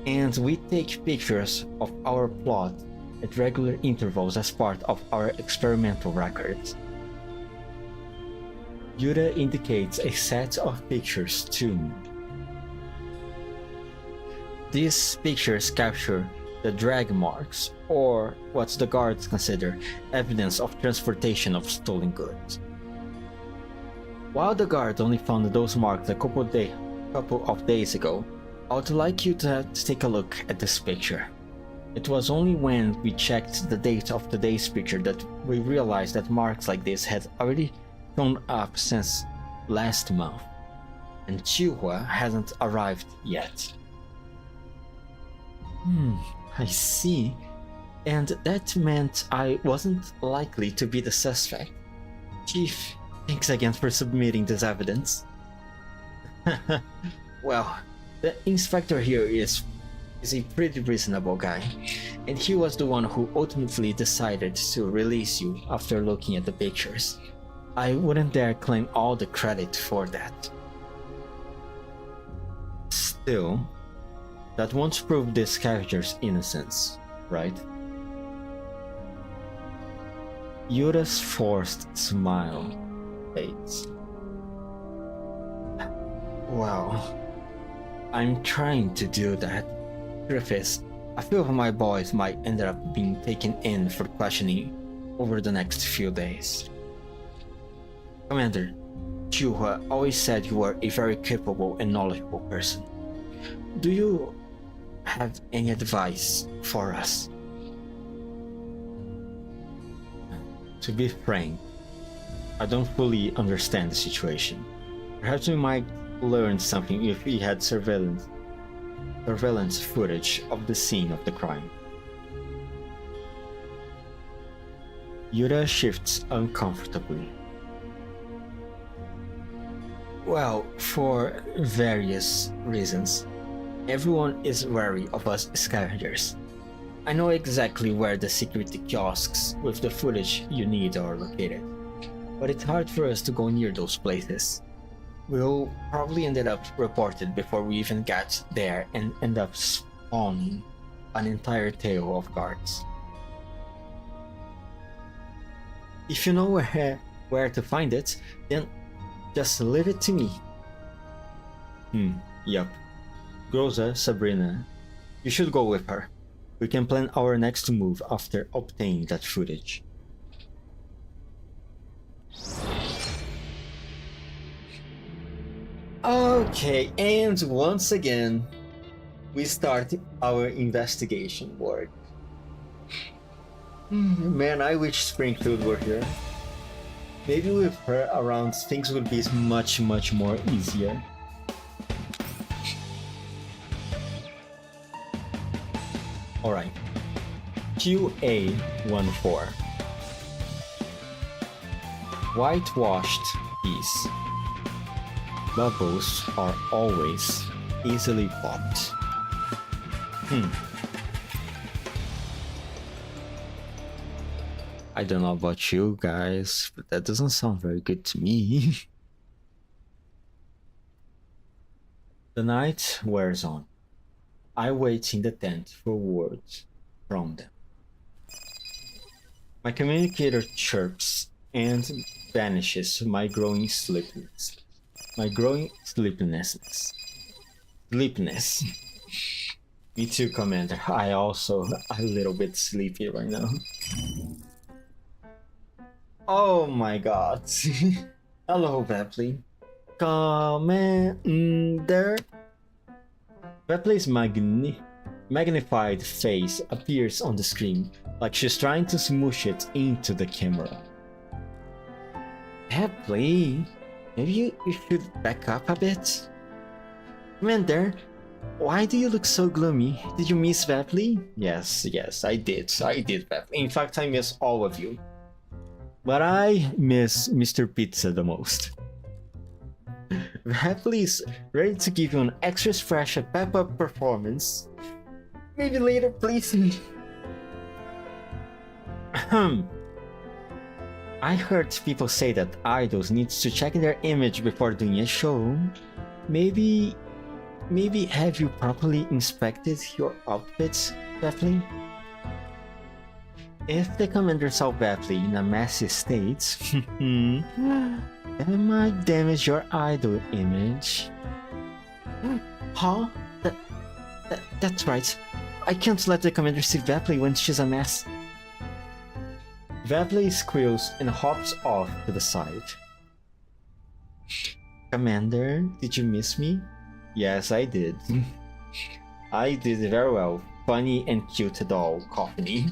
and we take pictures of our plot at regular intervals as part of our experimental records. Yura indicates a set of pictures to me. These pictures capture the drag marks, or what the guards consider evidence of transportation of stolen goods. While the guard only found those marks a couple of days ago, I would like you to take a look at this picture. It was only when we checked the date of today's picture that we realized that marks like this had already shown up since last month, and Yuha hasn't arrived yet. I see. And that meant I wasn't likely to be the suspect. Chief, thanks again for submitting this evidence. Well, the inspector here is a pretty reasonable guy, and he was the one who ultimately decided to release you after looking at the pictures. I wouldn't dare claim all the credit for that. Still, that won't prove this scavenger's innocence, right? Yura's forced smile fades. Well, I'm trying to do that. Truth is, a few of my boys might end up being taken in for questioning over the next few days. Commander, Yuha always said you were a very capable and knowledgeable person. Do you have any advice for us? To be frank, I don't fully understand the situation. Perhaps we might learn something if we had surveillance footage of the scene of the crime. Yura shifts uncomfortably. Well, for various reasons. Everyone is wary of us scavengers. I know exactly where the security kiosks with the footage you need are located, but it's hard for us to go near those places. We'll probably end up reported before we even get there and end up spawning an entire tail of guards. If you know where to find it, then just leave it to me. Yup. Groza, Sabrina, you should go with her. We can plan our next move after obtaining that footage. Okay, and once again, we start our investigation work. Man, I wish Springfield were here. Maybe with her around, things would be much more easier. Alright, QA14. Whitewashed piece. Bubbles are always easily popped. I don't know about you guys, but that doesn't sound very good to me. The night wears on. I wait in the tent for words from them. My communicator chirps and vanishes my growing sleepiness. Sleepiness. Me too, Commander. I also a little bit sleepy right now. Oh my god. Hello, Vapley. Commander. Vapley's magnified face appears on the screen, like she's trying to smoosh it into the camera. Vapley, maybe you should back up a bit? Commander, why do you look so gloomy? Did you miss Vapley? Yes, I did, Vapley. In fact, I miss all of you. But I miss Mr. Pizza the most. Vapley is ready to give you an extra fresh pep-up performance. Maybe later, please. I heard people say that idols need to check their image before doing a show. Maybe have you properly inspected your outfits, Vapley? If the commander saw Vapley in a messy state, that might damage your idol image. Huh? That's right. I can't let the commander see Vapley when she's a mess. Vapley squeals and hops off to the side. Commander, did you miss me? Yes, I did. I did very well. Funny and cute doll, Coffee.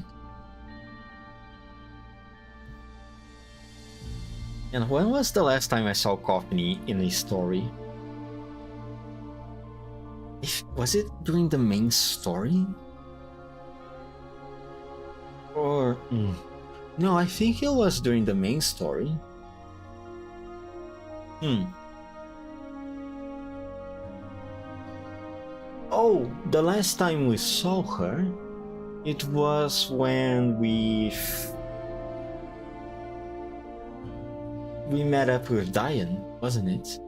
And when was the last time I saw Coffee in a story? Was it during the main story? Or... No, I think it was during the main story. Oh, the last time we saw her, it was when we met up with Diane, wasn't it?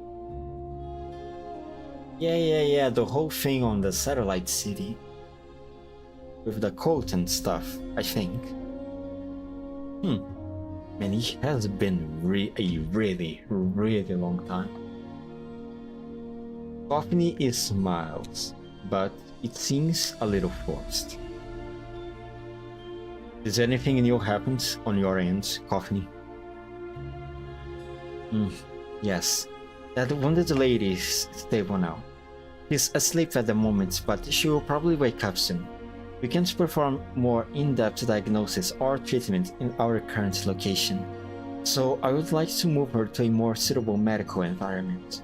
Yeah, the whole thing on the satellite city. With the cult and stuff, I think. Man, it has been a really long time. Coffee smiles, but it seems a little forced. Is anything new happened on your end, Coffee? Yes, that wounded lady is stable now. She's asleep at the moment, but she will probably wake up soon. We can't perform more in-depth diagnosis or treatment in our current location, so I would like to move her to a more suitable medical environment.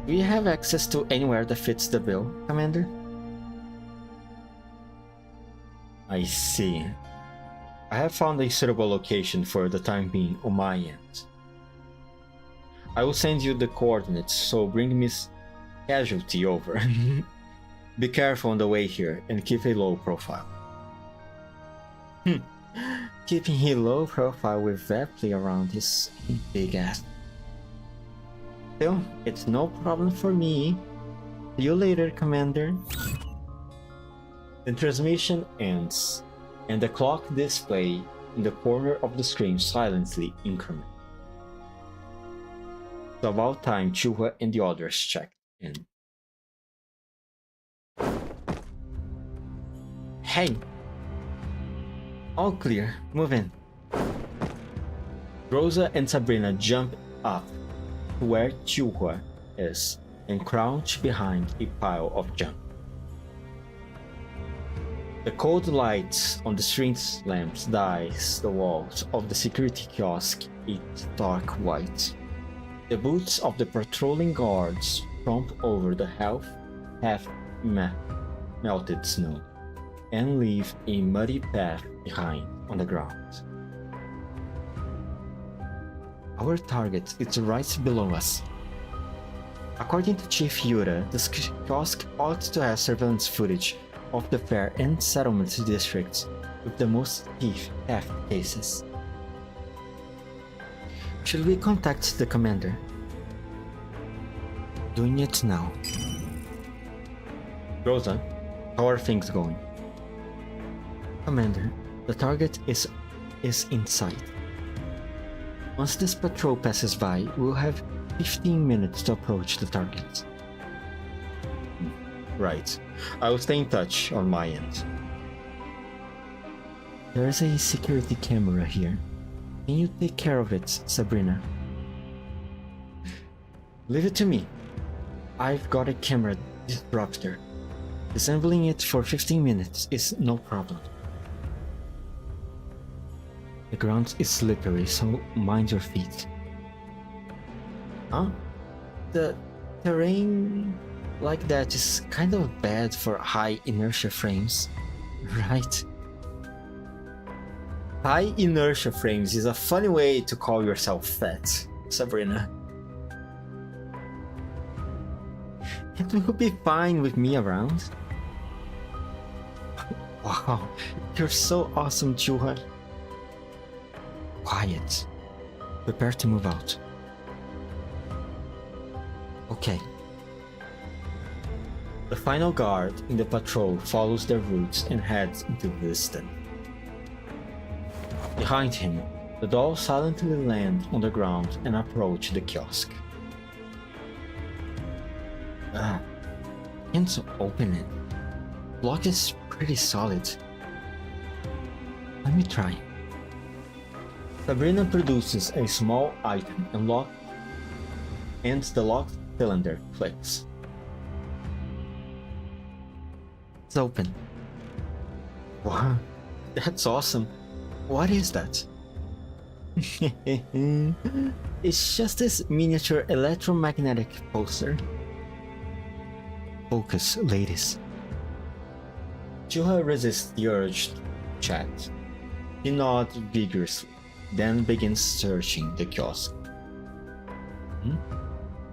Do you have access to anywhere that fits the bill, Commander? I see. I have found a suitable location for the time being on my end. I will send you the coordinates, so bring Miss Casualty over. Be careful on the way here and keep a low profile. Keeping a low profile with Vapley around is a big ass. Still, it's no problem for me. See you later, Commander. The transmission ends, and the clock display in the corner of the screen silently increments. It's about time Chuha and the others check in. Hey! All clear, move in. Rosa and Sabrina jump up to where Chuha is and crouch behind a pile of junk. The cold light on the street lamps dyes the walls of the security kiosk a dark white. The boots of the patrolling guards tromp over the half-melted snow and leave a muddy path behind on the ground. Our target is right below us. According to Chief Yura, this kiosk ought to have surveillance footage of the fair and settlement districts with the most theft cases. Should we contact the commander? Doing it now. Rosa, how are things going? Commander, the target is in sight. Once this patrol passes by, we'll have 15 minutes to approach the target. Right. I will stay in touch on my end. There is a security camera here. Can you take care of it, Sabrina? Leave it to me. I've got a camera disruptor. Disassembling it for 15 minutes is no problem. The ground is slippery, so mind your feet. Huh? The terrain like that is kind of bad for high inertia frames, right? High inertia frames is a funny way to call yourself fat, Sabrina. It will be fine with me around. Wow, you're so awesome, Chuha. Quiet. Prepare to move out. Okay. The final guard in the patrol follows their routes and heads into Vista. Behind him, the dolls silently land on the ground and approach the kiosk. Can't open it. Lock is pretty solid. Let me try. Sabrina produces a small item and the locked cylinder clicks. It's open. Wow, that's awesome. What is that? It's just this miniature electromagnetic pulsar. Focus, ladies. Juha resists the urge to chat. He nods vigorously, then begins searching the kiosk.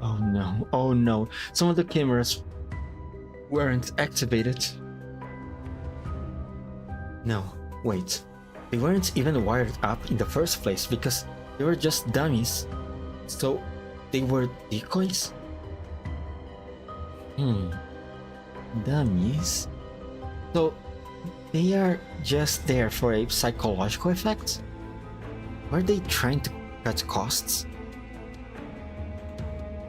Oh no, some of the cameras weren't activated. No, wait. They weren't even wired up in the first place because they were just dummies. So they were decoys? Dummies? So they are just there for a psychological effect? Were they trying to cut costs?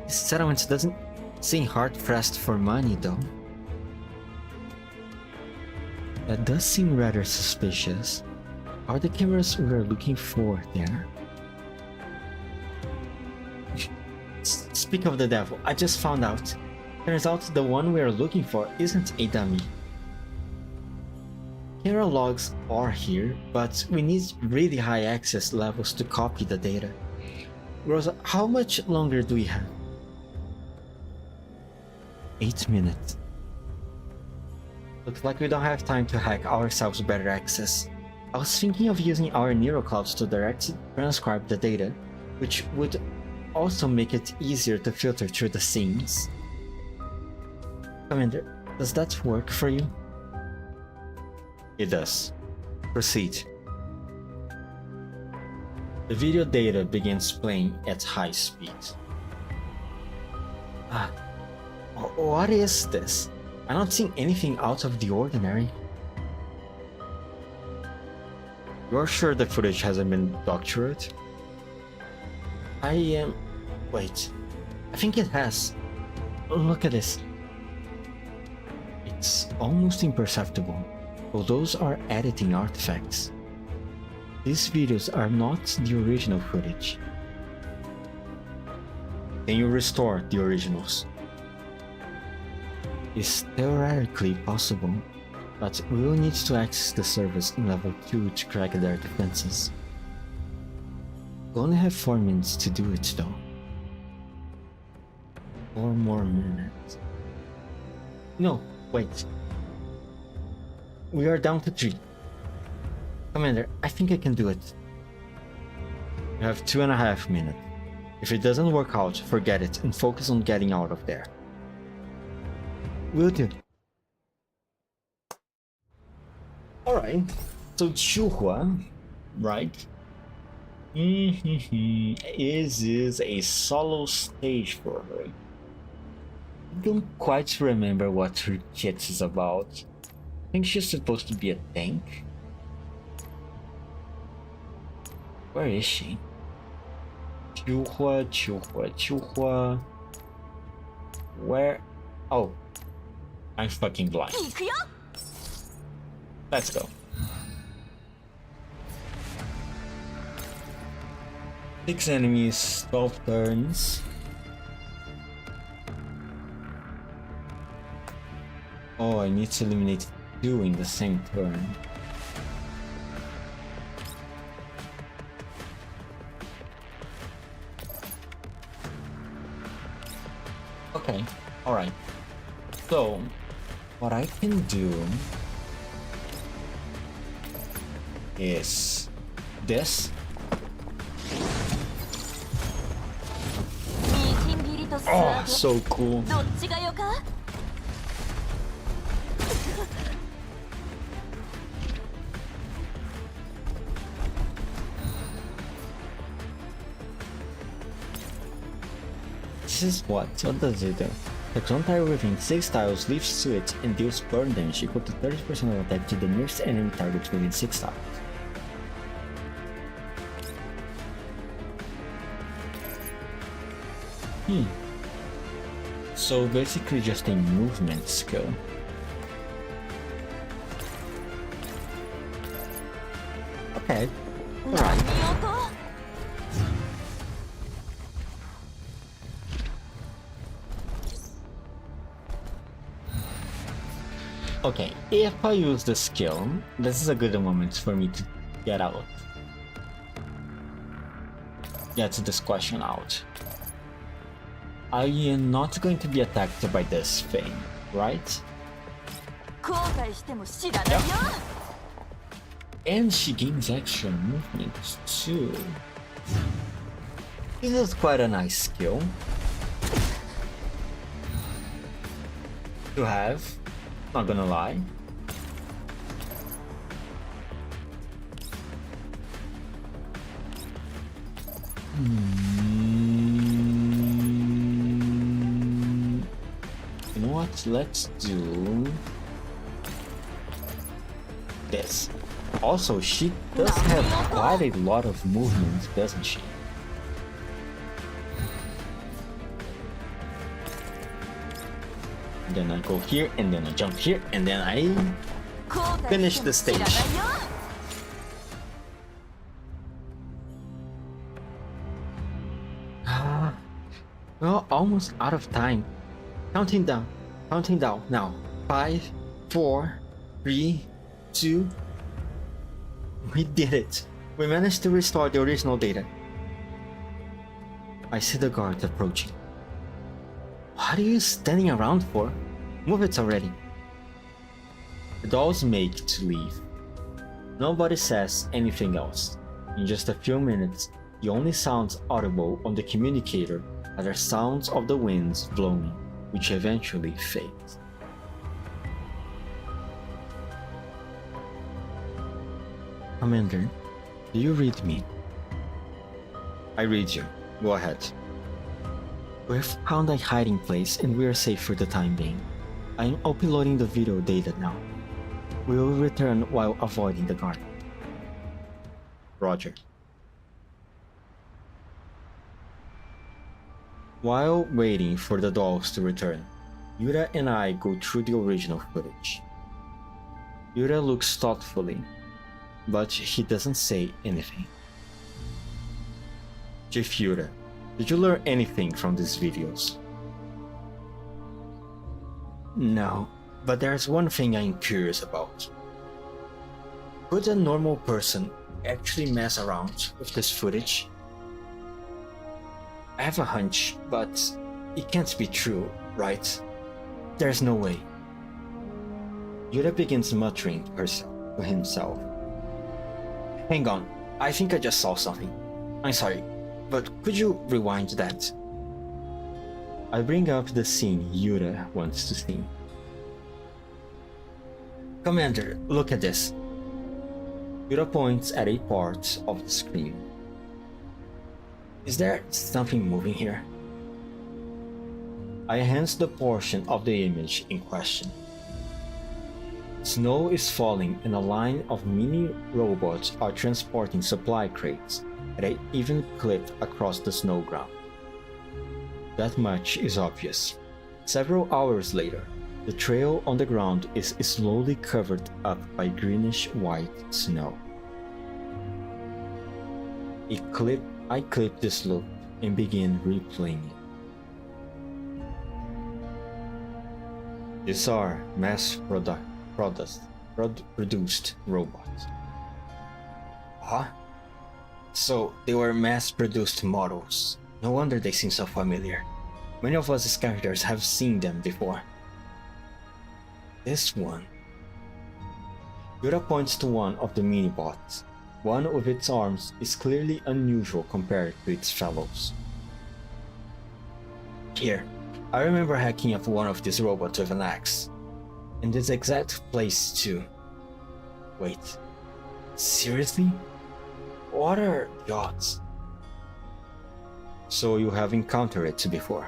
This settlement doesn't seem hard-pressed for money though. That does seem rather suspicious. Are the cameras we are looking for there? Speak of the devil, I just found out. Turns out the one we are looking for isn't a dummy. Camera logs are here, but we need really high access levels to copy the data. Rosa, how much longer do we have? 8 minutes. Looks like we don't have time to hack ourselves better access. I was thinking of using our neuroclouds to directly transcribe the data, which would also make it easier to filter through the scenes. Commander, does that work for you? It does. Proceed. The video data begins playing at high speed. What is this? I'm not seeing anything out of the ordinary. You're sure the footage hasn't been doctored? I am... Wait. I think it has. Look at this. It's almost imperceptible, but those are editing artifacts. These videos are not the original footage. Can you restore the originals? It's theoretically possible, but we will need to access the servers in level 2 to crack their defenses. We only have 4 minutes to do it though. 4 more minutes. No, wait. We are down to 3. Commander, I think I can do it. We have 2.5 minutes. If it doesn't work out, forget it and focus on getting out of there. Will do. Alright, so Chuhua, right? Is a solo stage for her. I don't quite remember what her kit is about. I think she's supposed to be a tank. Where is she? Chuhua. Where? Oh, I'm fucking blind. Let's go. 6 enemies, 12 turns. Oh, I need to eliminate 2 in the same turn. Okay, alright. So, what I can do is this. Oh, so cool. This is what does it do? Attacks one tile within 6 tiles, leaves to it, and deals burn damage equal to 30% of attack to the nearest enemy target within 6 tiles. So basically just a movement skill. Okay, alright. Okay, if I use the skill, this is a good moment for me to get out. Get this question out. I am not going to be attacked by this thing, right? Yep. And she gains extra movement too. This is quite a nice skill to have, not gonna lie. You know what? Let's do this. Also, she does have quite a lot of movement, doesn't she? And then I go here, and then I jump here, and then I finish the stage. Well, almost out of time. Counting down now. 5, 4, 3, 2. We did it. We managed to restore the original data. I see the guard approaching. What are you standing around for? Move it already. The dolls make to leave. Nobody says anything else. In just a few minutes, the only sounds audible on the communicator are the sounds of the winds blowing, which eventually fades. Commander, do you read me? I read you. Go ahead. We've found a hiding place and we are safe for the time being. I am uploading the video data now. We will return while avoiding the guard. Roger. While waiting for the dolls to return, Yura and I go through the original footage. Yura looks thoughtfully, but he doesn't say anything. Chief Yura, did you learn anything from these videos? No, but there's one thing I'm curious about. Could a normal person actually mess around with this footage? I have a hunch, but it can't be true, right? There's no way. Yura begins muttering to himself. Hang on, I think I just saw something. I'm sorry. But could you rewind that? I bring up the scene Yura wants to see. Commander, look at this. Yura points at a part of the screen. Is there something moving here? I enhance the portion of the image in question. Snow is falling and a line of mini robots are transporting supply crates at an even clip across the snow ground. That much is obvious. Several hours later, the trail on the ground is slowly covered up by greenish-white snow. I clip this loop and begin replaying it. These are mass-produced robots. Huh? So they were mass-produced models. No wonder they seem so familiar. Many of us scavengers have seen them before. This one. Yura points to one of the mini-bots. One of its arms is clearly unusual compared to its fellows. Here, I remember hacking up one of these robots with an axe. In this exact place too. Wait, seriously? What are the odds? So you have encountered it before.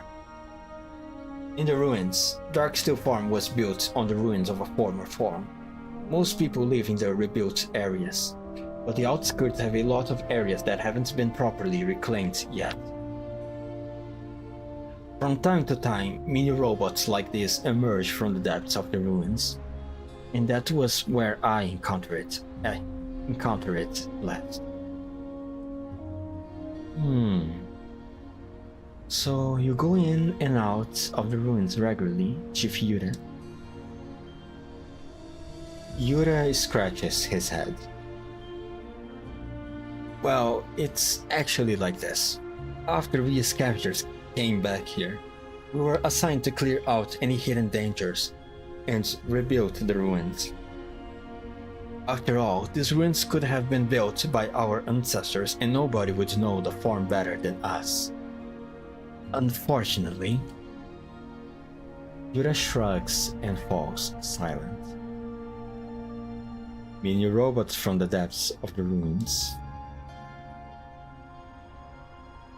In the ruins, Darksteel Farm was built on the ruins of a former farm. Most people live in the rebuilt areas, but the outskirts have a lot of areas that haven't been properly reclaimed yet. From time to time, mini robots like this emerge from the depths of the ruins, and that was where I encountered it last. So you go in and out of the ruins regularly, Chief Yura? Yura scratches his head. Well, it's actually like this. After we scavengers came back here, we were assigned to clear out any hidden dangers and rebuild the ruins. After all, these ruins could have been built by our ancestors and nobody would know the farm better than us. Unfortunately, Yura shrugs and falls silent. Mini robots from the depths of the ruins.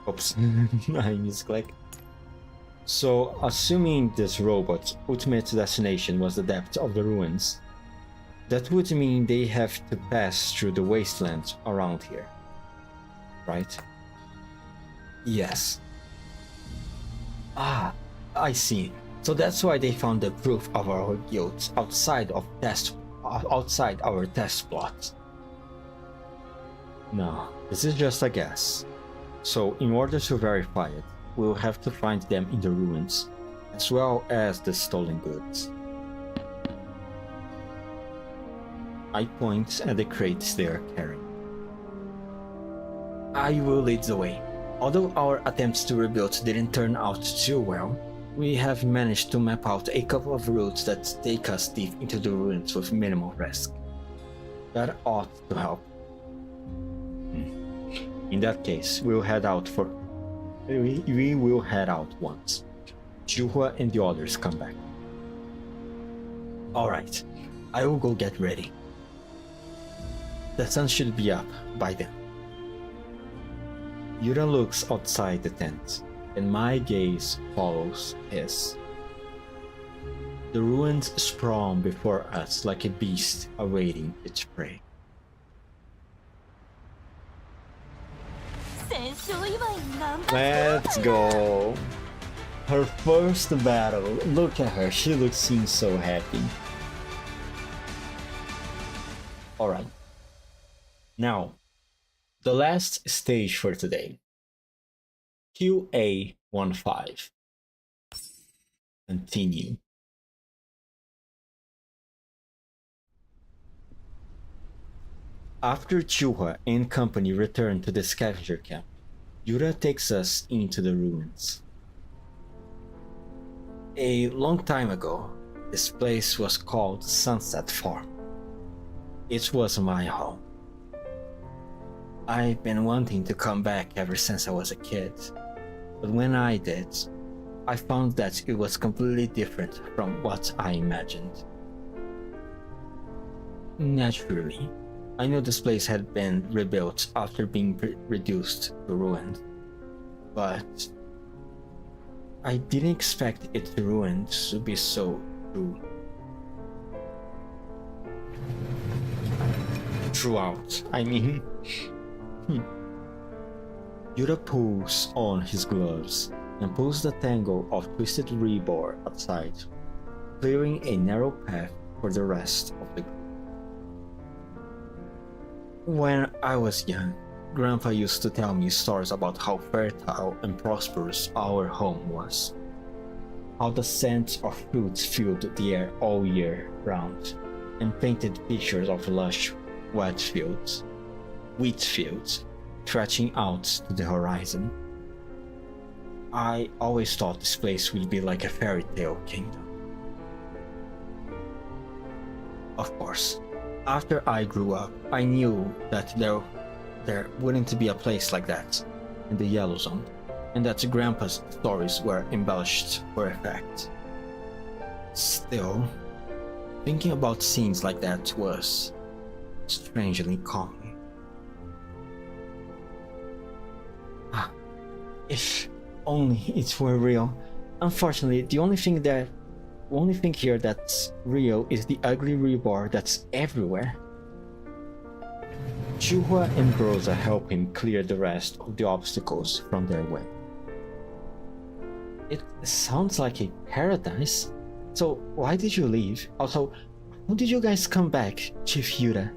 Oops, I misclicked. So, assuming this robot's ultimate destination was the depth of the ruins, that would mean they have to pass through the wasteland around here, right? Yes. Ah, I see. So that's why they found the proof of our guilt outside our test plot. No, this is just a guess. So in order to verify it, we'll have to find them in the ruins, as well as the stolen goods. I point at the crates they are carrying. I will lead the way. Although our attempts to rebuild didn't turn out too well, we have managed to map out a couple of routes that take us deep into the ruins with minimal risk. That ought to help. In that case, we will head out once Juhua and the others come back. Alright, I will go get ready. The sun should be up by then. Yura looks outside the tent, and my gaze follows his. The ruins sprawl before us like a beast awaiting its prey. Let's go! Her first battle. Look at her, she seems so happy. Alright. Now, the last stage for today. QA15. Continue. After Juhua and company return to the scavenger camp, Yura takes us into the ruins. A long time ago, this place was called Sunset Farm. It was my home. I've been wanting to come back ever since I was a kid, but when I did, I found that it was completely different from what I imagined. Naturally, I knew this place had been rebuilt after being reduced to ruin, but I didn't expect it to ruin to be so true. Throughout, I mean. Yuta pulls on his gloves and pulls the tangle of twisted rebar aside, clearing a narrow path for the rest of the group. When I was young, Grandpa used to tell me stories about how fertile and prosperous our home was, how the scent of fruits filled the air all year round, and painted pictures of lush wheat fields, stretching out to the horizon. I always thought this place would be like a fairy tale kingdom. Of course, after I grew up, I knew that there wouldn't be a place like that in the Yellow Zone, and that Grandpa's stories were embellished for effect. Still, thinking about scenes like that was strangely calming. If only it were real. Unfortunately, the only thing here that's real is the ugly rebar that's everywhere. Chuhua and Broza help him clear the rest of the obstacles from their way. It sounds like a paradise. So why did you leave? Also, how did you guys come back, Chief Yuta?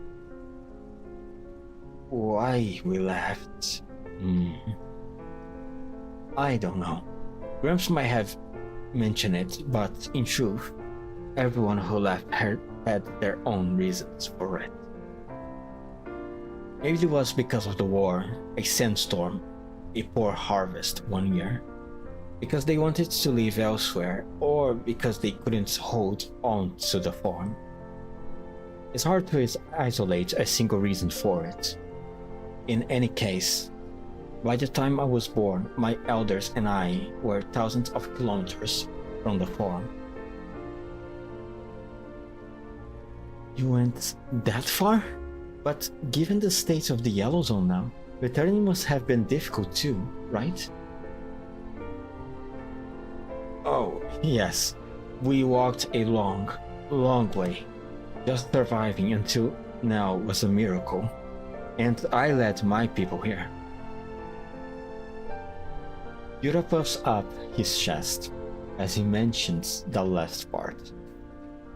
Why we left? I don't know. Gramps might have mentioned it, but in truth, everyone who left had their own reasons for it. Maybe it was because of the war, a sandstorm, a poor harvest one year, because they wanted to live elsewhere, or because they couldn't hold on to the farm. It's hard to isolate a single reason for it. In any case, by the time I was born, my elders and I were thousands of kilometers from the farm. You went that far? But given the state of the Yellow Zone now, returning must have been difficult too, right? Oh, yes. We walked a long, long way. Just surviving until now was a miracle. And I led my people here. Yuta puffs up his chest as he mentions the last part.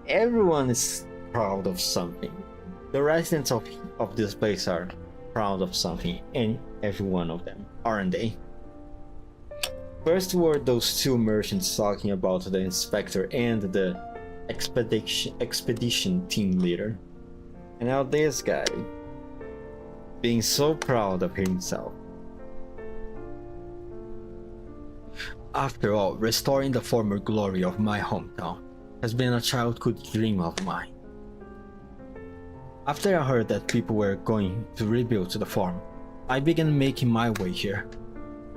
Everyone is proud of something. The residents of this place are proud of something, and every one of them, aren't they? First were those two merchants talking about the inspector and the expedition team leader. And now this guy, being so proud of himself. After all, restoring the former glory of my hometown has been a childhood dream of mine. After I heard that people were going to rebuild the farm, I began making my way here.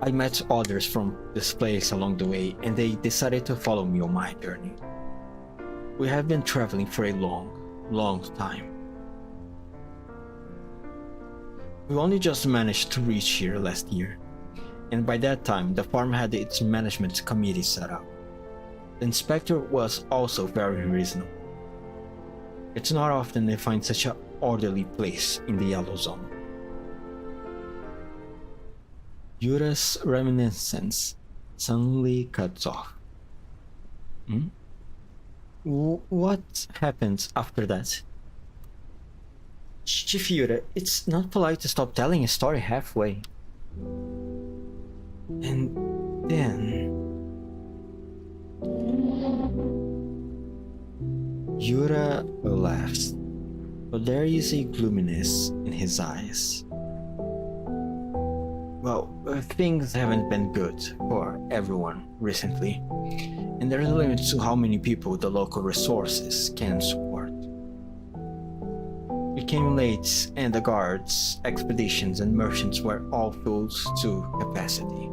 I met others from this place along the way, and they decided to follow me on my journey. We have been traveling for a long, long time. We only just managed to reach here last year, and by that time the farm had its management committee set up. The inspector was also very reasonable. It's not often they find such an orderly place in the Yellow Zone. Yura's reminiscence suddenly cuts off. What happened after that? Chief Yura, it's not polite to stop telling a story halfway. And then... Yura laughs, but there is a gloominess in his eyes. Well, things haven't been good for everyone recently, and there's a limit to how many people the local resources can support. We came late, and the guards, expeditions, and merchants were all filled to capacity.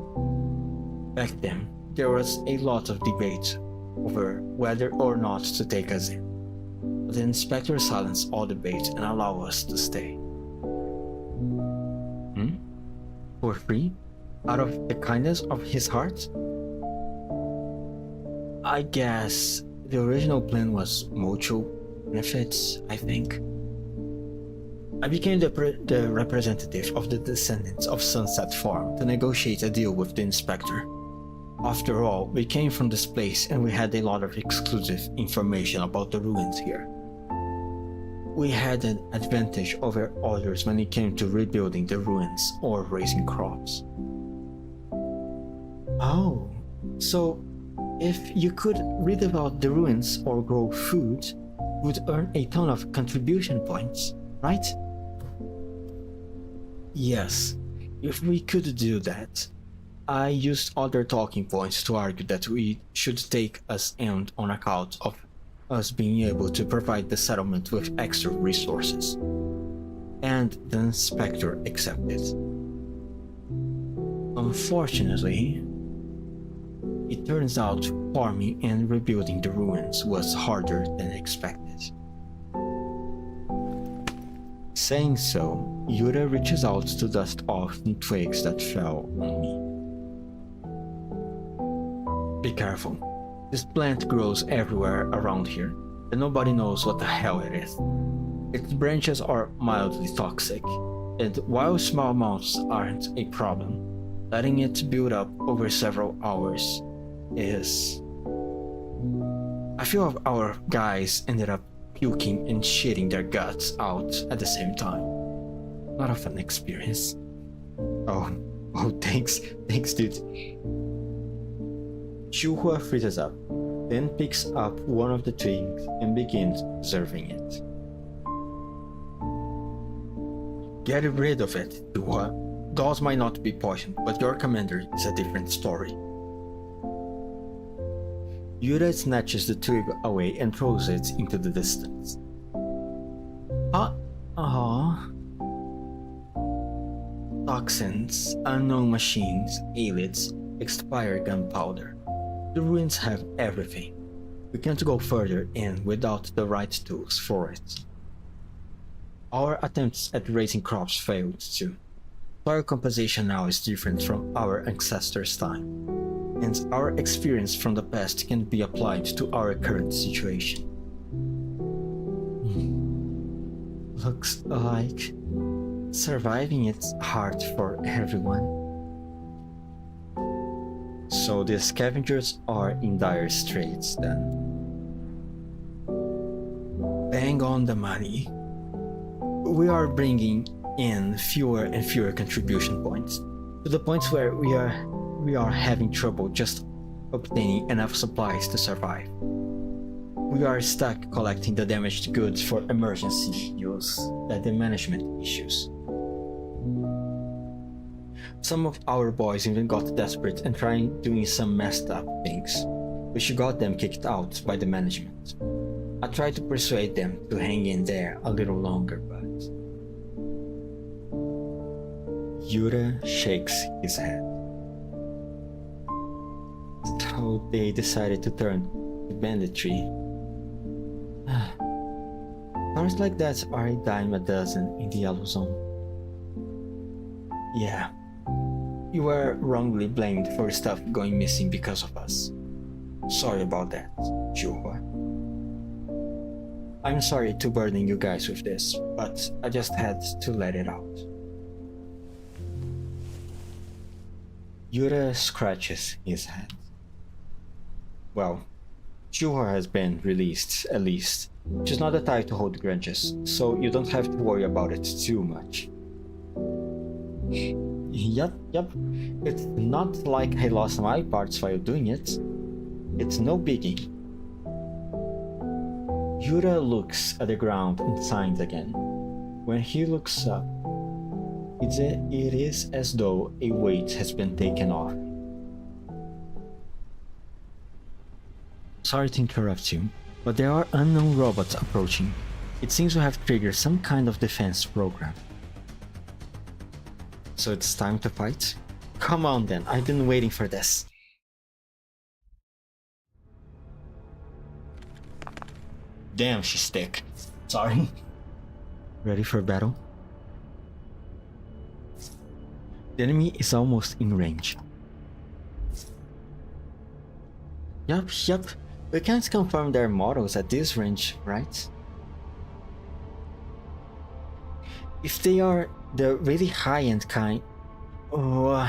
Back then, there was a lot of debate over whether or not to take us in, but the inspector silenced all debate and allowed us to stay. For free? Out of the kindness of his heart? I guess the original plan was mutual benefits, I think. I became the representative of the descendants of Sunset Farm to negotiate a deal with the inspector. After all, we came from this place and we had a lot of exclusive information about the ruins here. We had an advantage over others when it came to rebuilding the ruins or raising crops. Oh, so if you could read about the ruins or grow food, you would earn a ton of contribution points, right? Yes, if we could do that. I used other talking points to argue that we should take us in on account of us being able to provide the settlement with extra resources. And the inspector accepted. Unfortunately, it turns out farming and rebuilding the ruins was harder than expected. Saying so, Yura reaches out to dust off the twigs that fell on me. Be careful. This plant grows everywhere around here, and nobody knows what the hell it is. Its branches are mildly toxic, and while small amounts aren't a problem, letting it build up over several hours is... A few of our guys ended up puking and shitting their guts out at the same time. Not a fun experience. Oh, thanks, dude. Shuhua freezes up, then picks up one of the twigs and begins observing it. Get rid of it, Shuhua. Dolls might not be poisoned, but your commander is a different story. Yura snatches the twig away and throws it into the distance. Toxins, unknown machines, aelids, expired gunpowder. The ruins have everything. We can't go further in without the right tools for it. Our attempts at raising crops failed too. Soil composition now is different from our ancestors' time, and our experience from the past can be applied to our current situation. Looks like surviving is hard for everyone. So the scavengers are in dire straits then. Bang on the money. We are bringing in fewer and fewer contribution points, to the point where we are having trouble just obtaining enough supplies to survive. We are stuck collecting the damaged goods for emergency use at the management issues. Some of our boys even got desperate and tried doing some messed up things, which got them kicked out by the management. I tried to persuade them to hang in there a little longer, but... Yura shakes his head. So they decided to turn to banditry. Cars like that are a dime a dozen in the Yellow Zone. Yeah. You were wrongly blamed for stuff going missing because of us. Sorry about that, Shuhua. I'm sorry to burden you guys with this, but I just had to let it out. Yura scratches his head. Well, Shuhua has been released, at least. She's not the type to hold grudges, so you don't have to worry about it too much. Yep. It's not like I lost my parts while doing it. It's no biggie. Yura looks at the ground and signs again. When he looks up, it is as though a weight has been taken off. Sorry to interrupt you, but there are unknown robots approaching. It seems we have triggered some kind of defense program. So it's time to fight? Come on then, I've been waiting for this. Damn, she's thick. Sorry. Ready for battle? The enemy is almost in range. Yup. We can't confirm their models at this range, right? If they are the really high-end kind... Oh,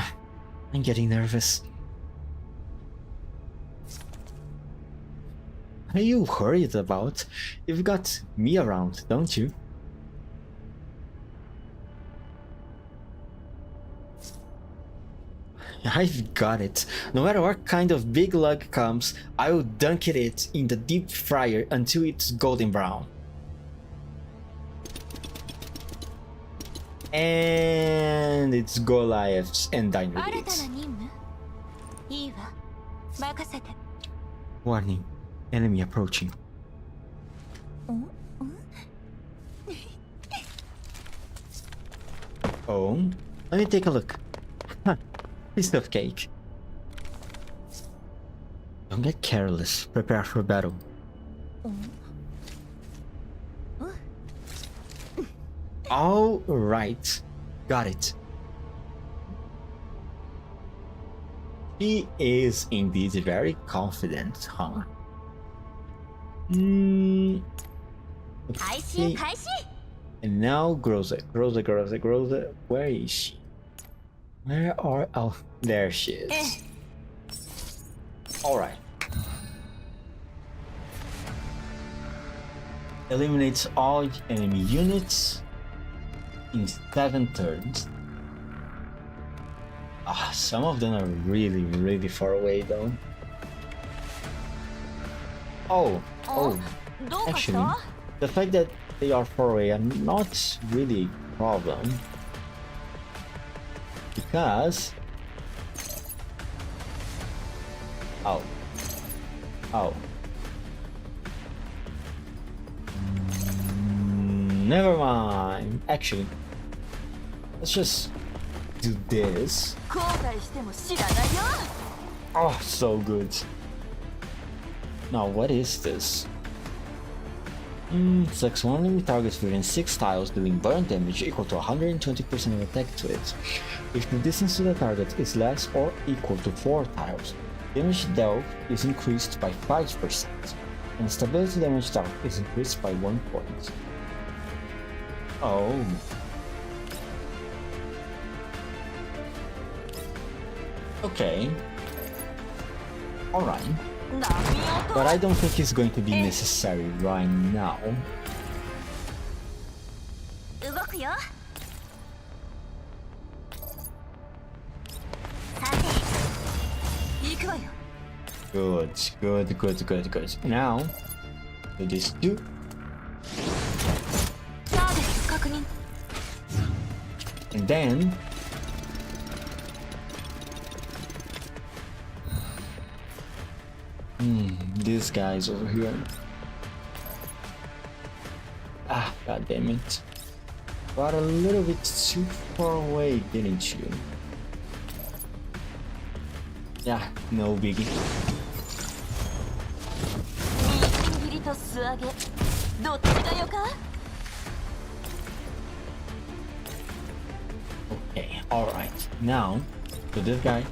I'm getting nervous. What are you worried about? You've got me around, don't you? I've got it. No matter what kind of big lug comes, I will dunk it in the deep fryer until it's golden brown. And it's Goliaths and Dynamites. Warning, enemy approaching. Oh, let me take a look. Huh, piece of cake. Don't get careless, prepare for battle. All right, got it. He is indeed very confident, huh? Okay. And now Groza. Where is she? Oh, there she is. Alright. Eliminates all enemy units in 7 turns. Some of them are really far away though. Actually, the fact that they are far away are not really a problem, because never mind. Actually, let's just do this. Oh, so good. Now, what is this? Selects one enemy targets within 6 tiles, dealing burn damage equal to 120% of attack to it. If the distance to the target is less or equal to 4 tiles, damage dealt is increased by 5%, and stability damage dealt is increased by 1 point. Oh. Okay. Alright. But I don't think it's going to be necessary right now. Good. Now, do this too. And then these guys over here. God damn it. Got a little bit too far away, didn't you? Yeah, no biggie. Okay, alright. Now, to this guy.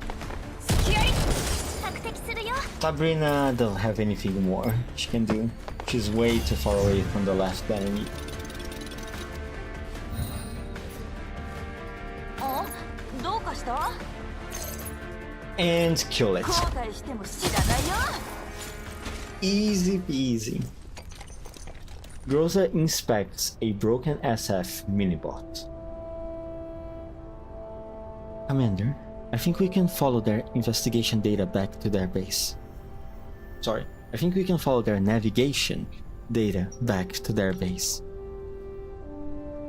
Sabrina doesn't have anything more she can do. She's way too far away from the last enemy. And kill it. Easy peasy. Groza inspects a broken SF minibot. Commander, I think we can follow their investigation data back to their base. I think we can follow their navigation data back to their base.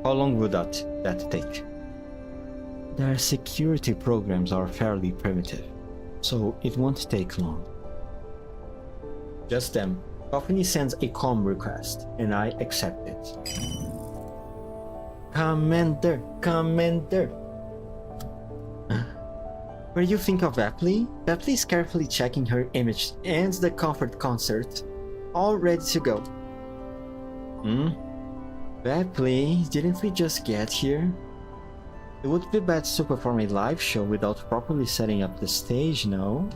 How long would that take? Their security programs are fairly primitive, so it won't take long. Just them Coffee sends a calm request, and I accept it. Commander, Commander! What do you think of Vapley? Vapley is carefully checking her image and the comfort concert, all ready to go. Vapley, didn't we just get here? It would be bad to perform a live show without properly setting up the stage, no?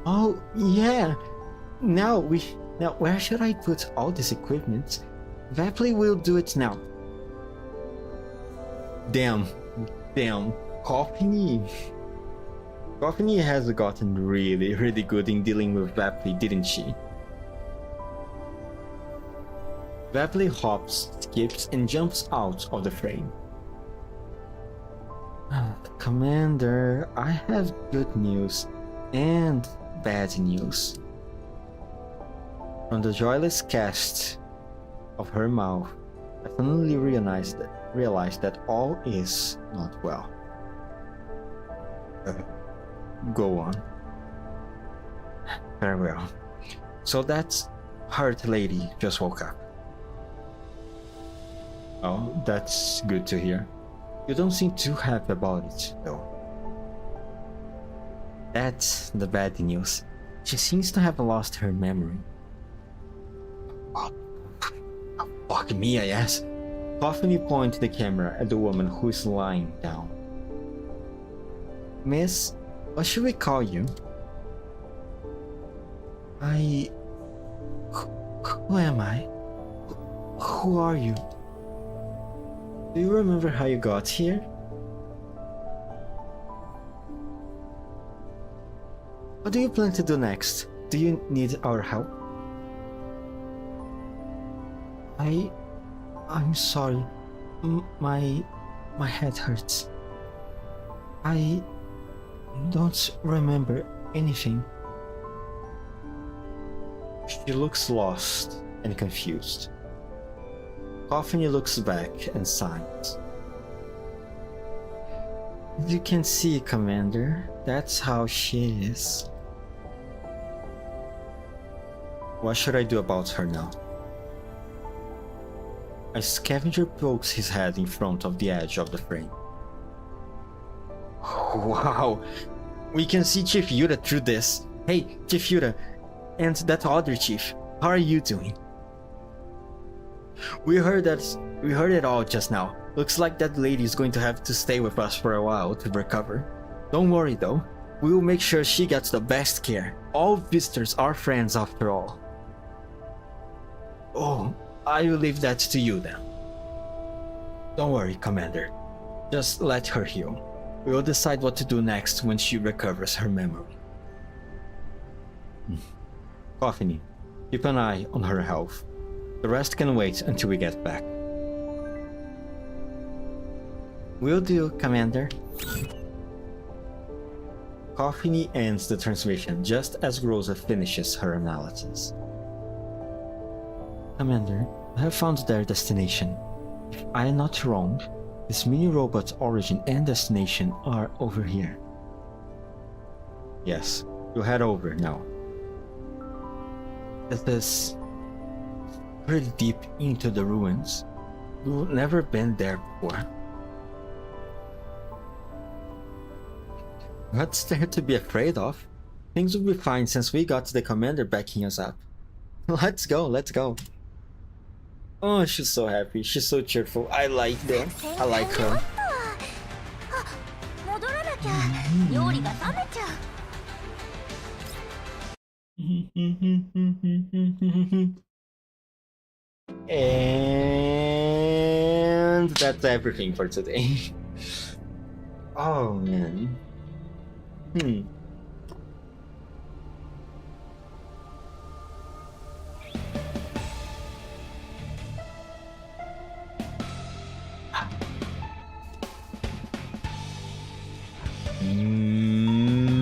Oh, yeah! Now where should I put all this equipment? Vapley will do it now. Damn, Coffee has gotten really good in dealing with Vapley, didn't she? Vapley hops, skips, and jumps out of the frame. Commander, I have good news and bad news. From the joyless cast of her mouth, I suddenly realized that all is not well. Go on. Very well. So that hurt lady just woke up. Oh, that's good to hear. You don't seem too happy about it, though. That's the bad news. She seems to have lost her memory. Oh, fuck me, I guess. Coffee pointed the camera at the woman who is lying down. Miss, what should we call you? Who am I? Who are you? Do you remember how you got here? What do you plan to do next? Do you need our help? I'm sorry. My head hurts. I don't remember anything. She looks lost and confused. Coffee looks back and sighs. As you can see, Commander, that's how she is. What should I do about her now? A scavenger pokes his head in front of the edge of the frame. Wow! We can see Chief Yuta through this. Hey, Chief Yuta, and that other chief, how are you doing? We heard it all just now. Looks like that lady is going to have to stay with us for a while to recover. Don't worry though, we will make sure she gets the best care. All visitors are friends after all. Oh, I will leave that to you then. Don't worry, Commander. Just let her heal. We will decide what to do next when she recovers her memory. Coffee, keep an eye on her health. The rest can wait until we get back. Will do, Commander. Coffee ends the transmission just as Rosa finishes her analysis. Commander, I have found their destination. If I am not wrong, this mini-robot's origin and destination are over here. Yes, you'll head over now. This is pretty deep into the ruins. We've never been there before. What's there to be afraid of? Things will be fine since we got the commander backing us up. Let's go, let's go. Oh, she's so happy. She's so cheerful. I like them. I like her. And that's everything for today. Oh man.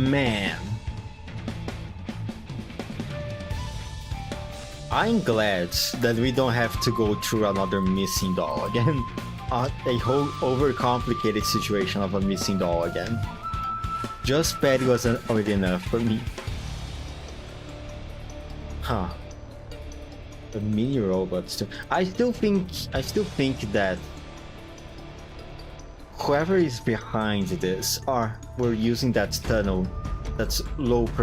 Man, I'm glad that we don't have to go through another missing doll again. A whole overcomplicated situation of a missing doll again. Just Patty wasn't already enough for me. Huh. The mini robots too. I still think that whoever is behind this we're using that tunnel that's lowly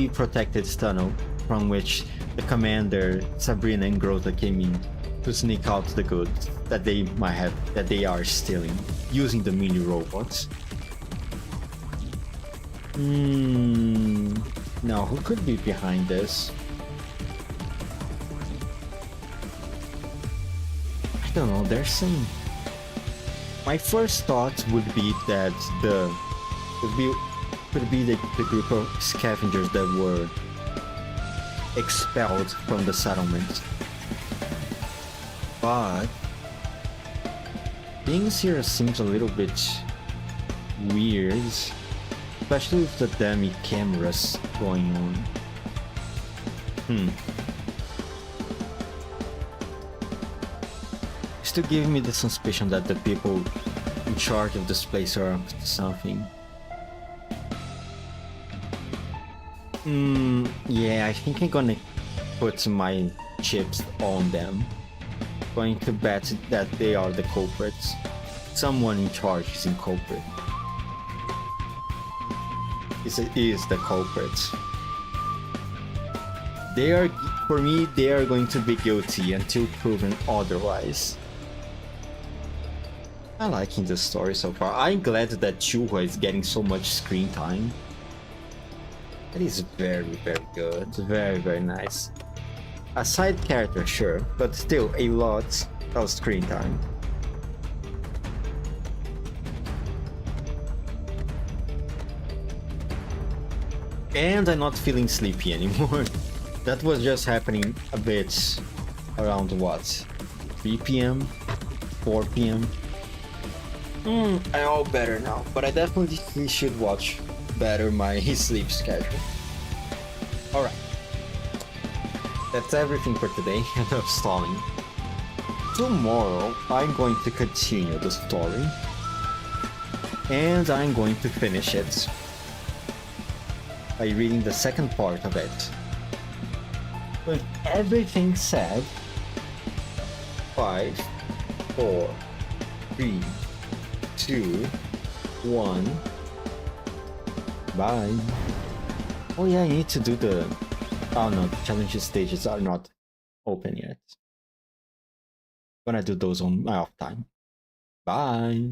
protected tunnel from which the commander Sabrina and Grota came in to sneak out the goods that they are stealing using the mini robots. Now who could be behind this? I don't know, there's some... My first thought would be that could be the group of scavengers that were expelled from the settlement. But things here seems a little bit weird, especially with the dummy cameras going on. Still giving me the suspicion that the people in charge of this place are up to something. Yeah, I think I'm gonna put my chips on them. Going to bet that they are the culprits. Someone in charge is in culprit. Is the culprits. For me, they are going to be guilty until proven otherwise. I'm liking the story so far. I'm glad that Chuhua is getting so much screen time. That is very, very good. Very, very nice. A side character, sure, but still a lot of screen time. And I'm not feeling sleepy anymore. That was just happening a bit around what? 3 p.m? 4 p.m? I'm all better now, but I definitely should watch better my sleep schedule. Alright. That's everything for today. Enough stalling. Tomorrow, I'm going to continue the story. And I'm going to finish it by reading the second part of it. With everything said, 5, 4, 3, 2, 1. Bye. Oh yeah, I need to do the... Oh no, the challenge stages are not open yet. I'm gonna do those on my off time. Bye.